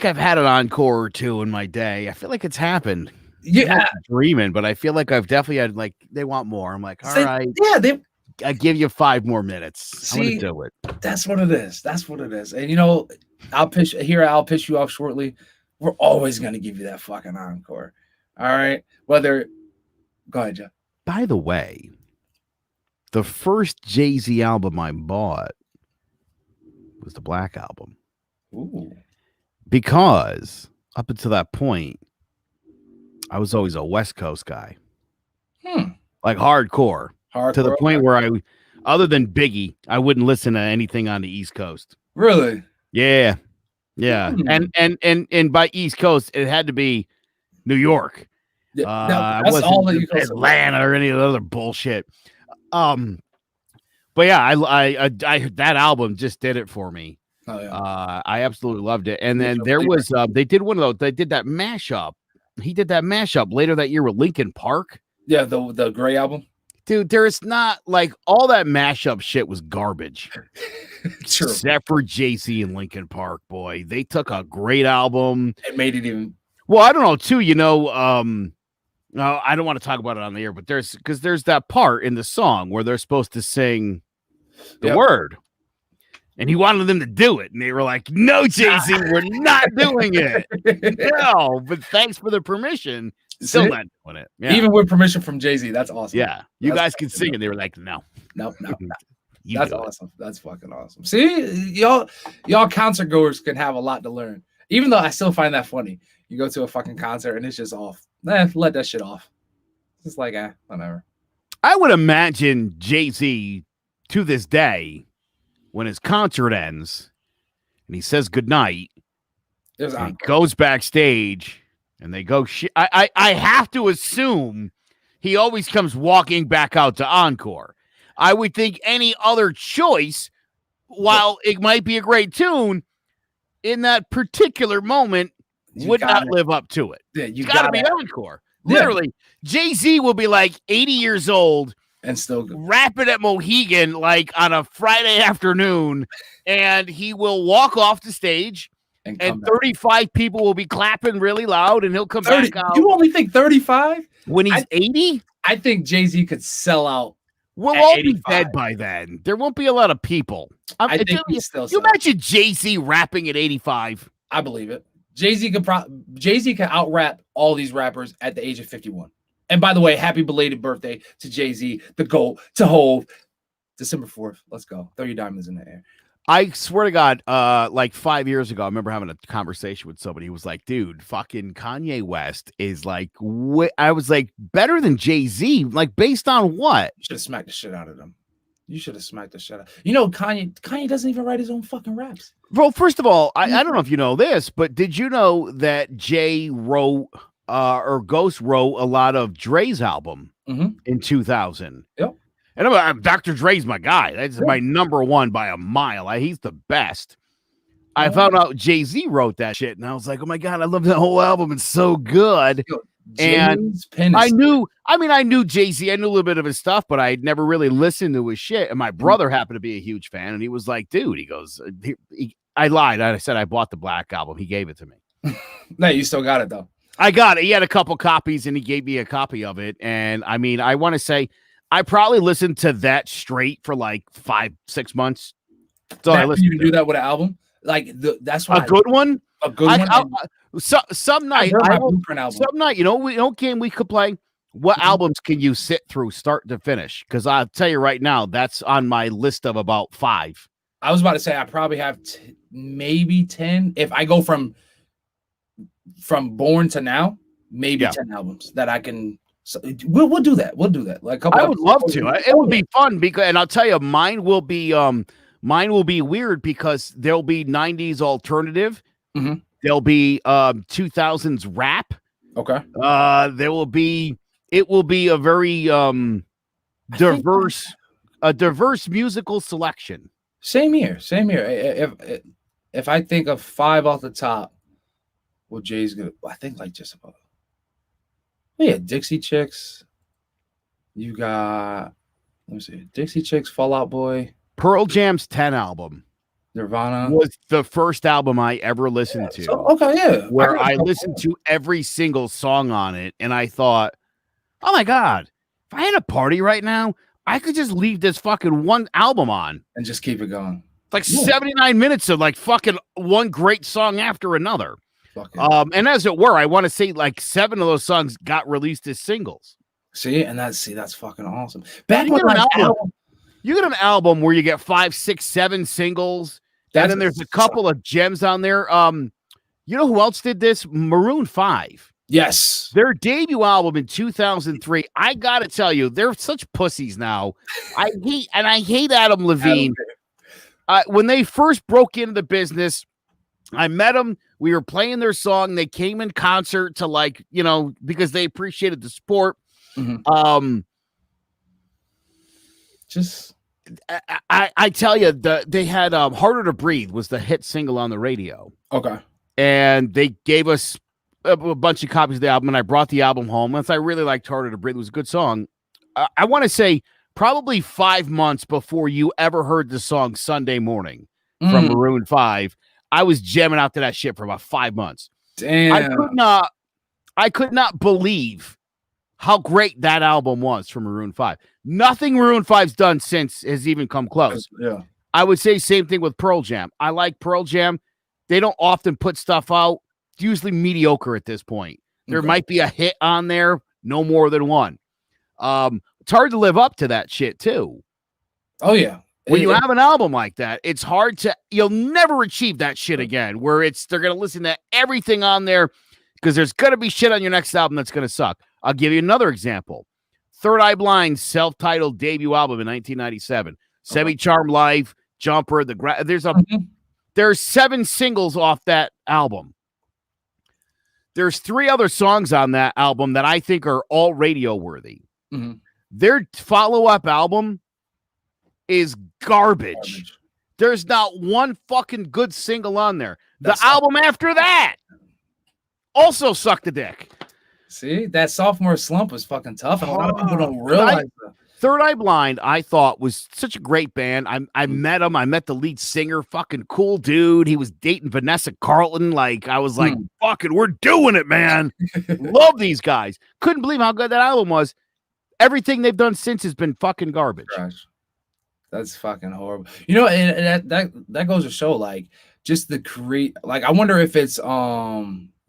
I've had an encore or two in my day. I feel like it's happened. Yeah, I'm not dreaming, but I feel like I've definitely had, like, they want more. I'm like, all right. Yeah, I give you 5 more minutes. I'm gonna do it. That's what it is. And you know, I'll Piss You Off Shortly. We're always gonna give you that fucking encore. All right. Go ahead, Jeff. By the way, the first Jay-Z album I bought was the Black Album. Ooh. Because up until that point, I was always a West Coast guy. Like hardcore. To the point where other than Biggie, I wouldn't listen to anything on the East Coast. Really? Yeah. And by East Coast, it had to be New York. That's all that you Atlanta or any other bullshit. But yeah, I that album just did it for me. Oh, yeah. I absolutely loved it. And then there was they did one of those. They did that mashup. He did that mashup later that year with Linkin Park. Yeah, the Gray album. Dude, there's not like all that mashup shit was garbage. True. Except for Jay-Z and Linkin Park, boy. They took a great album. It made it even. Well, I don't know, too, you know, no, I don't want to talk about it on the air, but there's that part in the song where they're supposed to sing the word. And he wanted them to do it. And they were like, no, Jay-Z, we're not doing it. No, but thanks for the permission. Still not doing it. Yeah. Even with permission from Jay-Z. That's awesome. Yeah. You guys can sing it. They were like, no. That's awesome. That's fucking awesome. See, y'all concert goers can have a lot to learn. Even though I still find that funny. You go to a fucking concert and it's just off. Let that shit off. It's like, whatever. I would imagine Jay-Z to this day, when his concert ends and he says goodnight, he goes backstage and they go shit. I have to assume he always comes walking back out to encore. I would think any other choice, while it might be a great tune, in that particular moment would not live up to it. Yeah, you got to be encore. Literally, Jay-Z will be like 80 years old and still rapping at Mohegan like on a Friday afternoon, and he will walk off the stage and 35 people will be clapping really loud, and he'll come back out. You only think 35? When he's 80? I think Jay-Z could sell out. We'll all be dead by then. There won't be a lot of people. I think he's still you imagine Jay-Z rapping at 85? I believe it. Jay-Z can out-rap all these rappers at the age of 51. And by the way, happy belated birthday to Jay-Z, the GOAT, to Hov. December 4th. Let's go. Throw your diamonds in the air. I swear to God, like 5 years ago, I remember having a conversation with somebody who was like, dude, fucking Kanye West is like, I was like, better than Jay-Z? Like, based on what? You should have smacked the shit out of them. You should have smacked the shit out. You know, Kanye doesn't even write his own fucking raps. Well, first of all, I don't know if you know this, but did you know that Jay wrote or Ghost wrote a lot of Dre's album in 2000? Yep. And I'm Dr. Dre's my guy. That's my number one by a mile. He's the best. I found out Jay-Z wrote that shit, and I was like, oh my God, I love that whole album. It's so good. And I knew Jay-Z. I knew a little bit of his stuff, but I had never really listened to his shit. And my brother happened to be a huge fan, and he was like, dude, he goes, I lied. I said I bought the Black album. He gave it to me. No, you still got it, though. I got it. He had a couple copies, and he gave me a copy of it. And I mean, I want to say I probably listened to that straight for like 5-6 months. So I listened. You can do that with an album, like that's why a good one. A good one. Some night, you know, we game we could play. What albums can you sit through start to finish? Because I'll tell you right now, that's on my list of about 5. I was about to say I probably have maybe 10. If I go from Born to now, maybe 10 albums that I can. So we'll do that. We'll do that. Like I would love to. It would be fun because, and I'll tell you, mine will be weird because there'll be 90s alternative. There'll be 2000s rap. Okay. It will be a very diverse musical selection. Same here. If I think of 5 off the top, well, Jay's gonna. I think like just about. Yeah, Dixie Chicks. You got. Let me see. Dixie Chicks, Fall Out Boy. Pearl Jam's 10 album. Nirvana was the first album I ever listened to. So, okay, yeah. Where I listened to every single song on it, and I thought, oh my God, if I had a party right now, I could just leave this fucking one album on and just keep it going. Like 79 minutes of like fucking one great song after another. And as it were, I want to say like 7 of those songs got released as singles. That's fucking awesome. You get an album where you get 5, 6, 7 singles, and then there's a couple of gems on there. You know who else did this? Maroon 5. Yes. Their debut album in 2003. I gotta tell you, they're such pussies now. I hate Adam Levine. When they first broke into the business, I met them. We were playing their song. They came in concert to like, you know, because they appreciated the sport. I tell you, they had Harder to Breathe was the hit single on the radio. Okay. And they gave us a bunch of copies of the album, and I brought the album home. And I really liked Harder to Breathe. It was a good song. I want to say probably 5 months before you ever heard the song Sunday Morning from Maroon 5. I was jamming out to that shit for about 5 months. Damn. I could not believe how great that album was from Maroon 5. Nothing Maroon 5's done since has even come close. Yeah. I would say same thing with Pearl Jam. I like Pearl Jam. They don't often put stuff out. It's usually mediocre at this point. There might be a hit on there, no more than one. It's hard to live up to that shit too. Oh yeah. When you have an album like that, it's hard you'll never achieve that shit again, where they're going to listen to everything on there because there's going to be shit on your next album that's going to suck. I'll give you another example. Third Eye Blind's self-titled debut album in 1997. Semi-Charmed Life, Jumper, there's 7 singles off that album. There's 3 other songs on that album that I think are all radio worthy. Mm-hmm. Their follow-up album is garbage. There's not one fucking good single on there. The album after that also sucked a dick. See, that sophomore slump was fucking tough, and a lot of people don't realize that. Third Eye Blind, I thought, was such a great band. I met him. I met the lead singer. Fucking cool dude. He was dating Vanessa Carlton. Like, I was like, fucking, we're doing it, man. Love these guys. Couldn't believe how good that album was. Everything they've done since has been fucking garbage. Gosh, that's fucking horrible. You know, and that goes to show, like, just the like, I wonder if it's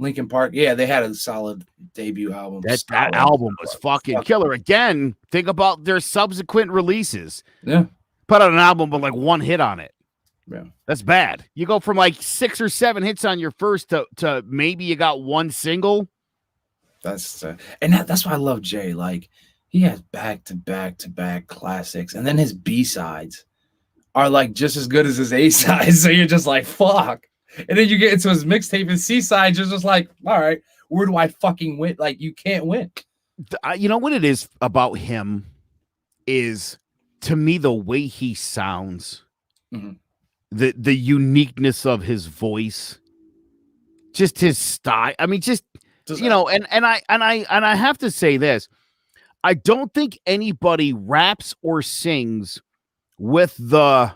Linkin Park. Yeah, they had a solid debut album. That album was fucking killer. Again, think about their subsequent releases. Yeah. Put out an album with like 1 hit on it. Yeah. That's bad. You go from like 6 or 7 hits on your first to maybe you got 1 single. That's that's why I love Jay. Like, he has back to back classics, and then his B-sides are like just as good as his A-sides. So you're just like, fuck. And then you get into his mixtape and C-side, you're just like, all right, where do I fucking win? Like, you can't win. You know what it is about him is, to me, the way he sounds, the uniqueness of his voice, just his style. I mean, just you know, and I have to say this. I don't think anybody raps or sings with the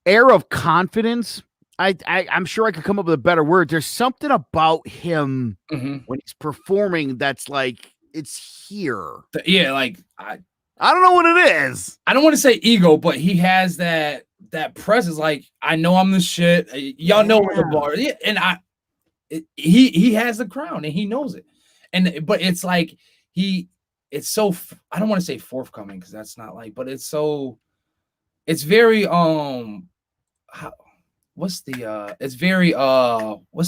air of confidence. I'm sure I could come up with a better word. There's something about him when he's performing that's like, it's here. Yeah, like I don't know what it is. I don't want to say ego, but he has that presence. Like, I know I'm the shit. Y'all know where the bar. Yeah, and he has the crown and he knows it. But it's like it's so, I don't want to say forthcoming because that's not like, but it's very what's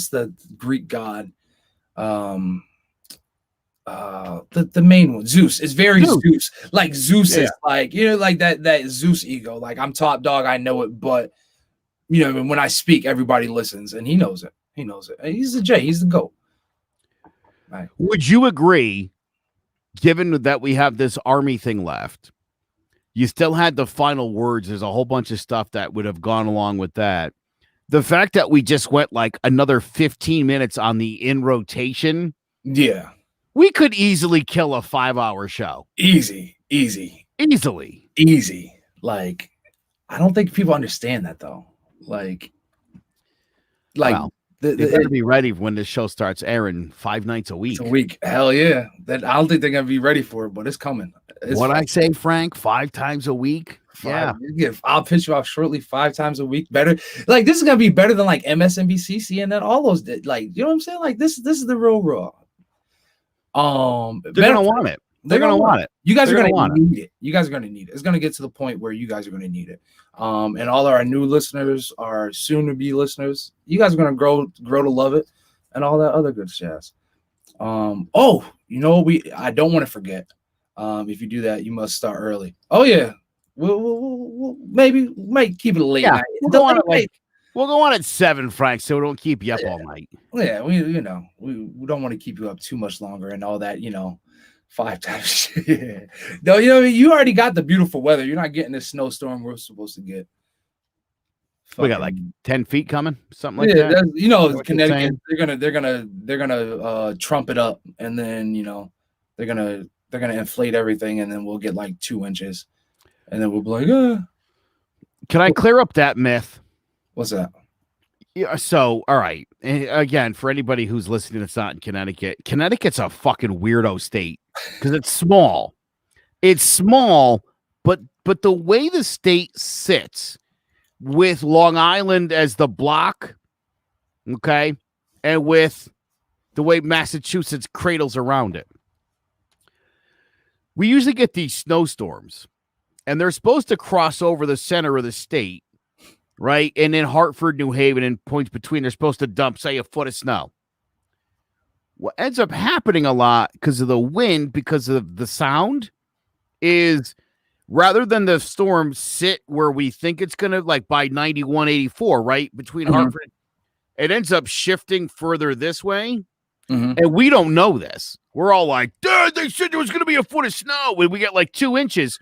the Greek god? The main one, Zeus. It's very Zeus. Like, Zeus is like, you know, like that Zeus ego. Like, I'm top dog, I know it, but you know, when I speak, everybody listens, and he knows it. He knows it. He's the J. He's the GOAT. Right. Would you agree, given that we have this army thing left, you still had the final words? There's a whole bunch of stuff that would have gone along with that. The fact that we just went like another 15 minutes on the in rotation. Yeah. We could easily kill a 5-hour show. Easily. Like, I don't think people understand that though. Like, well, they better be ready when this show starts airing 5 nights a week. Hell yeah. I don't think they're gonna be ready for it, but it's coming. I say, Frank, 5 times a week. Yeah, I'll pitch you off shortly 5 times a week. Better, like, this is gonna be better than like MSNBC, CNN, all those did. Like, you know what I'm saying? Like, this is the real raw. They're gonna want it. They're gonna want it. You guys are gonna need it. You guys are gonna need it. It's gonna get to the point where you guys are gonna need it. And all our new listeners, our soon-to-be listeners, you guys are gonna grow to love it, and all that other good jazz. Oh, you know, I don't want to forget. If you do that, you must start early. Oh yeah, we'll might keep it late. Yeah, night. We'll go on at 7, Frank, so we don't keep you up all night. Yeah, we don't want to keep you up too much longer and all that, 5 times. Yeah. No, you already got the beautiful weather. You're not getting this snowstorm we're supposed to get. We got like 10 feet coming, something like that. Connecticut, they're gonna trump it up, and then they're gonna inflate everything, and then we'll get like 2 inches, and then we'll be like, Can I clear up that myth? What's that? Yeah, so, all right. And again, for anybody who's listening that's not in Connecticut, Connecticut's a fucking weirdo state because it's small. It's small, but the way the state sits with Long Island as the block, okay, and with the way Massachusetts cradles around it, we usually get these snowstorms. and they're supposed to cross over the center of the state, right? And in Hartford, New Haven, and points between, they're supposed to dump, say, a foot of snow. What ends up happening a lot because of the wind, because of the sound, is rather than the storm sit where we think it's going to, like by 91, 84, right? Between Hartford, it ends up shifting further this way. And we don't know this. We're all like, dude, they said there was going to be a foot of snow. And we get like 2 inches.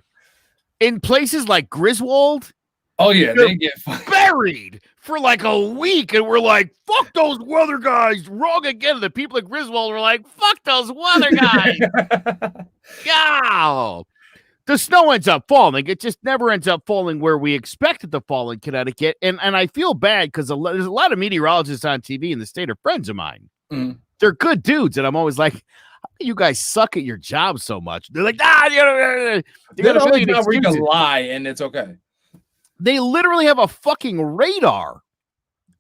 In places like Griswold, oh yeah, they get buried for like a week, and we're like, fuck those weather guys. Wrong again. The people at Griswold were like, fuck those weather guys. Yeah. The snow ends up falling. It just never ends up falling where we expect it to fall in Connecticut. And I feel bad because there's a lot of meteorologists on TV in the state are friends of mine. They're good dudes, and I'm always like, you guys suck at your job so much. They're like, they're the only job where you can lie and it's okay. They literally have a fucking radar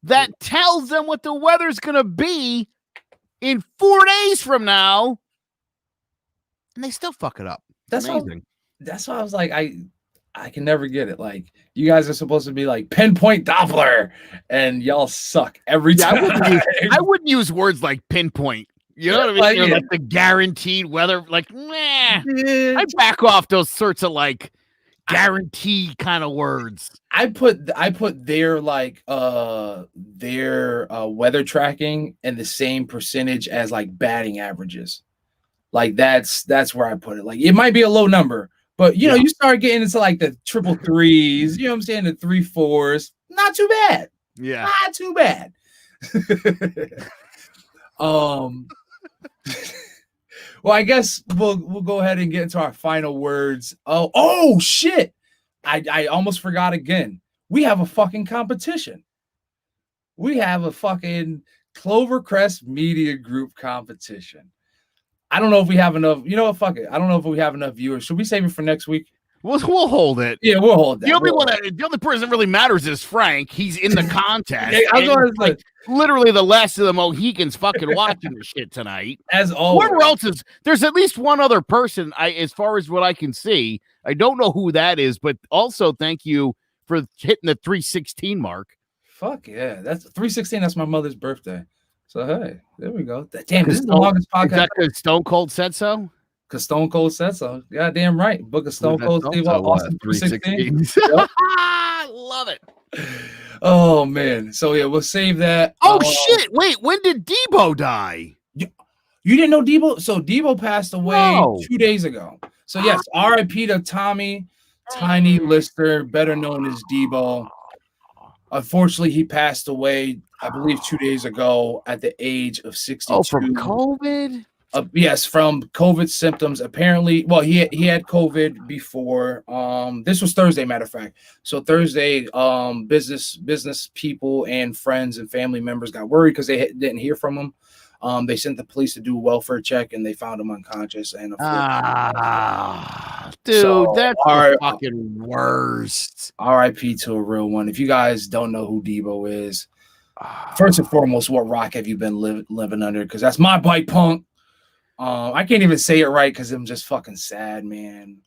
that tells them what the weather's going to be in 4 days from now, and they still fuck it up. That's amazing. That's why I was like, I can never get it. Like, you guys are supposed to be like pinpoint Doppler, and y'all suck every time. I wouldn't use words like pinpoint. You know what I mean? Like the guaranteed weather, like, I back off those sorts of like guaranteed kind of words. I put their like their weather tracking in the same percentage as like batting averages. Like that's where I put it. Like it might be a low number, but you know, you start getting into like the triple threes, you know what I'm saying, the 3-4s, not too bad. Yeah. Not too bad. Well, I guess we'll go ahead and get into our final words. Oh shit. I almost forgot again. We have a fucking competition. We have a fucking Clovercrest Media Group competition. I don't know if we have enough. You know what? Fuck it. I don't know if we have enough viewers. Should we save it for next week? We'll hold it. Yeah, we'll hold that. The only person that really matters is Frank. He's in the contest. I was going to say, literally the last of the Mohicans fucking watching the shit tonight. As always. Whoever else is, there's at least one other person, as far as what I can see. I don't know who that is, but also thank you for hitting the 316 mark. Fuck yeah. That's 316. That's my mother's birthday. So, hey, there we go. Damn, this is the longest podcast. Is that because Stone Cold said so? Because Stone Cold said so. Goddamn right. Book of Stone Cold Steve Austin 316. Yep. Love it. Oh, man. So, yeah, we'll save that. Oh, shit. Wait, when did Debo die? You didn't know Debo? So, Debo passed away 2 days ago. So, yes, RIP to Tommy Tiny Lister, better known as Debo. Unfortunately, he passed away, I believe, 2 days ago at the age of 62. Oh, from COVID? Yes, from COVID symptoms. Apparently, well, he had COVID before. This was Thursday, matter of fact. So Thursday, business people and friends and family members got worried because they didn't hear from him. They sent the police to do a welfare check, and they found him unconscious. And dude, so, that's the fucking worst. RIP to a real one. If you guys don't know who Debo is, first and foremost, what rock have you been living under? Because that's my bike punk. I can't even say it right because I'm just fucking sad, man.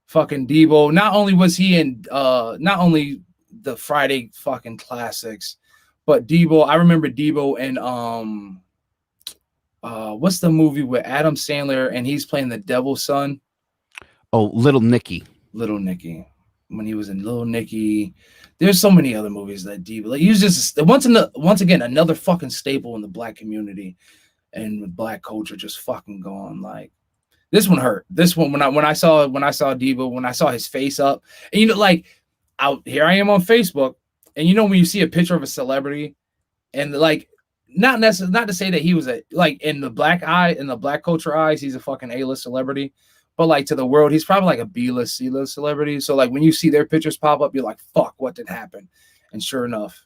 Fucking Debo. Not only was he in not only the Friday fucking classics, but Debo. I remember Debo in what's the movie with Adam Sandler and he's playing the devil's son? Oh, Little Nicky. Little Nicky. When he was in Little Nicky. There's so many other movies that Debo. Like, he was just once again another fucking staple in the black community. And black culture just fucking gone. Like, this one hurt. This one, when I saw Debo, when I saw his face up, and you know, like, here I am on Facebook, and you know when you see a picture of a celebrity, and like, not to say that he was in the black culture eyes, he's a fucking A-list celebrity, but like to the world, he's probably like a B-list, C-list celebrity. So like when you see their pictures pop up, you're like, fuck, what did happen? And sure enough,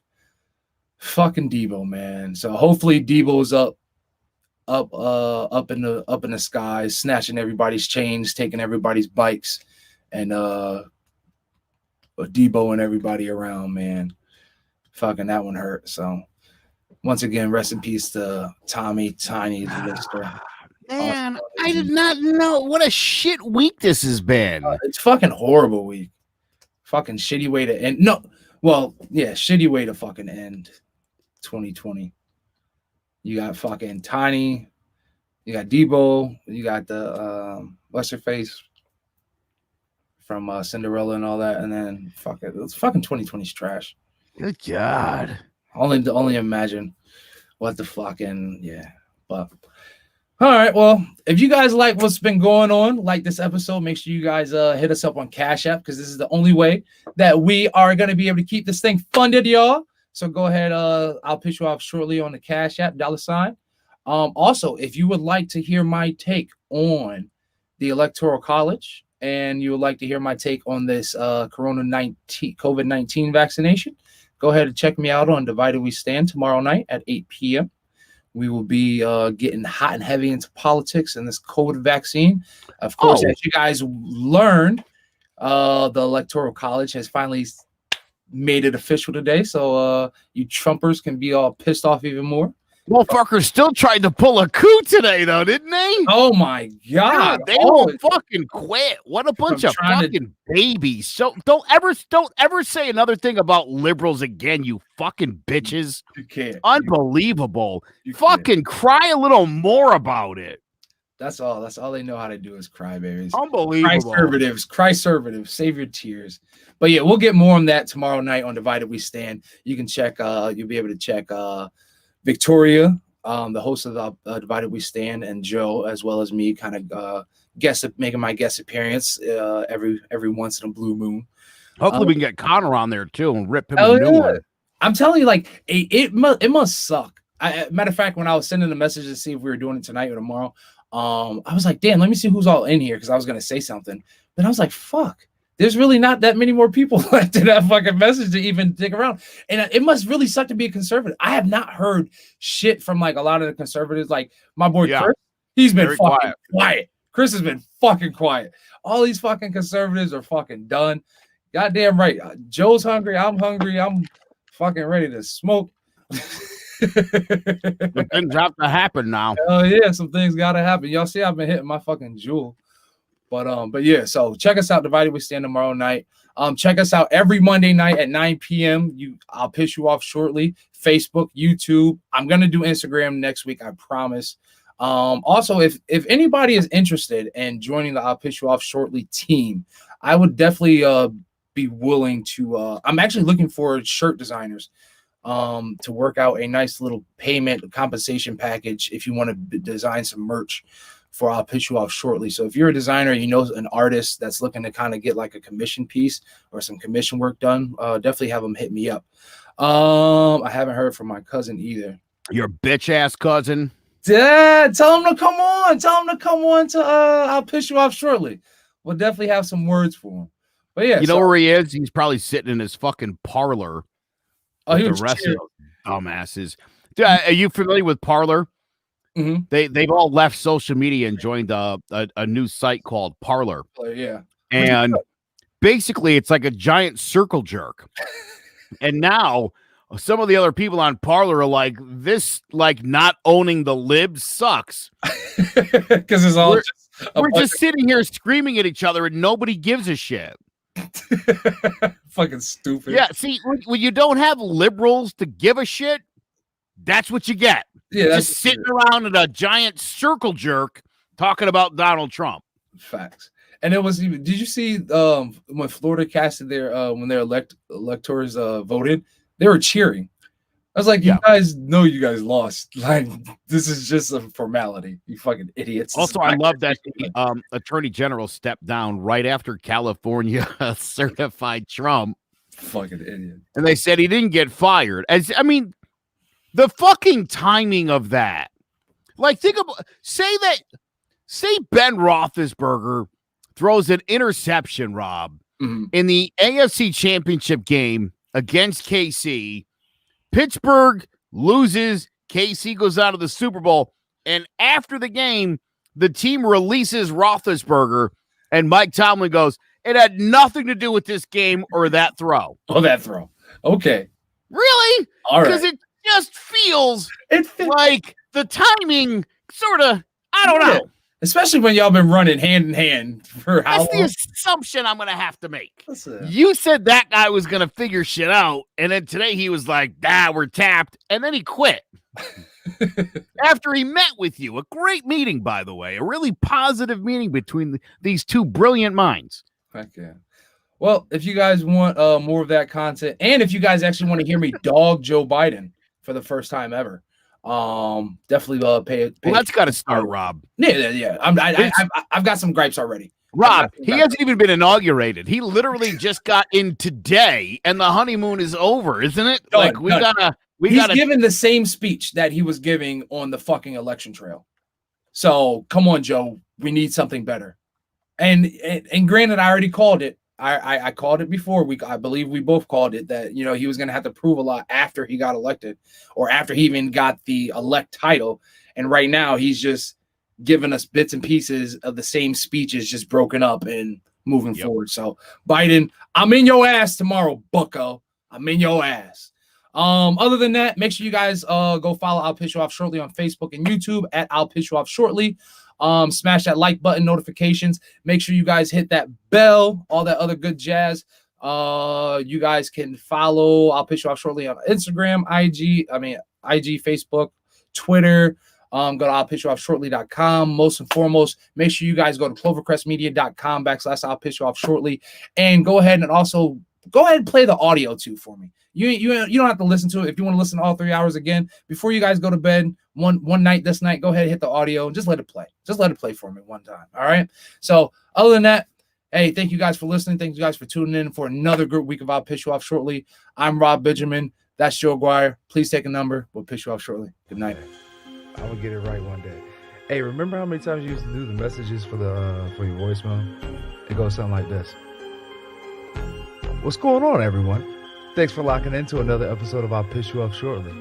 fucking Debo, man. So hopefully Debo's up in the skies, snatching everybody's chains, taking everybody's bikes, and Debo and everybody around, man. Fucking that one hurt. So once again, rest in peace to Tommy Tiny Lister. Man, I did not know what a shit week this has been. It's fucking horrible week. Fucking shitty way to end. No, well, yeah, shitty way to fucking end 2020. You got fucking Tiny. You got Debo. You got the what's her face from Cinderella and all that. And then fuck it. It's fucking 2020's trash. Good God. Only imagine what the fucking but. All right, well, if you guys like what's been going on, like this episode, make sure you guys hit us up on Cash App because this is the only way that we are going to be able to keep this thing funded, y'all. So go ahead. I'll pitch you off shortly on the Cash App, $. Also, if you would like to hear my take on the Electoral College and you would like to hear my take on this COVID-19 vaccination, go ahead and check me out on Divided We Stand tomorrow night at 8 p.m. We will be getting hot and heavy into politics and this COVID vaccine. Of course, as you guys learned, the Electoral College has finally made it official today. So you Trumpers can be all pissed off even more. Motherfuckers still tried to pull a coup today, though, didn't they? Oh, my God. They won't fucking quit. What a bunch of fucking babies. So don't ever say another thing about liberals again, you fucking bitches. You can't. Unbelievable. You fucking cry a little more about it. That's all. That's all they know how to do is cry, babies. Unbelievable. Cry-servatives. Save your tears. But yeah, we'll get more on that tomorrow night on Divided We Stand. You can check, you'll be able to check Victoria, the host of the Divided We Stand, and Joe, as well as me, kind of making my guest appearance every once in a blue moon. Hopefully we can get Connor on there too and rip him a new one. I'm telling you, like it must suck. Matter of fact, when I was sending a message to see if we were doing it tonight or tomorrow, I was like, damn, let me see who's all in here because I was gonna say something, but I was like, fuck. There's really not that many more people left in that fucking message to even dig around. And it must really suck to be a conservative. I have not heard shit from like a lot of the conservatives. Like my boy Chris, he's been fucking quiet. Chris has been fucking quiet. All these fucking conservatives are fucking done. Goddamn right. Joe's hungry. I'm hungry. I'm fucking ready to smoke. Things have to happen now. Oh yeah, some things gotta happen. Y'all see I've been hitting my fucking jewel. But yeah, so check us out, Divided We Stand tomorrow night. Check us out every Monday night at 9 p.m. I'll piss you off shortly. Facebook, YouTube. I'm gonna do Instagram next week, I promise. Also, if anybody is interested in joining the I'll piss you off shortly team, I would definitely be willing to. I'm actually looking for shirt designers to work out a nice little payment compensation package if you want to design some merch. For I'll pitch you off shortly. So if you're a designer, you know, an artist that's looking to kind of get like a commission piece or some commission work done, definitely have them hit me up. I haven't heard from my cousin either. Your bitch ass cousin. Dad, tell him to come on. Tell him to come on to I'll pitch you off shortly. We'll definitely have some words for him. But yeah, you know where he is? He's probably sitting in his fucking parlor. Oh, he the was rest of those dumbasses. Dude, are you familiar with Parler? Mm-hmm. They've all left social media and joined a new site called Parler. Yeah. And basically it's like a giant circle jerk. And now some of the other people on Parler are like, this like not owning the libs sucks. Because it's all we're just sitting here screaming at each other and nobody gives a shit. Fucking stupid. Yeah, see, when you don't have liberals to give a shit, that's what you get. Yeah, just sitting around in a giant circle jerk talking about Donald Trump. Facts. And it was even. Did you see when Florida casted their when their electors voted? They were cheering. I was like, you guys know you guys lost. Like this is just a formality. You fucking idiots. Also, I love that the Attorney General stepped down right after California certified Trump. Fucking idiot. And they said he didn't get fired. The fucking timing of that. Like, say Ben Roethlisberger throws an interception, Rob, in the AFC Championship game against KC. Pittsburgh loses. KC goes out of the Super Bowl. And after the game, the team releases Roethlisberger, and Mike Tomlin goes, it had nothing to do with this game or that throw. Oh, that throw. Okay. Really? All right. Because it just feels like the timing sort of, I don't know. Especially when y'all been running hand in hand for how That's long? the assumption I'm going to have to make. Listen. You said that guy was going to figure shit out, and then today he was like, we're tapped, and then he quit. After he met with you. A great meeting, by the way. A really positive meeting between these two brilliant minds. Heck yeah. Well, if you guys want more of that content, and if you guys actually want to hear me dog Joe Biden for the first time ever, definitely pay. Well, that's got to start, Rob. Yeah. I've got some gripes already. Rob, he hasn't even been inaugurated. He literally just got in today, and the honeymoon is over, isn't it? He's given the same speech that he was giving on the fucking election trail. So come on, Joe, we need something better. And granted, I already called it. I called it before. I believe we both called it that, he was going to have to prove a lot after he got elected or after he even got the elect title. And right now he's just giving us bits and pieces of the same speeches, just broken up and moving forward. So Biden, I'm in your ass tomorrow, bucko. I'm in your ass. Other than that, make sure you guys go follow I'll Piss You Off Shortly on Facebook and YouTube at I'll Piss You Off Shortly. Smash that like button, notifications. Make sure you guys hit that bell, all that other good jazz. You guys can follow I'll Piss You Off Shortly on Instagram, IG, Facebook, Twitter. Go to I'llPissYouOffShortly.com. Most and foremost, make sure you guys go to ClovercrestMedia.com/ I'll Piss You Off Shortly. And go ahead and play the audio too for me. You don't have to listen to it. If you want to listen to all 3 hours again, before you guys go to bed, one night this night, go ahead and hit the audio and just let it play. Just let it play for me one time. All right. So other than that, hey, thank you guys for listening. Thank you guys for tuning in for another good week of I'll Piss You Off Shortly. I'm Rob Benjamin. That's Joe Guire. Please take a number. We'll piss you off shortly. Good night. I'm gonna get it right one day. Hey, remember how many times you used to do the messages for your voicemail? It goes something like this. What's going on, everyone? Thanks for locking into another episode of I'll Piss You Off Shortly.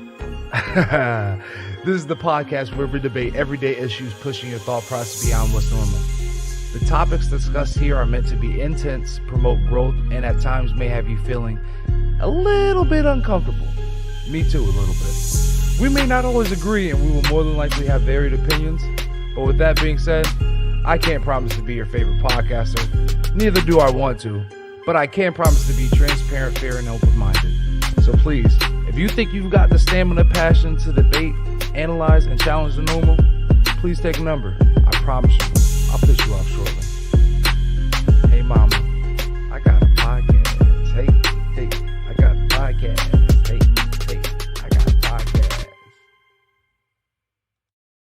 This is the podcast where we debate everyday issues, pushing your thought process beyond what's normal. The topics discussed here are meant to be intense, promote growth, and at times may have you feeling a little bit uncomfortable. Me too, a little bit. We may not always agree, and we will more than likely have varied opinions. But with that being said, I can't promise to be your favorite podcaster. Neither do I want to. But I can promise to be transparent, fair, and open-minded. So please, if you think you've got the stamina, passion to debate, analyze, and challenge the normal, please take a number. I promise you, I'll piss you off shortly. Hey, mama, I got a podcast. Hey, I got a podcast.